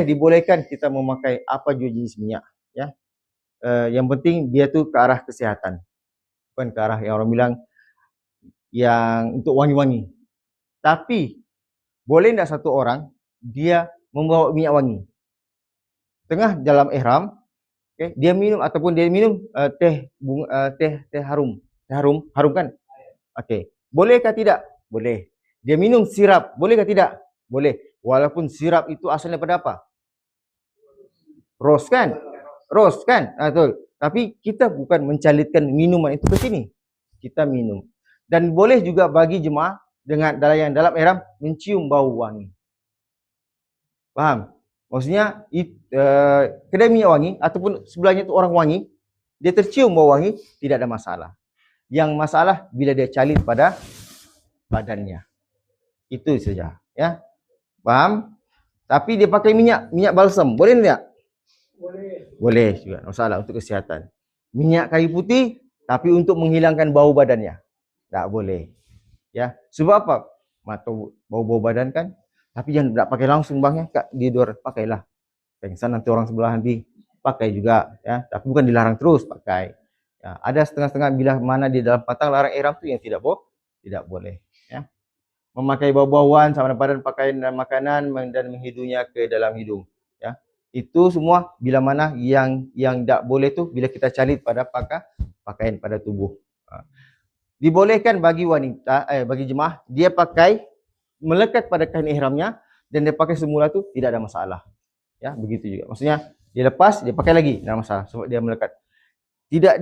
dibolehkan kita memakai apa jua jenis minyak, ya. Yang penting dia tu ke arah kesihatan. Bukan ke arah yang orang bilang yang untuk wangi-wangi. Tapi boleh tak satu orang dia membawa minyak wangi tengah dalam ihram, okay, dia minum ataupun dia minum teh harum kan, okey, bolehkah tidak? Boleh. Dia minum sirap, bolehkah tidak? Boleh, walaupun sirap itu asalnya daripada apa? Ros kan, betul. Tapi kita bukan mencalitkan minuman itu ke sini, kita minum. Dan boleh juga bagi jemaah dengan dalam ihram mencium bau wangi. Faham? Maksudnya kedai minyak wangi ataupun sebelahnya tu orang wangi, dia tercium bau wangi, tidak ada masalah. Yang masalah bila dia calit pada badannya. Itu saja, ya. Faham? Tapi dia pakai minyak balsam, boleh tidak? Boleh juga, masalah untuk kesihatan. Minyak kayu putih tapi untuk menghilangkan bau badannya. Tak boleh. Ya, sebab apa? Atau bau-bau badan kan. Tapi jangan tak pakai langsung bang ya, di luar pakailah. Pengsan nanti orang sebelah nanti pakai juga ya, tapi bukan dilarang terus pakai. Ya, ada setengah-setengah bila mana di dalam patang larang ihram tu yang tidak boleh ya. Memakai bau-bauan sama padan pakaian dan makanan dan menghidungnya ke dalam hidung ya. Itu semua bila mana yang tak boleh tu bila kita calit pada pakaian pada tubuh. Dibolehkan bagi wanita bagi jemaah dia pakai melekat pada kain ihramnya dan dia pakai semula tu tidak ada masalah. Ya, begitu juga. Maksudnya dia lepas, dia pakai lagi, tidak ada masalah sebab dia melekat. Tidak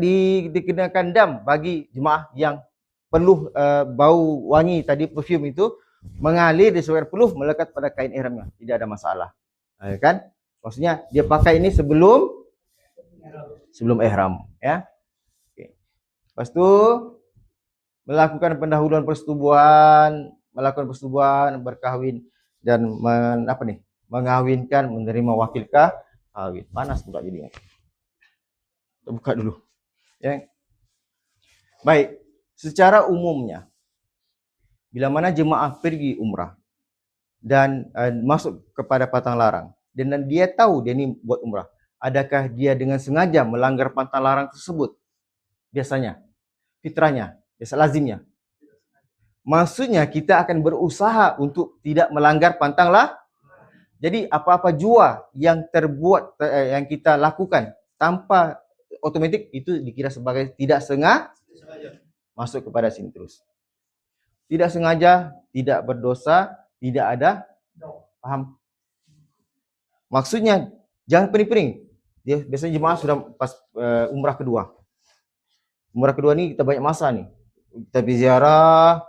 dikenakan dam bagi jemaah yang perlu bau wangi tadi, perfume itu mengalir disebabkan perlu melekat pada kain ihramnya, tidak ada masalah. Kan? Maksudnya dia pakai ini sebelum ihram, ya. Okay. Lepas tu melakukan pendahuluan persetubuhan, berkahwin dan mengawinkan, menerima wakil kahwin. Panas pula jadinya. Kita buka dulu. Ya. Baik, secara umumnya bila mana jemaah pergi umrah dan masuk kepada patang larang dan dia tahu dia ni buat umrah, adakah dia dengan sengaja melanggar patang larang tersebut? Biasanya, fitrahnya, biasa lazimnya. Maksudnya kita akan berusaha untuk tidak melanggar pantang lah. Jadi apa-apa jua yang terbuat yang kita lakukan tanpa otomatis itu dikira sebagai tidak sengaja masuk kepada sini terus. Tidak sengaja, tidak berdosa, tidak ada. Paham? Maksudnya jangan pening-pening. Dia biasanya jemaah sudah pas umrah kedua. Umrah kedua ni kita banyak masa ni. Kita pergi ziarah,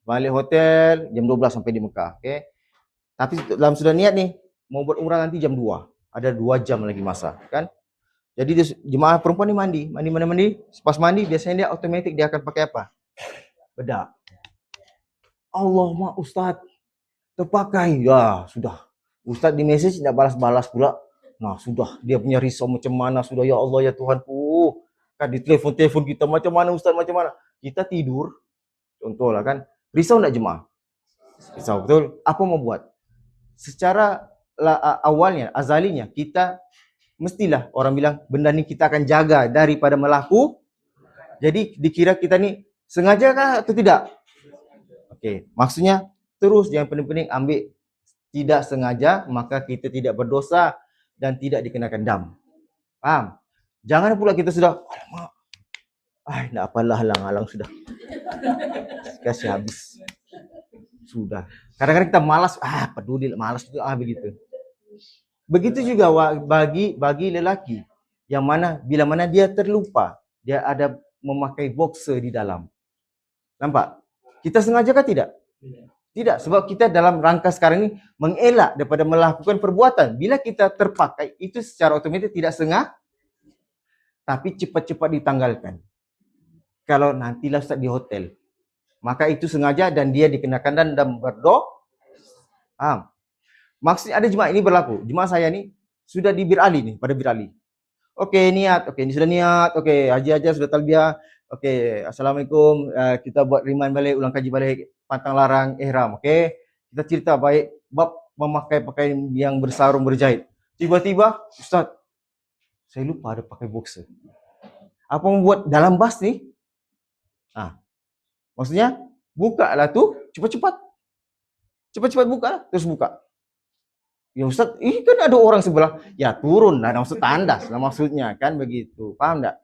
balik hotel jam 12 sampai di Mekah, okey. Tapi dalam sudah niat ni mau buat umrah nanti jam 2. Ada 2 jam lagi masa, kan? Jadi dia, jemaah perempuan ni mandi. Pas mandi biasanya dia otomatis dia akan pakai apa? Bedak. Allahumma Ustaz, terpakai. Ya, sudah. Ustaz di message tidak balas-balas pula. Nah, sudah. Dia punya risau macam mana sudah. Ya Allah, ya Tuhanku. Kan di telefon kita macam mana Ustaz, macam mana. Kita tidur. Contohlah kan. Risau nak jemaah? Risau, betul? Apa mau buat? Secara awalnya, azalinya, kita mestilah orang bilang benda ni kita akan jaga daripada melaku. Jadi dikira kita ni sengaja kah atau tidak? Okey, maksudnya terus yang pening-pening ambil tidak sengaja, maka kita tidak berdosa dan tidak dikenakan dam. Faham? Jangan pula kita sudah, alamak, nak apalah halang-halang sudah. Kasih habis. Sudah. Kadang-kadang kita malas, peduli malas itu begitu. Begitu juga bagi lelaki yang mana bila mana dia terlupa, dia ada memakai boxer di dalam. Nampak? Kita sengaja kah tidak? Tidak, sebab kita dalam rangka sekarang ini mengelak daripada melakukan perbuatan. Bila kita terpakai, itu secara otomatis tidak sengaja, tapi cepat-cepat ditanggalkan. Kalau nantilah Ustaz di hotel, maka itu sengaja dan dia dikenakan dan berdoa. Maksudnya ada jemaah ini berlaku. Jemaah saya ni sudah di Bir Ali ni, pada Bir Ali. Okey, niat. Okey, ini sudah niat. Okey, haji sudah talbiyah. Okey, Assalamualaikum. Kita buat remind balik, ulang kaji balik pantang larang ihram. Okey. Kita cerita baik bab memakai pakaian yang bersarung berjahit. Tiba-tiba, Ustaz, saya lupa ada pakai boxer. Apa membuat dalam bas ni? Maksudnya, bukalah tu cepat-cepat. Cepat-cepat bukalah, terus buka. Ya Ustaz, kan ada orang sebelah. Ya turunlah, maksud tandas lah maksudnya, kan begitu. Paham tak?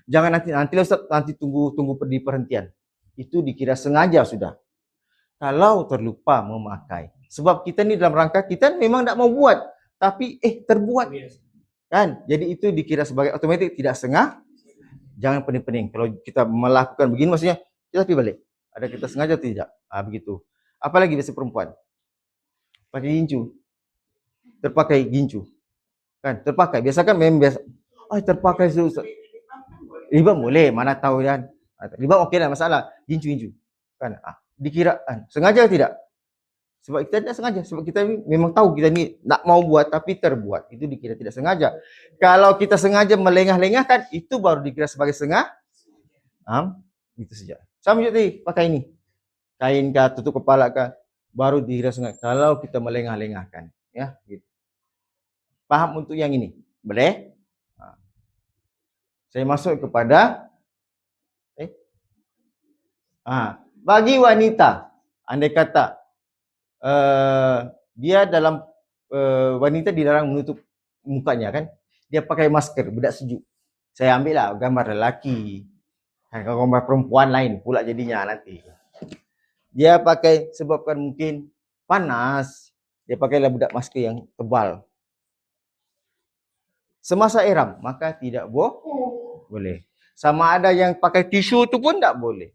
Jangan nanti Ustaz, nanti tunggu di perhentian. Itu dikira sengaja sudah. Kalau terlupa memakai. Sebab kita ni dalam rangka kita memang tak mau buat, tapi terbuat. Kan? Jadi itu dikira sebagai otomatis tidak sengaja. Jangan pening-pening. Kalau kita melakukan begini maksudnya kita pergi balik. Ada kita sengaja atau tidak? Begitu. Apalagi biasa perempuan. Pakai gincu. Terpakai gincu. Kan? Terpakai. Biasa kan memang biasa. Terpakai Ustaz. Ribam boleh, mana tahu kan. Ribam okey lah, masalah. Gincu. Kan? Dikira sengaja atau tidak? Sebab kita tidak sengaja. Sebab kita memang tahu kita ni nak mau buat tapi terbuat. Itu dikira tidak sengaja. Kalau kita sengaja melengah-lengahkan, itu baru dikira sebagai sengaja. Itu saja. Sama juga tadi, pakai ini. Kain kah, tutup kepala kah, baru dikira sengaja. Kalau kita melengah-lengahkan. Ya, gitu. Paham untuk yang ini? Boleh? Saya masuk kepada bagi wanita, andai kata dia dalam wanita dilarang menutup mukanya kan, dia pakai masker bedak sejuk. Saya ambil lah gambar lelaki. Kalau gambar perempuan lain pula jadinya nanti. Dia pakai sebabkan mungkin panas, dia pakailah bedak masker yang tebal. Semasa ihram, maka tidak boleh. Sama ada yang pakai tisu tu pun tak boleh.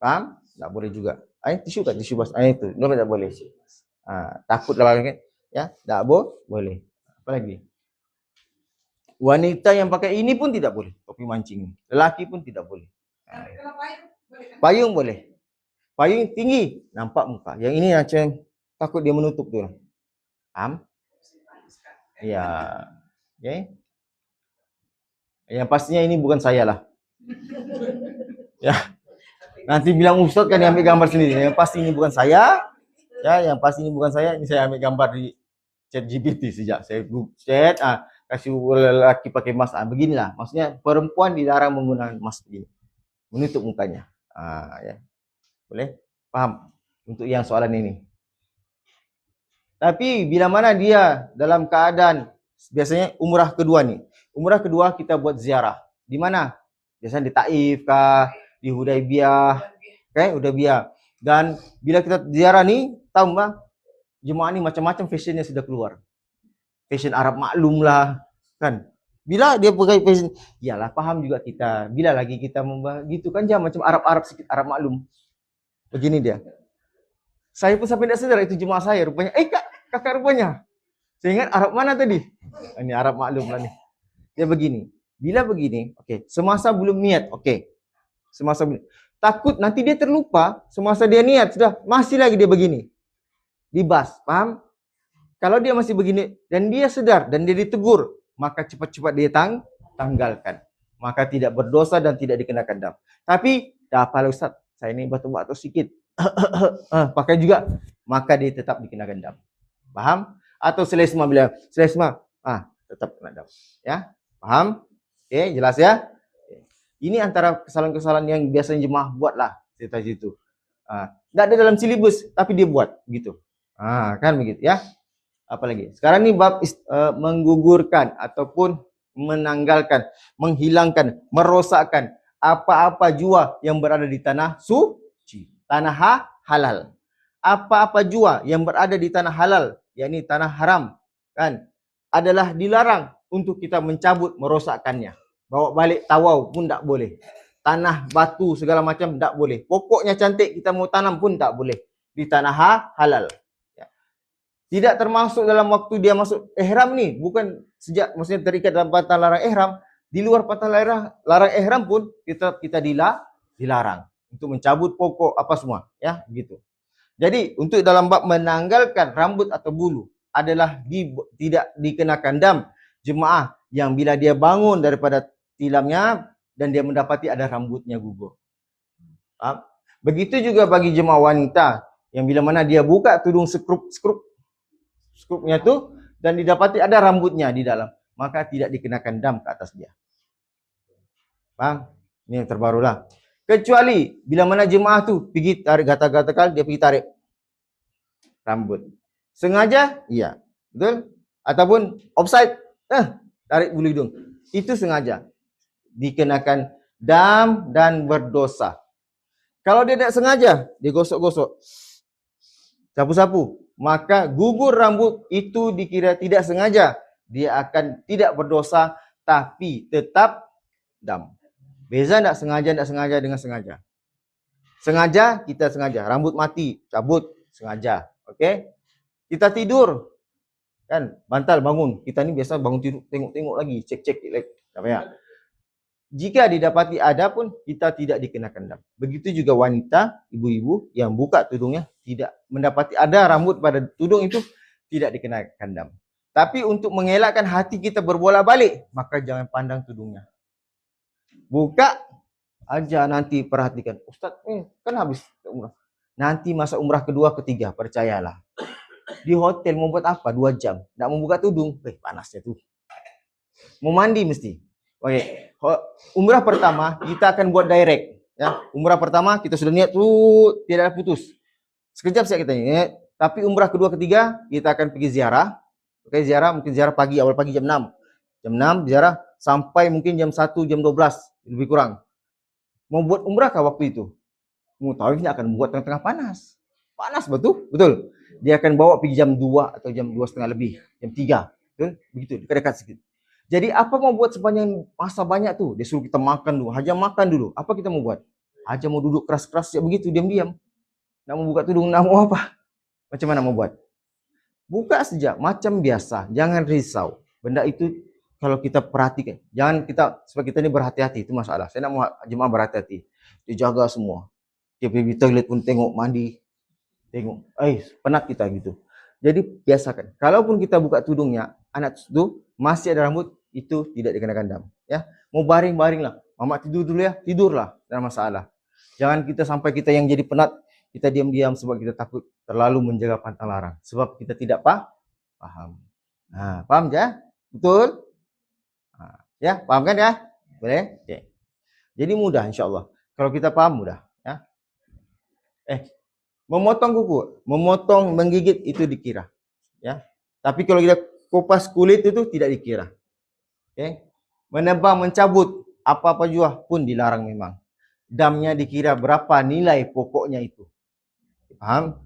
Faham? Tak boleh juga. Tisu kan? Tisu bas. Itu. Tak boleh. Takutlah kan? Ya, tak boleh. Apa lagi? Wanita yang pakai ini pun tidak boleh. Topi mancing. Lelaki pun tidak boleh. Payung boleh. Payung tinggi. Nampak muka. Yang ini macam takut dia menutup tu. Faham? Ya. Okay. Yang pastinya ini bukan saya lah. Ya. Nanti bilang Ustaz kan yang ambil gambar sendiri. Yang pasti ini bukan saya. Ya, yang pasti ini bukan saya. Ini saya ambil gambar di ChatGPT sejak saya chat. Kasih lelaki pakai mask. Beginilah. Maksudnya perempuan dilarang menggunakan mask begini. Menutup mukanya. Ya. Boleh? Paham? Untuk yang soalan ini. Tapi bila mana dia dalam keadaan biasanya umrah kedua ni. Umrah kedua kita buat ziarah. Di mana? Biasanya di Taif kah, di Hudaibiyah, Hudaibiyah. Dan bila kita ziarah ni, tahu Mbak, jemaah ni macam-macam fashionnya sudah keluar. Fashion Arab maklum lah, kan? Bila dia pakai fashion, iyalah paham juga kita. Bila lagi kita gitu kan jangan macam Arab-Arab sikit, Arab maklum. Begini dia. Saya pun sampai tidak sadar itu jemaah saya rupanya. Kakak rupanya. Saya ingat Arab mana tadi? Ini Arab maklum lah ni. Dia begini. Bila begini, okey. Semasa belum niat, okey. Semasa belum. Takut nanti dia terlupa. Semasa dia niat, sudah masih lagi dia begini. Dibas, paham? Kalau dia masih begini dan dia sedar dan dia ditegur, maka cepat-cepat dia tanggalkan. Maka tidak berdosa dan tidak dikenakan dam. Tapi, dah apalah Ustaz, saya ni batuk-batuk sikit. Pakai juga, maka dia tetap dikenakan dam. Paham? Atau selesma bila selesma, tetap kena dam. Ya, paham? Okey, jelas ya? Ini antara kesalahan-kesalahan yang biasanya jemaah buatlah cerita situ. Tak ada dalam silibus, tapi dia buat begitu. Kan begitu ya? Apalagi? Sekarang ni bab menggugurkan ataupun menanggalkan, menghilangkan, merosakkan apa-apa jua yang berada di tanah suci, tanah halal. Apa-apa jua yang berada di tanah halal, yakni tanah haram, kan, adalah dilarang untuk kita mencabut, merosakkannya. Bawa balik tawau pun tak boleh. Tanah, batu, segala macam tak boleh. Pokoknya cantik kita mau tanam pun tak boleh. Di tanah halal. Ya. Tidak termasuk dalam waktu dia masuk ihram ni. Bukan sejak maksudnya terikat dalam patah larang ihram. Di luar patah larang ihram pun kita dilarang. Untuk mencabut pokok apa semua. Ya, begitu. Jadi untuk dalam bab menanggalkan rambut atau bulu adalah tidak dikenakan dam jemaah yang bila dia bangun daripada tilamnya dan dia mendapati ada rambutnya gugur. Begitu juga bagi jemaah wanita yang bila mana dia buka tudung skrupnya tu dan didapati ada rambutnya di dalam, maka tidak dikenakan dam ke atas dia. Faham? Ini yang terbarulah. Kecuali bila mana jemaah tu pergi tarik gatal-gatal, dia pergi tarik rambut. Sengaja? Iya. Betul? Ataupun offside? Tarik bulu hidung. Itu sengaja. Dikenakan dam dan berdosa. Kalau dia tak sengaja, dia gosok-gosok, sapu-sapu, maka gugur rambut itu dikira tidak sengaja. Dia akan tidak berdosa, tapi tetap dam. Beza tak sengaja dengan sengaja. Sengaja, kita sengaja. Rambut mati, cabut, sengaja. Okey? Kita tidur, kan, bantal bangun. Kita ni biasa bangun tidur, tengok-tengok lagi, cek-cek lagi. Tak payah. Jika didapati ada pun, kita tidak dikenakan dam. Begitu juga wanita, ibu-ibu yang buka tudungnya, tidak mendapati ada rambut pada tudung itu, tidak dikenakan dam. Tapi untuk mengelakkan hati kita berbola balik, maka jangan pandang tudungnya. Buka aja, nanti perhatikan. Ustaz, kan habis umrah. Nanti masa umrah kedua, ketiga, percayalah. Di hotel mau buat apa? 2 jam. Tak mau buka tudung. Panasnya tu. Mau mandi mesti. Okey. Umrah pertama, kita akan buat direct. Ya. Umrah pertama, kita sudah niat tu, tidak ada putus. Sekejap saya kita niat. Tapi umrah kedua, ketiga, kita akan pergi ziarah. Okey, ziarah, mungkin ziarah pagi, awal pagi jam 6. Jam 6, ziarah sampai mungkin jam 1, jam 12. Lebih kurang. Mau buat umrah kah waktu itu? Mutawifnya akan buat tengah-tengah panas. Panas betul? Betul. Dia akan bawa pergi jam 2 atau jam 2:30 lebih. Jam 3. Betul? Begitu, dekat-dekat sikit. Jadi apa mau buat sepanjang masa banyak tu? Dia suruh kita makan dulu. Haja makan dulu. Apa kita mau buat? Haja mau duduk keras-keras begitu, diam-diam. Nak mau buka tudung, nak mau apa? Macam mana mau buat? Buka saja, macam biasa. Jangan risau. Benda itu kalau kita perhatikan. Jangan kita, sebab kita ni berhati-hati. Itu masalah. Saya nak mau jemaah berhati-hati. Dia jaga semua. Dia pergi toilet pun tengok, mandi. Tengok, penat kita gitu. Jadi biasakan. Kalaupun kita buka tudungnya, anak itu masih ada rambut, itu tidak dikenakan dam. Ya, mau baring-baringlah. Mama tidur dulu ya, tidurlah, tidak masalah. Jangan kita sampai kita yang jadi penat, kita diam-diam sebab kita takut terlalu menjaga pantang larang. Sebab kita tidak paham. Paham ya? Betul? Ya, paham kan ya? Boleh? Okay. Jadi mudah insya-Allah. Kalau kita paham mudah. Ya. Memotong kuku, memotong, menggigit itu dikira. Ya. Tapi kalau kita kupas kulit itu tidak dikira. Okay. Menebang, mencabut apa-apa jua pun dilarang memang. Damnya dikira berapa nilai pokoknya itu. Paham?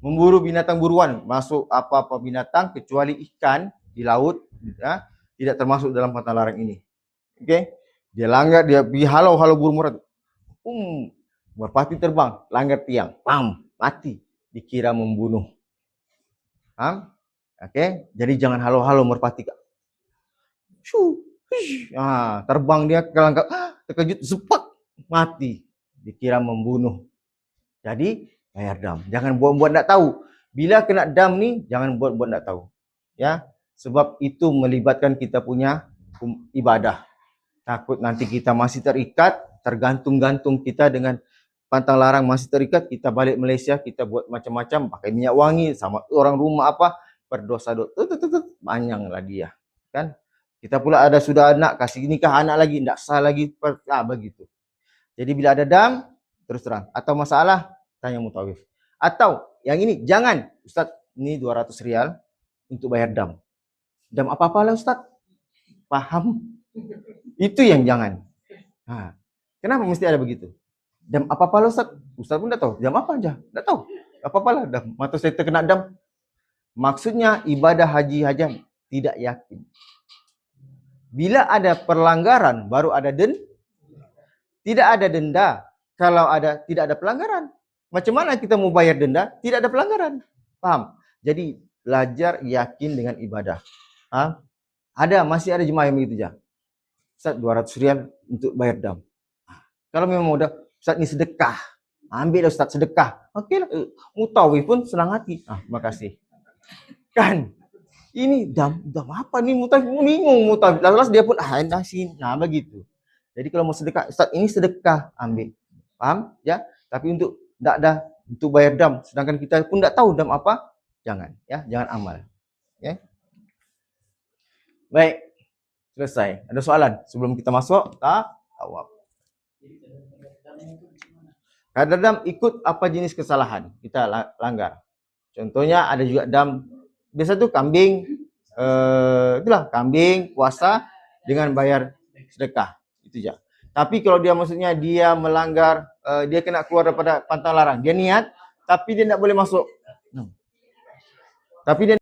Memburu binatang buruan, masuk apa-apa binatang kecuali ikan di laut, ya, tidak termasuk dalam pantang larang ini. Oke? Dia langgar, dia halau-halau burung merah. Merpati terbang, langgar tiang, mati. Dikira membunuh. Paham? Oke? Jadi jangan halau-halau merpati, Kak. Terbang dia ke langgar, terkejut, zepak, mati. Dikira membunuh. Jadi bayar dam. Jangan buat-buat enggak tahu. Bila kena dam nih, jangan buat-buat enggak tahu. Ya, sebab itu melibatkan kita punya ibadah. Takut nanti kita masih terikat, tergantung-gantung kita dengan pantang larang masih terikat, kita balik Malaysia, kita buat macam-macam, pakai minyak wangi sama orang rumah apa, berdosa panjang lah dia. Kan? Kita pula ada sudah anak, kasih nikah anak lagi, enggak sah lagi, begitu. Jadi bila ada dam, terus terang. Atau masalah, tanya mutawif. Atau yang ini, jangan. Ustaz, ini 200 rial untuk bayar dam. Dam apa-apa lah Ustaz. Paham? Itu yang jangan. Kenapa mesti ada begitu? Dam apa-apa lah Ustaz. Ustaz pun tak tahu. Dam apa aja? Tak tahu. Apa-apa lah dam. Mata saya terkena dam. Maksudnya ibadah haji hajam tidak yakin. Bila ada perlanggaran, baru ada denda. Tidak ada denda kalau tidak ada pelanggaran. Macam mana kita mau bayar denda? Tidak ada pelanggaran. Paham? Jadi belajar yakin dengan ibadah. Masih ada jemaah yang begitu aja. Ustaz 200 rial untuk bayar dam. Kalau memang udah Ustaz ini sedekah. Ambil Ustaz sedekah. Okey lah. Mutawif pun senang hati. Makasih. Kan? Ini dam apa nih mutawif? Bingung mutawif. Lalu dia pun begitu. Jadi kalau mau sedekah, Ustaz ini sedekah, ambil. Paham? Ya. Tapi untuk tidak ada untuk bayar dam, sedangkan kita pun tidak tahu dam apa, jangan. Ya, jangan amal. Okay. Baik. Selesai. Ada soalan sebelum kita masuk? Jawab. Kadar dam ikut apa jenis kesalahan kita langgar. Contohnya ada juga dam, biasa tuh kambing, itulah kambing puasa dengan bayar sedekah. Itu aja. Tapi kalau dia maksudnya dia melanggar, dia kena keluar daripada pantang larang. Dia niat, tapi dia tidak boleh masuk. Tapi dia